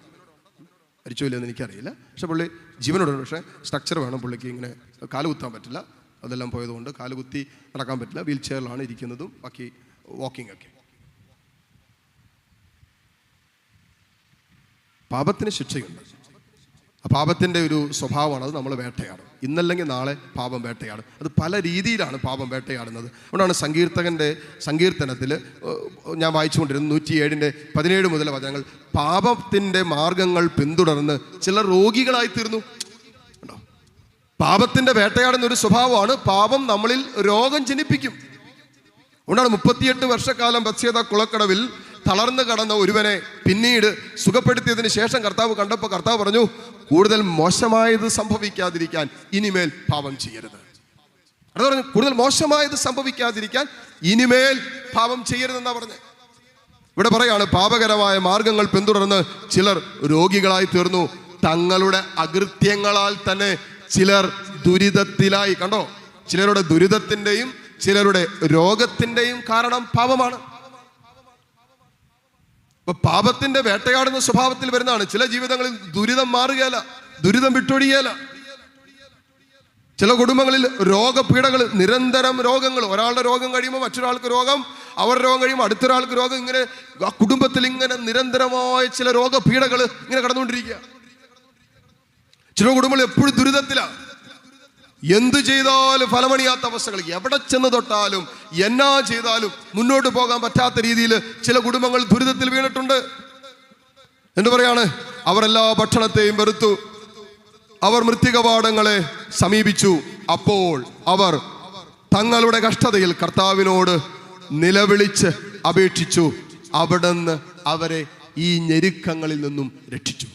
Speaker 2: മരിച്ചോ ഇല്ലെന്ന് എനിക്കറിയില്ല. പക്ഷേ പുള്ളി ജീവനോടുണ്ട്. പക്ഷേ സ്ട്രക്ചർ വേണം. പുള്ളിക്ക് ഇങ്ങനെ കാലുകുത്താൻ പറ്റില്ല. അതെല്ലാം പോയതുകൊണ്ട് കാലുകുത്തി നടക്കാൻ പറ്റില്ല. വീൽ ചെയറിലാണ് ഇരിക്കുന്നതും ബാക്കി വാക്കിംഗ് ഒക്കെ. പാപത്തിന് ശിക്ഷയുണ്ട്. ആ പാപത്തിൻ്റെ ഒരു സ്വഭാവമാണ് അത് നമ്മൾ വേട്ടയാടും. ഇന്നല്ലെങ്കിൽ നാളെ പാപം വേട്ടയാടും. അത് പല രീതിയിലാണ് പാപം വേട്ടയാടുന്നത്. അതുകൊണ്ടാണ് സങ്കീർത്തനത്തിൽ ഞാൻ വായിച്ചുകൊണ്ടിരുന്നത് 107:17 മുതൽ വചനങ്ങൾ, പാപത്തിൻ്റെ മാർഗങ്ങൾ പിന്തുടർന്ന് ചിലർ രോഗികളായി തീർന്നു. പാപത്തിൻ്റെ വേട്ടയാടുന്ന ഒരു സ്വഭാവമാണ്. പാപം നമ്മളിൽ രോഗം ജനിപ്പിക്കും. അതുകൊണ്ടാണ് 38 വർഷക്കാലം ബത്ശേദ കുളക്കടവിൽ തളർന്നു കടന്ന ഒരുവനെ പിന്നീട് സുഖപ്പെടുത്തിയതിന് ശേഷം കർത്താവ് കണ്ടപ്പോൾ കർത്താവ് പറഞ്ഞു, കൂടുതൽ മോശമായത് സംഭവിക്കാതിരിക്കാൻ ഇനിമേൽ പാപം ചെയ്യരുത്. അത് പറഞ്ഞു, കൂടുതൽ മോശമായത് സംഭവിക്കാതിരിക്കാൻ ഇനിമേൽ പാപം ചെയ്യരുതെന്നാ പറഞ്ഞത്. ഇവിടെ പറയാണ്, പാപകരമായ മാർഗങ്ങൾ പിന്തുടർന്ന് ചിലർ രോഗികളായി തീർന്നു. തങ്ങളുടെ അകൃത്യങ്ങളാൽ തന്നെ ചിലർ ദുരിതത്തിലായി. കണ്ടോ, ചിലരുടെ ദുരിതത്തിൻ്റെയും ചിലരുടെ രോഗത്തിൻ്റെയും കാരണം പാപമാണ്. അപ്പൊ പാപത്തിന്റെ വേട്ടയാടുന്ന സ്വഭാവത്തിൽ വരുന്നതാണ്. ചില ജീവിതങ്ങളിൽ ദുരിതം മാറുകയല്ല, ദുരിതം വിട്ടൊഴിയല. ചില കുടുംബങ്ങളിൽ രോഗപീഠകൾ, നിരന്തരം രോഗങ്ങൾ. ഒരാളുടെ രോഗം കഴിയുമ്പോൾ മറ്റൊരാൾക്ക് രോഗം, അവരുടെ രോഗം കഴിയുമ്പോൾ അടുത്തൊരാൾക്ക് രോഗം. ഇങ്ങനെ ആ കുടുംബത്തിൽ ഇങ്ങനെ നിരന്തരമായ ചില രോഗപീഠകൾ ഇങ്ങനെ കടന്നുകൊണ്ടിരിക്കുക. ചില കുടുംബങ്ങൾ എപ്പോഴും ദുരിതത്തിലാണ്. എന്തു ചെയ്താലും ഫലമണിയാത്ത അവസ്ഥകൾ. എവിടെ ചെന്ന് തൊട്ടാലും എന്നാ ചെയ്താലും മുന്നോട്ട് പോകാൻ പറ്റാത്ത രീതിയിൽ ചില കുടുംബങ്ങൾ ദുരിതത്തിൽ വീണിട്ടുണ്ട്. എന്തു പറയാണ്, അവർ എല്ലാ ഭക്ഷണത്തെയും വെറുത്തു, അവർ മൃത്തികവാടങ്ങളെ സമീപിച്ചു. അപ്പോൾ അവർ തങ്ങളുടെ കഷ്ടതയിൽ കർത്താവിനോട് നിലവിളിച്ച് അപേക്ഷിച്ചു. അവിടുന്ന് അവരെ ഈ ഞെരുക്കങ്ങളിൽ നിന്നും രക്ഷിച്ചു.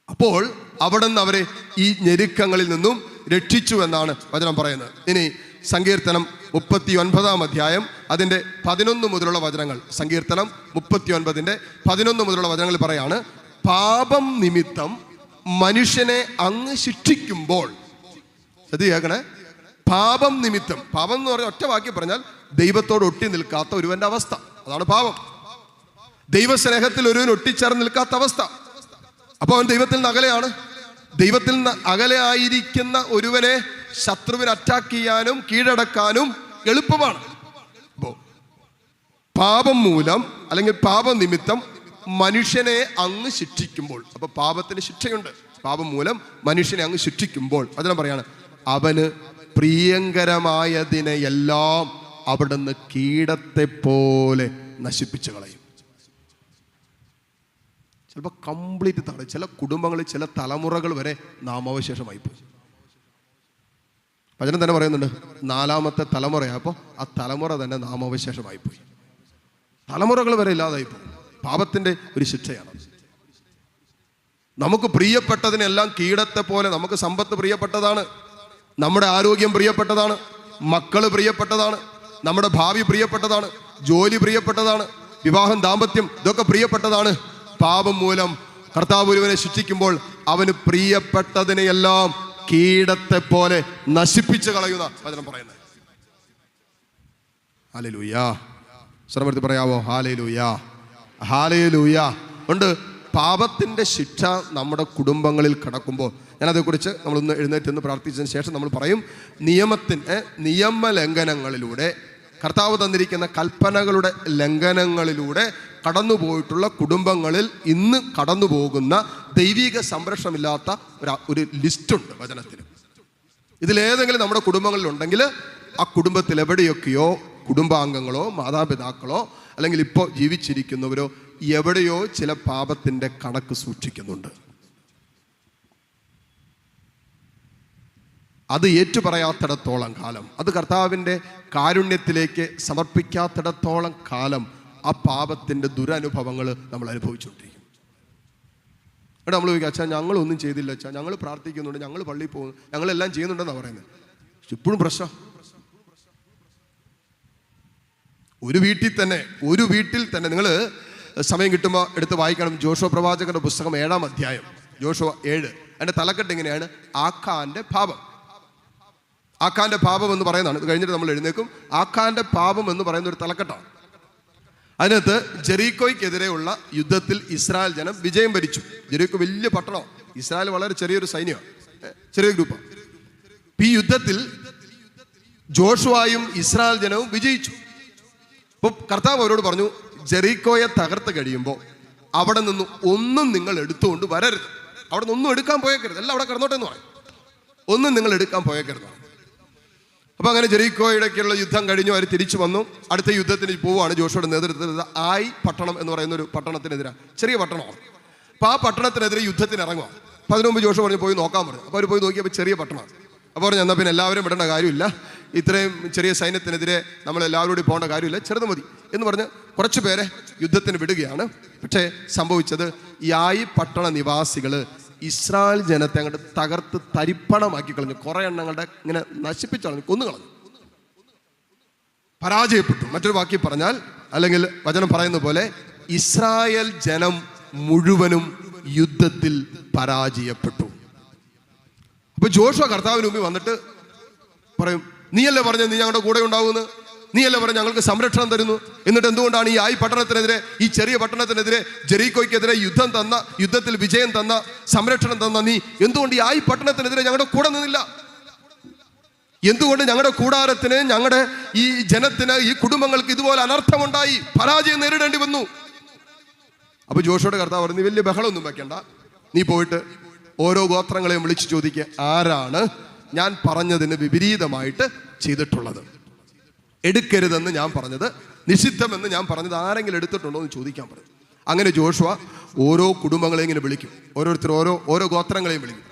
Speaker 2: അപ്പോൾ അവിടുന്ന് അവരെ ഈ ഞെരുക്കങ്ങളിൽ നിന്നും രക്ഷിച്ചു എന്നാണ് വചനം പറയുന്നത്. ഇനി സങ്കീർത്തനം 39 അധ്യായം അതിൻ്റെ 11 മുതലുള്ള വചനങ്ങൾ. സങ്കീർത്തനം 39:11 മുതലുള്ള വചനങ്ങൾ പറയാണ്, പാപം നിമിത്തം മനുഷ്യനെ അങ്ങ് ശിക്ഷിക്കുമ്പോൾ. അത് കേൾക്കണേ, പാപം നിമിത്തം. പാപം എന്ന് പറഞ്ഞ ഒറ്റ വാക്കി പറഞ്ഞാൽ ദൈവത്തോട് ഒട്ടി നിൽക്കാത്ത ഒരുവന്റെ അവസ്ഥ. അതാണ് പാപം. ദൈവസ്നേഹത്തിൽ ഒരുവൻ ഒട്ടിച്ചേർന്ന് നിൽക്കാത്ത അവസ്ഥ. അപ്പോൾ അവൻ ദൈവത്തിൽ നിന്ന് അകലെയാണ്. ദൈവത്തിൽ നിന്ന് അകലെ ആയിരിക്കുന്ന ഒരുവനെ ശത്രുവിന് അറ്റാക്ക് ചെയ്യാനും കീഴടക്കാനും എളുപ്പമാണ്. അപ്പോൾ പാപം മൂലം അല്ലെങ്കിൽ പാപനിമിത്തം മനുഷ്യനെ അങ്ങ് ശിക്ഷിക്കുമ്പോൾ, അപ്പൊ പാപത്തിന് ശിക്ഷയുണ്ട്. പാപം മൂലം മനുഷ്യനെ അങ്ങ് ശിക്ഷിക്കുമ്പോൾ അതിനെ പറയാണ്, അവന് പ്രിയങ്കരമായതിനെയെല്ലാം അവിടുന്ന് കീടത്തെ പോലെ നശിപ്പിച്ചു കളയും. ചിലപ്പോൾ കംപ്ലീറ്റ് തടയും. ചില കുടുംബങ്ങളിൽ ചില തലമുറകൾ വരെ നാമാവശേഷമായി പോയി. വചനം തന്നെ പറയുന്നുണ്ട്, 4ാമത്തെ തലമുറയായപ്പോൾ ആ തലമുറ തന്നെ നാമാവശേഷമായി പോയി. തലമുറകൾ വരെ ഇല്ലാതായി പോകും. പാപത്തിന്റെ ഒരു ശിക്ഷയാണ്. നമുക്ക് പ്രിയപ്പെട്ടതിനെല്ലാം കീടത്തെ പോലെ. നമുക്ക് സമ്പത്ത് പ്രിയപ്പെട്ടതാണ്, നമ്മുടെ ആരോഗ്യം പ്രിയപ്പെട്ടതാണ്, മക്കള് പ്രിയപ്പെട്ടതാണ്, നമ്മുടെ ഭാവി പ്രിയപ്പെട്ടതാണ്, ജോലി പ്രിയപ്പെട്ടതാണ്, വിവാഹം, ദാമ്പത്യം ഇതൊക്കെ പ്രിയപ്പെട്ടതാണ്. പാപം മൂലം കർത്താവ് ഒരുവനെ ശിക്ഷിക്കുമ്പോൾ അവന് പ്രിയപ്പെട്ടതിനെയെല്ലാം കീടത്തെ പോലെ നശിപ്പിച്ചു കളയുന്ന വചനം പറയുന്നത്. ഹല്ലേലൂയാ. സ്വരമെടുത്ത് പറയാവോ? ഹല്ലേലൂയാ, ഹല്ലേലൂയാ. ഉണ്ട്. പാപത്തിന്റെ ശിക്ഷ നമ്മുടെ കുടുംബങ്ങളിൽ കടക്കുമ്പോൾ ഞാനതേക്കുറിച്ച് നമ്മളൊന്ന് എഴുന്നേറ്റ് പ്രാർത്ഥിച്ചതിന് ശേഷം നമ്മൾ പറയും. നിയമലംഘനങ്ങളിലൂടെ, കർത്താവ് തന്നിരിക്കുന്ന കൽപ്പനകളുടെ ലംഘനങ്ങളിലൂടെ കടന്നുപോയിട്ടുള്ള കുടുംബങ്ങളിൽ ഇന്ന് കടന്നു പോകുന്ന ദൈവിക സംരക്ഷണമില്ലാത്ത ഒരു ലിസ്റ്റുണ്ട് വചനത്തിന്. ഇതിലേതെങ്കിലും നമ്മുടെ കുടുംബങ്ങളിൽ ഉണ്ടെങ്കിൽ ആ കുടുംബത്തിൽ എവിടെയൊക്കെയോ കുടുംബാംഗങ്ങളോ മാതാപിതാക്കളോ അല്ലെങ്കിൽ ഇപ്പോൾ ജീവിച്ചിരിക്കുന്നവരോ എവിടെയോ ചില പാപത്തിൻ്റെ കണക്ക് സൂക്ഷിക്കുന്നുണ്ട്. അത് ഏറ്റുപറയാത്തിടത്തോളം കാലം, അത് കർത്താവിൻ്റെ കാരുണ്യത്തിലേക്ക് സമർപ്പിക്കാത്തിടത്തോളം കാലം ആ പാപത്തിൻ്റെ ദുരനുഭവങ്ങൾ നമ്മൾ അനുഭവിച്ചുകൊണ്ടിരിക്കും. ഇവിടെ നമ്മൾ ചോദിക്കുക, അച്ഛാ ഞങ്ങളൊന്നും ചെയ്തില്ല, അച്ഛാ ഞങ്ങൾ പ്രാർത്ഥിക്കുന്നുണ്ട്, ഞങ്ങൾ പള്ളിയിൽ പോകുന്നു, ഞങ്ങളെല്ലാം ചെയ്യുന്നുണ്ടെന്നാണ് പറയുന്നത്. പക്ഷെ ഇപ്പോഴും പ്രശ്നം. ഒരു വീട്ടിൽ തന്നെ നിങ്ങൾ സമയം കിട്ടുമ്പോൾ എടുത്ത് വായിക്കണം. ജോഷുവ പ്രവാചകന്റെ പുസ്തകം 7-ാം അധ്യായം, ജോഷുവ 7
Speaker 1: അതിൻ്റെ തലക്കെട്ട് എങ്ങനെയാണ്? ആഖാന്റെ പാപം. ആഖാന്റെ പാപം എന്ന് പറയുന്നതാണ്. ഇത് കഴിഞ്ഞിട്ട് നമ്മൾ എഴുന്നേക്കും. ആഖാന്റെ പാപം എന്ന് പറയുന്ന ഒരു തലക്കെട്ടാണ്. അതിനകത്ത് ജെറീക്കോയ്ക്കെതിരെയുള്ള യുദ്ധത്തിൽ ഇസ്രായേൽ ജനം വിജയം വരിച്ചു. ജെറീക്കോ വലിയ പട്ടണം, ഇസ്രായേൽ വളരെ ചെറിയൊരു സൈന്യമാണ്, ചെറിയ ഗ്രൂപ്പാണ്. ഈ യുദ്ധത്തിൽ ജോഷുവായും ഇസ്രായേൽ ജനവും വിജയിച്ചു. അപ്പോൾ കർത്താവ് അവരോട് പറഞ്ഞു, ജെറീക്കോയെ തകർത്ത് കഴിയുമ്പോൾ അവിടെ നിന്ന് ഒന്നും നിങ്ങൾ എടുത്തുകൊണ്ട് വരരുത്. അവിടെ നിന്ന് ഒന്നും എടുക്കാൻ പോയേക്കരുത്, എല്ലാം അവിടെ കിടന്നോട്ടെ എന്ന് പറയും. ഒന്നും നിങ്ങൾ എടുക്കാൻ പോയേക്കരുത്. അപ്പൊ അങ്ങനെ ജെറീക്കോയുടെയൊക്കെയുള്ള യുദ്ധം കഴിഞ്ഞു. അവർ തിരിച്ചു വന്നു. അടുത്ത യുദ്ധത്തിന് പോവുകയാണ്. ജോഷുവയുടെ നേതൃത്വത്തിൽ ആയി പട്ടണം എന്ന് പറയുന്ന ഒരു പട്ടണത്തിനെതിരെ, ചെറിയ പട്ടണമാണ്. അപ്പൊ ആ പട്ടണത്തിനെതിരെ യുദ്ധത്തിന് ഇറങ്ങുക. അപ്പൊ അതിനു മുമ്പ് ജോഷു പറഞ്ഞു പോയി നോക്കാൻ പറഞ്ഞു. അപ്പൊ അവർ പോയി നോക്കിയപ്പോൾ ചെറിയ പട്ടണമാണ്. അപ്പോൾ പറഞ്ഞു എന്നാൽ പിന്നെ എല്ലാവരും വിടേണ്ട കാര്യമില്ല, ഇത്രയും ചെറിയ സൈന്യത്തിനെതിരെ നമ്മൾ എല്ലാവരും കൂടി പോകേണ്ട കാര്യമില്ല, ചെറുത് മതി എന്ന് പറഞ്ഞ് കുറച്ച് പേരെ യുദ്ധത്തിന് വിടുകയാണ്. പക്ഷേ സംഭവിച്ചത്, ഈ ആയി പട്ടണ നിവാസികൾ ഇസ്രായേൽ ജനത്തെ അങ്ങോട്ട് തകർത്ത് തരിപ്പണമാക്കി കളഞ്ഞു. കുറെ എണ്ണങ്ങളുടെ ഇങ്ങനെ നശിപ്പിച്ചു കളഞ്ഞു, കൊന്നു കളഞ്ഞു, പരാജയപ്പെട്ടു. മറ്റൊരു വാക്കി പറഞ്ഞാൽ, അല്ലെങ്കിൽ വചനം പറയുന്ന പോലെ, ഇസ്രായേൽ ജനം മുഴുവനും യുദ്ധത്തിൽ പരാജയപ്പെട്ടു. അപ്പൊ ജോഷുവ കർത്താവിന് മുമ്പിൽ വന്നിട്ട് പറയും, നീയല്ലേ പറഞ്ഞ നീ ഞങ്ങളുടെ കൂടെ ഉണ്ടാവുമെന്ന്, നീയല്ലേ പറഞ്ഞ ഞങ്ങൾക്ക് സംരക്ഷണം തരുന്നു, എന്നിട്ട് എന്തുകൊണ്ടാണ് ഈ ആയി പട്ടണത്തിനെതിരെ, ഈ ചെറിയ പട്ടണത്തിനെതിരെ, ജെറീക്കോയ്ക്കെതിരെ യുദ്ധത്തിൽ വിജയം തന്ന, സംരക്ഷണം തന്ന നീ എന്തുകൊണ്ട് ഈ ആയി പട്ടണത്തിനെതിരെ ഞങ്ങളുടെ കൂടെ നിന്നില്ല? എന്തുകൊണ്ട് ഞങ്ങളുടെ കൂടാരത്തിന്, ഞങ്ങളുടെ ഈ ജനത്തിന്, ഈ കുടുംബങ്ങൾക്ക് ഇതുപോലെ അനർത്ഥമുണ്ടായി, പരാജയം നേരിടേണ്ടി വന്നു? അപ്പൊ ജോഷുവയുടെ കർത്താവ് പറഞ്ഞു, നീ വലിയ ബഹളമൊന്നും വെക്കണ്ട, നീ പോയിട്ട് ഓരോ ഗോത്രങ്ങളെയും വിളിച്ചു ചോദിക്കുക, ആരാണ് ഞാൻ പറഞ്ഞതിന് വിപരീതമായിട്ട് ചെയ്തിട്ടുള്ളത്? എടുക്കരുതെന്ന് ഞാൻ പറഞ്ഞത്, നിഷിദ്ധമെന്ന് ഞാൻ പറഞ്ഞത് ആരെങ്കിലും എടുത്തിട്ടുണ്ടോ എന്ന് ചോദിക്കാൻ പറഞ്ഞു. അങ്ങനെ ജോഷുവ ഓരോ കുടുംബങ്ങളെയും ഇങ്ങനെ വിളിക്കും, ഓരോരുത്തർ ഓരോ ഗോത്രങ്ങളെയും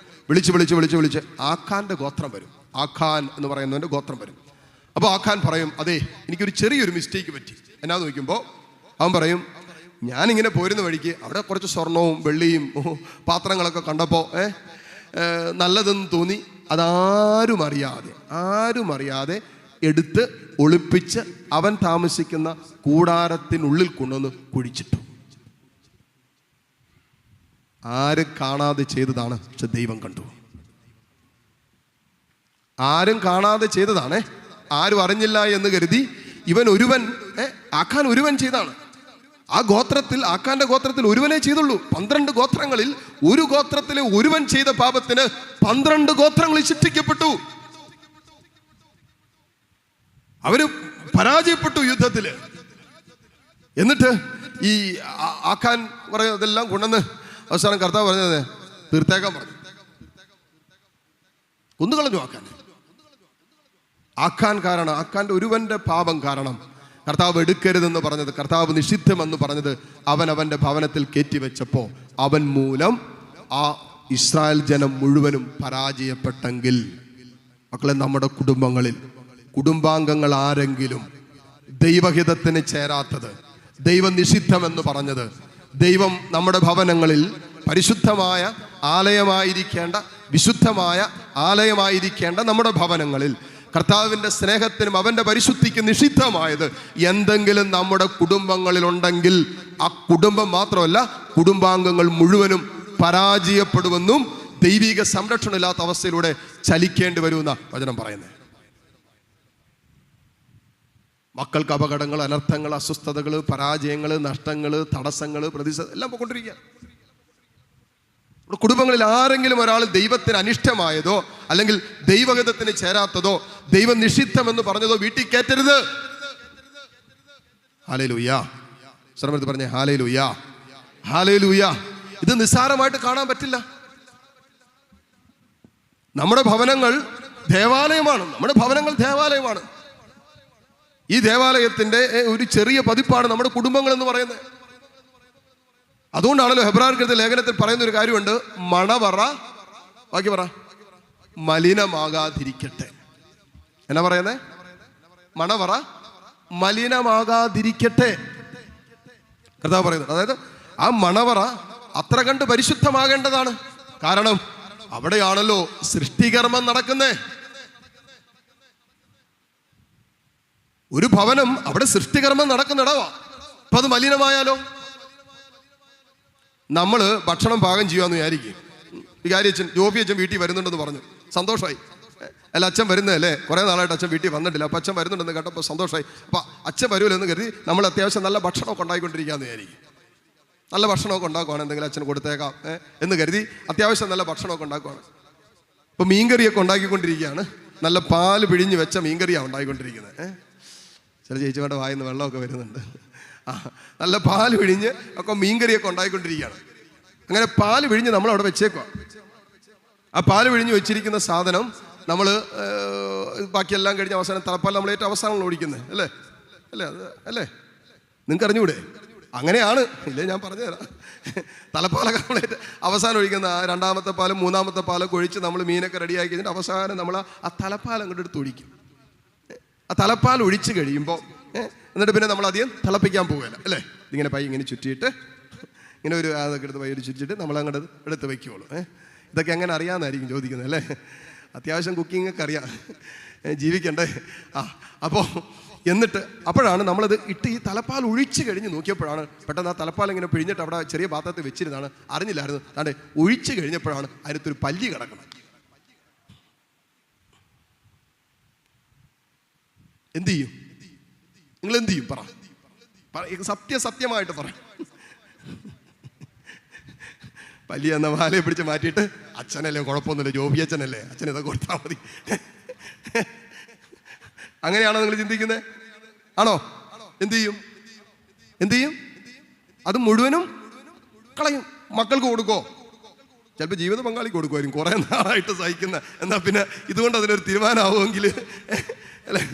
Speaker 1: വിളിച്ച് ആഖാന്റെ ഗോത്രം വരും. ആഖാൻ എന്ന് പറയുന്നവന്റെ ഗോത്രം വരും. അപ്പോൾ ആഖാൻ പറയും, അതെ എനിക്കൊരു ചെറിയൊരു മിസ്റ്റേക്ക് പറ്റി. എന്നാന്ന് ചോദിക്കുമ്പോൾ അവൻ പറയും, ഞാനിങ്ങനെ പോരുന്ന വഴിക്ക് അവിടെ കുറച്ച് സ്വർണവും വെള്ളിയും പാത്രങ്ങളൊക്കെ കണ്ടപ്പോൾ നല്ലതെന്ന് തോന്നി, അതാരും അറിയാതെ എടുത്ത് ഒളിപ്പിച്ച് അവൻ താമസിക്കുന്ന കൂടാരത്തിനുള്ളിൽ കൊണ്ടുവന്ന് കുഴിച്ചിട്ടു. ആരും കാണാതെ ചെയ്തതാണ്, പക്ഷെ ദൈവം കണ്ടു. ആരും കാണാതെ ചെയ്തതാണ്, ആരും അറിഞ്ഞില്ല എന്ന് കരുതി ഇവൻ ഒരുവൻ, ആഖാൻ ഒരുവൻ ചെയ്താണ്. ആ ഗോത്രത്തിൽ, ആഖാന്റെ ഗോത്രത്തിൽ ഒരുവനെ ചെയ്തുള്ളൂ. 12 ഗോത്രങ്ങളിൽ ഒരു ഗോത്രത്തിലെ ഒരുവൻ ചെയ്ത പാപത്തിന് 12 ഗോത്രങ്ങളിൽ ശിക്ഷിക്കപ്പെട്ടു. അവര് പരാജയപ്പെട്ടു യുദ്ധത്തില്. എന്നിട്ട് ഈ ആഖാൻ പറയുന്നതെല്ലാം കൊണ്ടുവന്ന് അവസാനം കർത്താവ് പറഞ്ഞത് തീർത്തേക്കാൻ പറഞ്ഞു. കൊന്നുകളഞ്ഞു ആഖാൻ കാരണം, ആഖാന്റെ ഒരുവന്റെ പാപം കാരണം കർത്താവ് എടുക്കരുതെന്ന് പറഞ്ഞത്, കർത്താവ് നിഷിദ്ധമെന്ന് പറഞ്ഞത് അവന്റെ ഭവനത്തിൽ കയറ്റിവെച്ചപ്പോൾ അവൻ മൂലം ആ ഇസ്രായേൽ ജനം മുഴുവനും പരാജയപ്പെട്ടെങ്കിൽ, മക്കളെ, നമ്മുടെ കുടുംബങ്ങളിൽ കുടുംബാംഗങ്ങൾ ആരെങ്കിലും ദൈവഹിതത്തിന് ചേരാത്തത്, ദൈവം നിഷിദ്ധമെന്ന് പറഞ്ഞത്, ദൈവം നമ്മുടെ ഭവനങ്ങളിൽ പരിശുദ്ധമായ ആലയമായിരിക്കേണ്ട, വിശുദ്ധമായ ആലയമായിരിക്കേണ്ട നമ്മുടെ ഭവനങ്ങളിൽ കർത്താവിൻ്റെ സ്നേഹത്തിനും അവൻ്റെ പരിശുദ്ധിക്ക് നിഷിദ്ധമായത് എന്തെങ്കിലും നമ്മുടെ കുടുംബങ്ങളിൽ ഉണ്ടെങ്കിൽ, ആ കുടുംബം മാത്രമല്ല കുടുംബാംഗങ്ങൾ മുഴുവനും പരാജയപ്പെടുമെന്നും ദൈവിക സംരക്ഷണമില്ലാത്ത അവസ്ഥയിലൂടെ ചലിക്കേണ്ടി വരുമെന്ന വചനം പറയുന്നത്. മക്കൾക്ക് അപകടങ്ങൾ, അനർത്ഥങ്ങൾ, അസ്വസ്ഥതകൾ, പരാജയങ്ങൾ, നഷ്ടങ്ങൾ, തടസ്സങ്ങൾ, പ്രതിസന്ധി എല്ലാം പോയിക്കൊണ്ടിരിക്കുക. കുടുംബങ്ങളിൽ ആരെങ്കിലും ഒരാൾ ദൈവത്തിന് അനിഷ്ടമായതോ അല്ലെങ്കിൽ ദൈവഹിതത്തിന് ചേരാത്തതോ ദൈവം നിഷിദ്ധമെന്ന് പറഞ്ഞതോ വീട്ടിൽ കയറ്റരുത്. ഹല്ലേലൂയ. ശ്രമത്തിൽ പറഞ്ഞേ ഹല്ലേലൂയ, ഹല്ലേലൂയ. ഇത് നിസ്സാരമായിട്ട് കാണാൻ പറ്റില്ല. നമ്മുടെ ഭവനങ്ങൾ ദേവാലയമാണ്. നമ്മുടെ ഭവനങ്ങൾ ദേവാലയമാണ്. ഈ ദേവാലയത്തിന്റെ ഒരു ചെറിയ പതിപ്പാണ് നമ്മുടെ കുടുംബങ്ങൾ എന്ന് പറയുന്നത്. അതുകൊണ്ടാണല്ലോ ഹെബ്രായർക്കെഴുതിയ ലേഖനത്തിൽ പറയുന്ന ഒരു കാര്യമുണ്ട്, മണവറ, ബാക്കി പറ, മലിനമാകാതിരിക്കട്ടെ. എന്നാ പറയുന്നേ? മണവറ മലിനമാകാതിരിക്കട്ടെ കർത്താവ് പറയുന്നത്. അതായത് ആ മണവറ അത്ര കണ്ട് പരിശുദ്ധമാകേണ്ടതാണ്. കാരണം അവിടെയാണല്ലോ സൃഷ്ടികർമ്മം നടക്കുന്നേ. ഒരു ഭവനം അവിടെ സൃഷ്ടികർമ്മം നടക്കുന്നിടവാ. അപ്പൊ അത് മലിനമായാലോ? നമ്മൾ ഭക്ഷണം പാകം ചെയ്യാന്ന് വിചാരിക്കും,
Speaker 2: വികാരി അച്ഛൻ ജോബി അച്ഛൻ വീട്ടിൽ വരുന്നുണ്ടെന്ന് പറഞ്ഞു, സന്തോഷമായി. അല്ല, അച്ഛൻ വരുന്നതല്ലേ, കുറേ നാളായിട്ട് അച്ഛൻ വീട്ടിൽ വന്നിട്ടില്ല, അപ്പം അച്ഛൻ വരുന്നുണ്ടെന്ന് കേട്ടപ്പോൾ സന്തോഷമായി. അപ്പം അച്ഛൻ വരുമല്ലോ എന്ന് കരുതി നമ്മൾ അത്യാവശ്യം നല്ല ഭക്ഷണമൊക്കെ ഉണ്ടായിക്കൊണ്ടിരിക്കാമെന്ന് വിചാരിക്കും. നല്ല ഭക്ഷണമൊക്കെ ഉണ്ടാക്കുവാണ്, എന്തെങ്കിലും അച്ഛന് കൊടുത്തേക്കാം എന്ന് കരുതി അത്യാവശ്യം നല്ല ഭക്ഷണമൊക്കെ ഉണ്ടാക്കുവാണ്. ഇപ്പം മീൻകറിയൊക്കെ ഉണ്ടാക്കിക്കൊണ്ടിരിക്കുകയാണ്. നല്ല പാല് പിഴിഞ്ഞ് വെച്ച മീൻകറിയാണ് ഉണ്ടാക്കിക്കൊണ്ടിരിക്കുന്നത്. ചില ചേച്ചിമാരുടെ വായിന്ന് വെള്ളമൊക്കെ വരുന്നുണ്ട്. നല്ല പാല് പിഴിഞ്ഞ് ഒക്കെ മീൻകറിയൊക്കെ ഉണ്ടാക്കിക്കൊണ്ടിരിക്കുകയാണ്. അങ്ങനെ പാല് പിഴിഞ്ഞ് നമ്മൾ അവിടെ വെച്ചേക്കുക. ആ പാല് പിഴിഞ്ഞ് വെച്ചിരിക്കുന്ന സാധനം നമ്മൾ ബാക്കിയെല്ലാം കഴിഞ്ഞ അവസാനം തലപ്പാൽ നമ്മൾ ഏറ്റവും അവസാനമാണ് ഒഴിക്കുന്നത്, അല്ലേ അല്ലേ അല്ലേ? നിങ്ങൾക്ക് അറിഞ്ഞൂടെ? അങ്ങനെയാണ്, ഇല്ലേ ഞാൻ പറഞ്ഞു തരാം. തലപ്പാലൊക്കെ നമ്മൾ അവസാനം ഒഴിക്കുന്ന രണ്ടാമത്തെ പാലും മൂന്നാമത്തെ പാലൊക്കെ ഒഴിച്ച് നമ്മൾ മീനൊക്കെ റെഡിയാക്കി കഴിഞ്ഞിട്ട് അവസാനം നമ്മൾ ആ തലപ്പാൽ അങ്ങോട്ട് എടുത്ത് ഒഴിക്കും. ആ തലപ്പാൽ ഒഴിച്ച് കഴിയുമ്പോൾ എന്നിട്ട് പിന്നെ നമ്മൾ അധികം തിളപ്പിക്കാൻ പോവുകയില്ല, അല്ലേ? ഇതിങ്ങനെ പൈ ഇങ്ങനെ ചുറ്റിയിട്ട് ഇങ്ങനെ ഒരു അതൊക്കെ എടുത്ത് പൈ ഒരു ചുറ്റിയിട്ട് നമ്മൾ അങ്ങോട്ട് എടുത്ത് വയ്ക്കുള്ളൂ. ഇതൊക്കെ എങ്ങനെ അറിയാമെന്നായിരിക്കും ചോദിക്കുന്നത്, അല്ലേ? അത്യാവശ്യം കുക്കിങ്ങൊക്കെ അറിയാം, ജീവിക്കണ്ടേ? അപ്പോൾ എന്നിട്ട് അപ്പോഴാണ് നമ്മളത് ഇട്ട് ഈ തലപ്പാൽ ഒഴിച്ച് കഴിഞ്ഞ് നോക്കിയപ്പോഴാണ് പെട്ടെന്ന് ആ തലപ്പാൽ ഇങ്ങനെ പിഴിഞ്ഞിട്ട് അവിടെ ചെറിയ പാത്രത്തിൽ വെച്ചിരുന്നാണ്, അറിഞ്ഞില്ലായിരുന്നു. അതെ, ഒഴിച്ച് കഴിഞ്ഞപ്പോഴാണ് അതിനകത്തൊരു പല്ലി കിടക്കുന്നത്. എന്ത് ചെയ്യും? നിങ്ങൾ എന്ത് ചെയ്യും? പറ, സത്യമായിട്ട് പറ. പല്ലി എന്ന വാലയെ പിടിച്ച് മാറ്റിയിട്ട് അച്ഛനല്ലേ, കുഴപ്പമൊന്നുമില്ല, ജോബി അച്ഛനല്ലേ, അച്ഛൻ ഇതൊക്കെ കൊടുത്താൽ മതി. അങ്ങനെയാണോ നിങ്ങൾ ചിന്തിക്കുന്നത്? ആണോ? എന്ത് ചെയ്യും? അത് മുഴുവനും കളയും. മക്കൾക്ക് കൊടുക്കോ? ചിലപ്പോൾ ജീവിത പങ്കാളിക്ക് കൊടുക്കുമായിരിക്കും, കുറേ നാളായിട്ട് സഹിക്കുന്ന. എന്നാൽ പിന്നെ ഇതുകൊണ്ട് അതിനൊരു തീരുമാനമാവുമെങ്കിൽ അല്ലേ,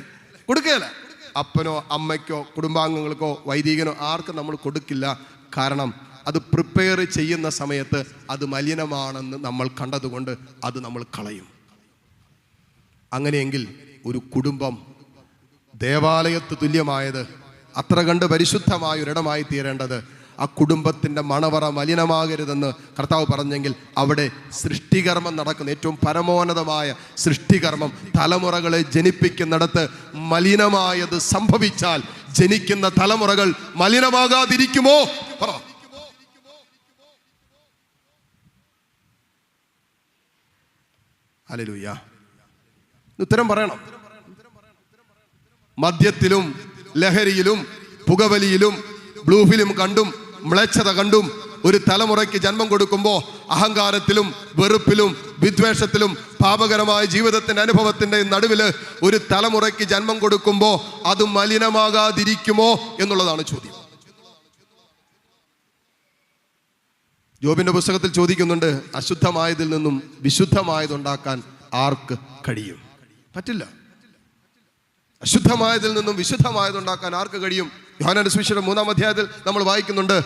Speaker 2: കൊടുക്കുകയല്ല. അപ്പനോ അമ്മയ്ക്കോ കുടുംബാംഗങ്ങൾക്കോ വൈദികനോ ആർക്കും നമ്മൾ കൊടുക്കില്ല. കാരണം അത് പ്രിപ്പയർ ചെയ്യുന്ന സമയത്ത് അത് മലിനമാണെന്ന് നമ്മൾ കണ്ടതുകൊണ്ട് അത് നമ്മൾ കളയും. അങ്ങനെയെങ്കിൽ ഒരു കുടുംബം ദേവാലയത്ത് തുല്യമായത്, അത്ര കണ്ട് പരിശുദ്ധമായ ഒരിടമായി തീരേണ്ടത്, ആ കുടുംബത്തിൻ്റെ മണവറ മലിനമാകരുതെന്ന് കർത്താവ് പറഞ്ഞെങ്കിൽ അവിടെ സൃഷ്ടികർമ്മം നടക്കുന്ന ഏറ്റവും പരമോന്നതമായ സൃഷ്ടികർമ്മം തലമുറകളെ ജനിപ്പിക്കുന്നിടത്ത് മലിനമായത് സംഭവിച്ചാൽ ജനിക്കുന്ന തലമുറകൾ മലിനമാകാതിരിക്കുമോ? പറ. ഹല്ലേലൂയ. ഉത്തരം പറയണം. മദ്യത്തിലും ലഹരിയിലും പുകവലിയിലും ബ്ലൂ ഫിലിം കണ്ടും മ്ലേച്ഛത കണ്ടും ഒരു തലമുറയ്ക്ക് ജന്മം കൊടുക്കുമ്പോൾ അഹങ്കാരത്തിലും വെറുപ്പിലും വിദ്വേഷത്തിലും പാപകരമായ ജീവിതത്തിന്റെ അനുഭവത്തിന്റെ നടുവിൽ ഒരു തലമുറയ്ക്ക് ജന്മം കൊടുക്കുമ്പോൾ അത് മലിനമാകാതിരിക്കുമോ എന്നുള്ളതാണ് ചോദ്യം. യോബിന്റെ പുസ്തകത്തിൽ ചോദിക്കുന്നുണ്ട്, അശുദ്ധമായതിൽ നിന്നും വിശുദ്ധമായതുണ്ടാക്കാൻ ആർക്ക് കഴിയും? പറ്റില്ല. അശുദ്ധമായതിൽ നിന്നും വിശുദ്ധമായതുണ്ടാക്കാൻ ആർക്ക് കഴിയും? യോഹന്നാന്റെ സുവിശേഷം 3-ാം അധ്യായത്തിൽ നമ്മൾ വായിക്കുന്നുണ്ട്,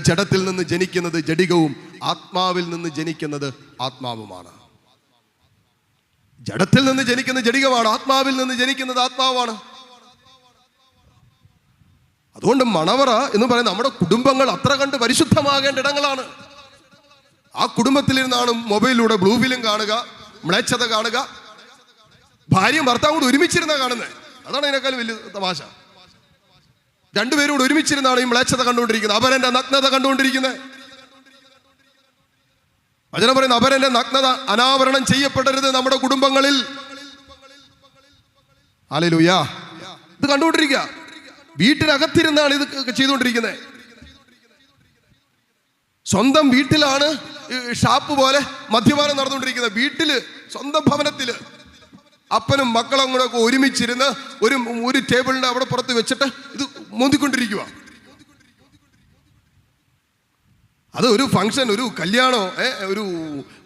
Speaker 2: ജഡത്തിൽ നിന്ന് ജനിക്കുന്നത് ജഡികവും ആത്മാവിൽ നിന്ന് ജനിക്കുന്നത് ആത്മാവുമാണ്. ജഡത്തിൽ നിന്ന് ജനിക്കുന്നത് ജഡികമാണ്, ആത്മാവിൽ നിന്ന് ജനിക്കുന്നത് ആത്മാവാണ്. അതുകൊണ്ട് മണവറ എന്ന് പറയുന്നത് നമ്മുടെ കുടുംബങ്ങൾ അത്ര കണ്ട് പരിശുദ്ധമാകേണ്ട ഇടങ്ങളാണ്. ആ കുടുംബത്തിലിരുന്നാണ് മൊബൈലിലൂടെ ബ്ലൂ ഫിലിം കാണുക, മ്ലേച്ഛത കാണുക, ഭാര്യയും ഭർത്താവും കൂടെ ഒരുമിച്ചിരുന്ന കാണുന്നത്. അതാണ് അതിനേക്കാളും വലിയ തമാശ. രണ്ടുപേരും കൂടെ ഒരുമിച്ചിരുന്നാണ് ഈ മ്ലേച്ഛത കണ്ടുകൊണ്ടിരിക്കുന്നത്, അപരന്റെ നഗ്നത കണ്ടുകൊണ്ടിരിക്കുന്നത്. വചനം പറയുന്ന അപരന്റെ നഗ്നത അനാവരണം ചെയ്യപ്പെടരുത് നമ്മുടെ കുടുംബങ്ങളിൽ. ഹല്ലേലൂയ. ഇത് കണ്ടുകൊണ്ടിരിക്കുക. വീട്ടിനകത്തിരുന്നാണ് ഇത് ചെയ്തുകൊണ്ടിരിക്കുന്നത്. സ്വന്തം വീട്ടിലാണ് ഷാപ്പ് പോലെ മദ്യപാനം നടന്നുകൊണ്ടിരിക്കുന്നത്. വീട്ടില്, സ്വന്തം ഭവനത്തില് അപ്പനും മക്കളും കൂടെ ഒക്കെ ഒരുമിച്ചിരുന്ന് ഒരു ടേബിളിന്റെ അവിടെ പുറത്ത് വെച്ചിട്ട് ഇത് മോന്തിക്കൊണ്ടിരിക്കുക. അത് ഒരു ഫംഗ്ഷൻ, ഒരു കല്യാണോ ഒരു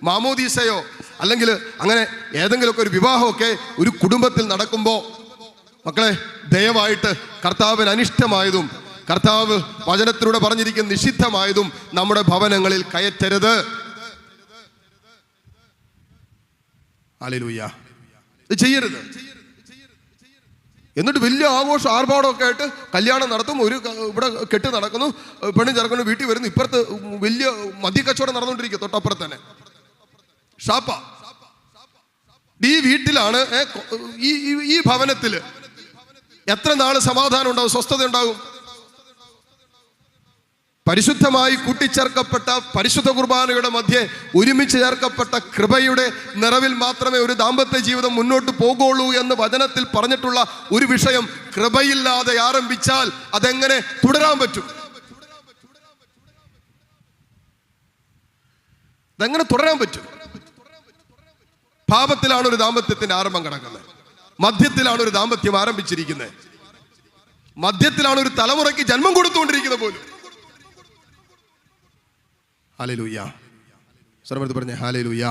Speaker 2: മാമോദീസയോ അല്ലെങ്കിൽ അങ്ങനെ ഏതെങ്കിലുമൊക്കെ ഒരു വിവാഹമൊക്കെ ഒരു കുടുംബത്തിൽ നടക്കുമ്പോൾ മക്കളെ, ദയവായിട്ട് കർത്താവിന് അനിഷ്ടമായതും കർത്താവ് വചനത്തിലൂടെ പറഞ്ഞിരിക്കുന്ന നിഷിദ്ധമായതും നമ്മുടെ ഭവനങ്ങളിൽ കയറ്റരുത്. ഹല്ലേലൂയ. ഇത് ചെയ്യരുത്. എന്നിട്ട് വലിയ ആഘോഷം ആർഭാടമൊക്കെ ആയിട്ട് കല്യാണം നടത്തും, ഒരു ഇവിടെ കെട്ട് നടക്കുന്നു, പെണ്ണും ചെറുക്കനും വീട്ടിൽ വരുന്നു, ഇപ്പുറത്ത് വലിയ മദ്യക്കച്ചവടം നടന്നുകൊണ്ടിരിക്കുക, തൊട്ടപ്പുറത്ത് തന്നെ ഷാപ്പ. ഈ വീട്ടിലാണ് ഈ ഭവനത്തില് എത്ര നാള് സമാധാനം ഉണ്ടാവും, സ്വസ്ഥത ഉണ്ടാകും?
Speaker 1: പരിശുദ്ധമായി കൂട്ടിച്ചേർക്കപ്പെട്ട പരിശുദ്ധ കുർബാനയുടെ മധ്യേ ഒരുമിച്ച് ചേർക്കപ്പെട്ട കൃപയുടെ നിറവിൽ മാത്രമേ ഒരു ദാമ്പത്യ ജീവിതം മുന്നോട്ട് പോകുള്ളൂ എന്ന് വചനത്തിൽ പറഞ്ഞിട്ടുള്ള ഒരു വിഷയം കൃപയില്ലാതെ ആരംഭിച്ചാൽ അതെങ്ങനെ തുടരാൻ പറ്റും? അതെങ്ങനെ തുടരാൻ പറ്റും? പാപത്തിലാണ് ഒരു ദാമ്പത്യത്തിന്റെ ആരംഭം കിടക്കുന്നത്. മധ്യത്തിലാണ് ഒരു ദാമ്പത്യം ആരംഭിച്ചിരിക്കുന്നത്. മധ്യത്തിലാണ് ഒരു തലമുറയ്ക്ക് ജന്മം കൊടുത്തുകൊണ്ടിരിക്കുന്നത് പോലും. ഹല്ലേലൂയ. സർവ്വത്ത് പറഞ്ഞേ ഹല്ലേലൂയ,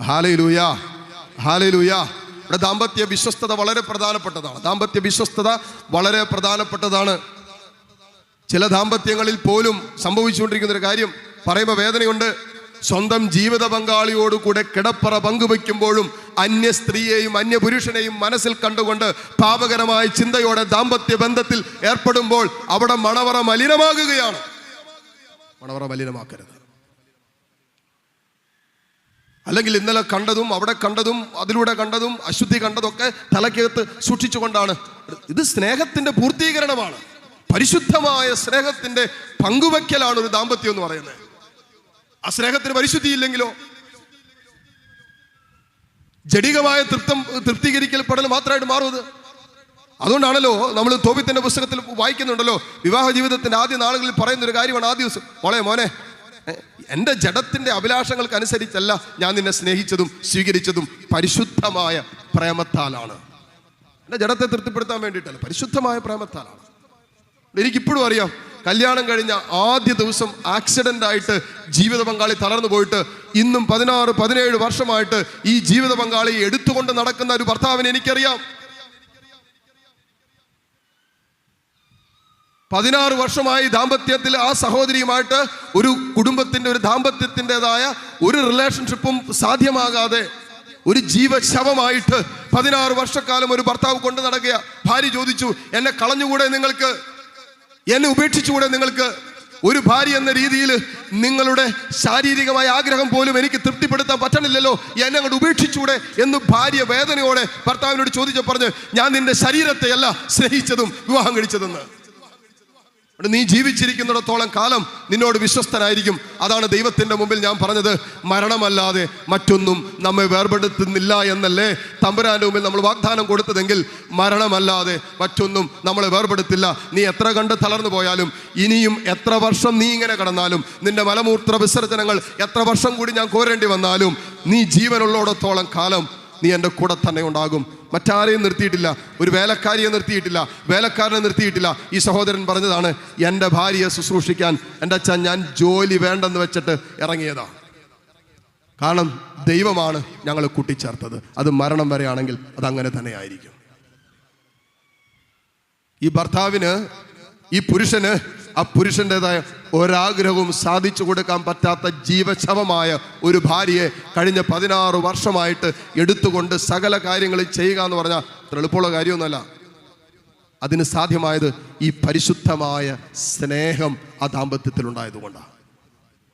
Speaker 1: ഹല്ലേലൂയ, ഹല്ലേലൂയ. ഇവിടെ ദാമ്പത്യ വിശ്വസ്തത വളരെ പ്രധാനപ്പെട്ടതാണ്. ദാമ്പത്യ വിശ്വസ്തത വളരെ പ്രധാനപ്പെട്ടതാണ്. ചില ദാമ്പത്യങ്ങളിൽ പോലും സംഭവിച്ചുകൊണ്ടിരിക്കുന്ന ഒരു കാര്യം പറയുമ്പോൾ വേദനയുണ്ട്. സ്വന്തം ജീവിത പങ്കാളിയോട് കൂടെ കിടപ്പറ പങ്കുവെക്കുമ്പോഴും അന്യ സ്ത്രീയെയും അന്യ പുരുഷനെയും മനസ്സിൽ കണ്ടുകൊണ്ട് പാപകരമായ ചിന്തയോടെ ദാമ്പത്യ ബന്ധത്തിൽ ഏർപ്പെടുമ്പോൾ അവിടെ മണവറ മലിനമാകുകയാണ്. മണവറ മലിനമാക്കരുത്. അല്ലെങ്കിൽ ഇന്നലെ കണ്ടതും അവിടെ കണ്ടതും അതിലൂടെ കണ്ടതും അശുദ്ധി കണ്ടതൊക്കെ തലക്കകത്ത് സൂക്ഷിച്ചുകൊണ്ടാണ്. ഇത് സ്നേഹത്തിന്റെ പൂർത്തീകരണമാണ്. പരിശുദ്ധമായ സ്നേഹത്തിന്റെ പങ്കുവെക്കലാണ് ഒരു ദാമ്പത്യം എന്ന് പറയുന്നത്. ആ സ്നേഹത്തിന് പരിശുദ്ധി ഇല്ലെങ്കിലോ ജഡികമായ തൃപ്തീകരിക്കൽപ്പെടൽ മാത്രമായിട്ട് മാറുന്നത്. അതുകൊണ്ടാണല്ലോ നമ്മൾ തോബിത്തിന്റെ പുസ്തകത്തിൽ വായിക്കുന്നുണ്ടല്ലോ, വിവാഹ ജീവിതത്തിന്റെ ആദ്യ നാളുകളിൽ പറയുന്ന ഒരു കാര്യമാണ്. ആദ്യ ദിവസം മോനെ എൻ്റെ ജഡത്തിന്റെ അഭിലാഷങ്ങൾക്ക് അനുസരിച്ചല്ല ഞാൻ നിന്നെ സ്നേഹിച്ചതും സ്വീകരിച്ചതും പരിശുദ്ധമായ പ്രേമത്താലാണ്. എൻ്റെ ജഡത്തെ തൃപ്തിപ്പെടുത്താൻ വേണ്ടിയിട്ടല്ല, പരിശുദ്ധമായ പ്രേമത്താലാണ്. എനിക്കിപ്പോഴും അറിയാം, കല്യാണം കഴിഞ്ഞ ആദ്യ ദിവസം ആക്സിഡന്റ് ആയിട്ട് ജീവിത പങ്കാളി തളർന്നു പോയിട്ട് ഇന്നും 16-17 വർഷമായിട്ട് ഈ ജീവിത പങ്കാളി എടുത്തുകൊണ്ട് നടക്കുന്ന ഒരു ഭർത്താവിനെ എനിക്കറിയാം. 16 വർഷമായി ദാമ്പത്യത്തിൽ ആ സഹോദരിയുമായിട്ട് ഒരു കുടുംബത്തിന്റെ ഒരു ദാമ്പത്യത്തിൻ്റെതായ ഒരു റിലേഷൻഷിപ്പും സാധ്യമാകാതെ ഒരു ജീവശവമായിട്ട് 16 വർഷക്കാലം ഒരു ഭർത്താവ് കൊണ്ട് നടക്കുക. ഭാര്യ ചോദിച്ചു, എന്നെ കളഞ്ഞുകൂടെ നിങ്ങൾക്ക്, എന്നെ ഉപേക്ഷിച്ചുകൂടെ നിങ്ങൾക്ക്? ഒരു ഭാര്യ എന്ന രീതിയിൽ നിങ്ങളുടെ ശാരീരികമായ ആഗ്രഹം പോലും എനിക്ക് തൃപ്തിപ്പെടുത്താൻ പറ്റണില്ലല്ലോ, എന്നെ അങ്ങോട്ട് ഉപേക്ഷിച്ചൂടെ എന്ന് ഭാര്യ വേദനയോടെ ഭർത്താവിനോട് ചോദിച്ചു പറഞ്ഞ്, ഞാൻ നിന്റെ ശരീരത്തെയല്ല സ്നേഹിച്ചതും വിവാഹം കഴിച്ചതെന്ന്. നീ ജീവിച്ചിരിക്കുന്നിടത്തോളം കാലം നിന്നോട് വിശ്വസ്തനായിരിക്കും. അതാണ് ദൈവത്തിന്റെ മുമ്പിൽ ഞാൻ പറഞ്ഞത്, മരണമല്ലാതെ മറ്റൊന്നും നമ്മെ വേർപെടുത്തുന്നില്ല എന്നല്ലേ തമ്പുരാന്റെ മുമ്പിൽ നമ്മൾ വാഗ്ദാനം കൊടുത്തതെങ്കിൽ, മരണമല്ലാതെ മറ്റൊന്നും നമ്മളെ വേർപെടുത്തില്ല. നീ എത്ര കണ്ട് തളർന്നു പോയാലും, ഇനിയും എത്ര വർഷം നീ ഇങ്ങനെ കടന്നാലും, നിന്റെ മലമൂത്ര വിസർജനങ്ങൾ എത്ര വർഷം കൂടി ഞാൻ കോരേണ്ടി വന്നാലും, നീ ജീവനുള്ളിടത്തോളം കാലം നീ എൻ്റെ കൂടെ തന്നെ ഉണ്ടാകും. മറ്റാരെയും നിർത്തിയിട്ടില്ല, ഒരു വേലക്കാരിയെ നിർത്തിയിട്ടില്ല, വേലക്കാരനെ നിർത്തിയിട്ടില്ല. ഈ സഹോദരൻ പറഞ്ഞതാണ്, എൻ്റെ ഭാര്യയെ ശുശ്രൂഷിക്കാൻ എൻ്റെ അച്ഛൻ ഞാൻ ജോലി വേണ്ടെന്ന് വെച്ചിട്ട് ഇറങ്ങിയതാണ്. കാരണം ദൈവമാണ് ഞങ്ങളെ കൂട്ടിച്ചേർത്തത്. അത് മരണം വരെയാണെങ്കിൽ അതങ്ങനെ തന്നെ ആയിരിക്കും. ഈ ഭർത്താവിന്, ഈ പുരുഷന് ആ പുരുഷൻ്റെതായ ഒരാഗ്രഹവും സാധിച്ചു കൊടുക്കാൻ പറ്റാത്ത ജീവശവമായ ഒരു ഭാര്യയെ കഴിഞ്ഞ 16 വർഷമായിട്ട് എടുത്തുകൊണ്ട് സകല കാര്യങ്ങളും ചെയ്യുക എന്ന് പറഞ്ഞാൽ അത്ര എളുപ്പമുള്ള കാര്യമൊന്നുമല്ല. അതിന് സാധ്യമായത് ഈ പരിശുദ്ധമായ സ്നേഹം ആ ദാമ്പത്യത്തിൽ ഉണ്ടായതുകൊണ്ടാണ്.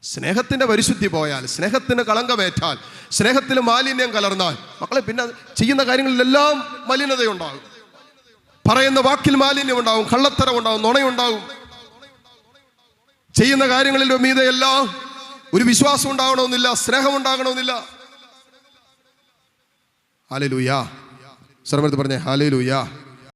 Speaker 1: സ്നേഹത്തിന്റെ പരിശുദ്ധി പോയാൽ, സ്നേഹത്തിന് കളങ്കമേറ്റാൽ, സ്നേഹത്തിൽ മാലിന്യം കലർന്നാൽ, മക്കളെ പിന്നെ ചെയ്യുന്ന കാര്യങ്ങളിലെല്ലാം മലിനതയുണ്ടാകും. പറയുന്ന വാക്കിൽ മാലിന്യം ഉണ്ടാവും, കള്ളത്തരം ഉണ്ടാവും, നുണയുണ്ടാവും. ചെയ്യുന്ന കാര്യങ്ങളിൽ മീതെല്ലാം ഒരു വിശ്വാസം ഉണ്ടാകണമെന്നില്ല, സ്നേഹം ഉണ്ടാകണമെന്നില്ല. ഹല്ലേലൂയ. സർവ്വത്ത് പറഞ്ഞേ ഹല്ലേലൂയ.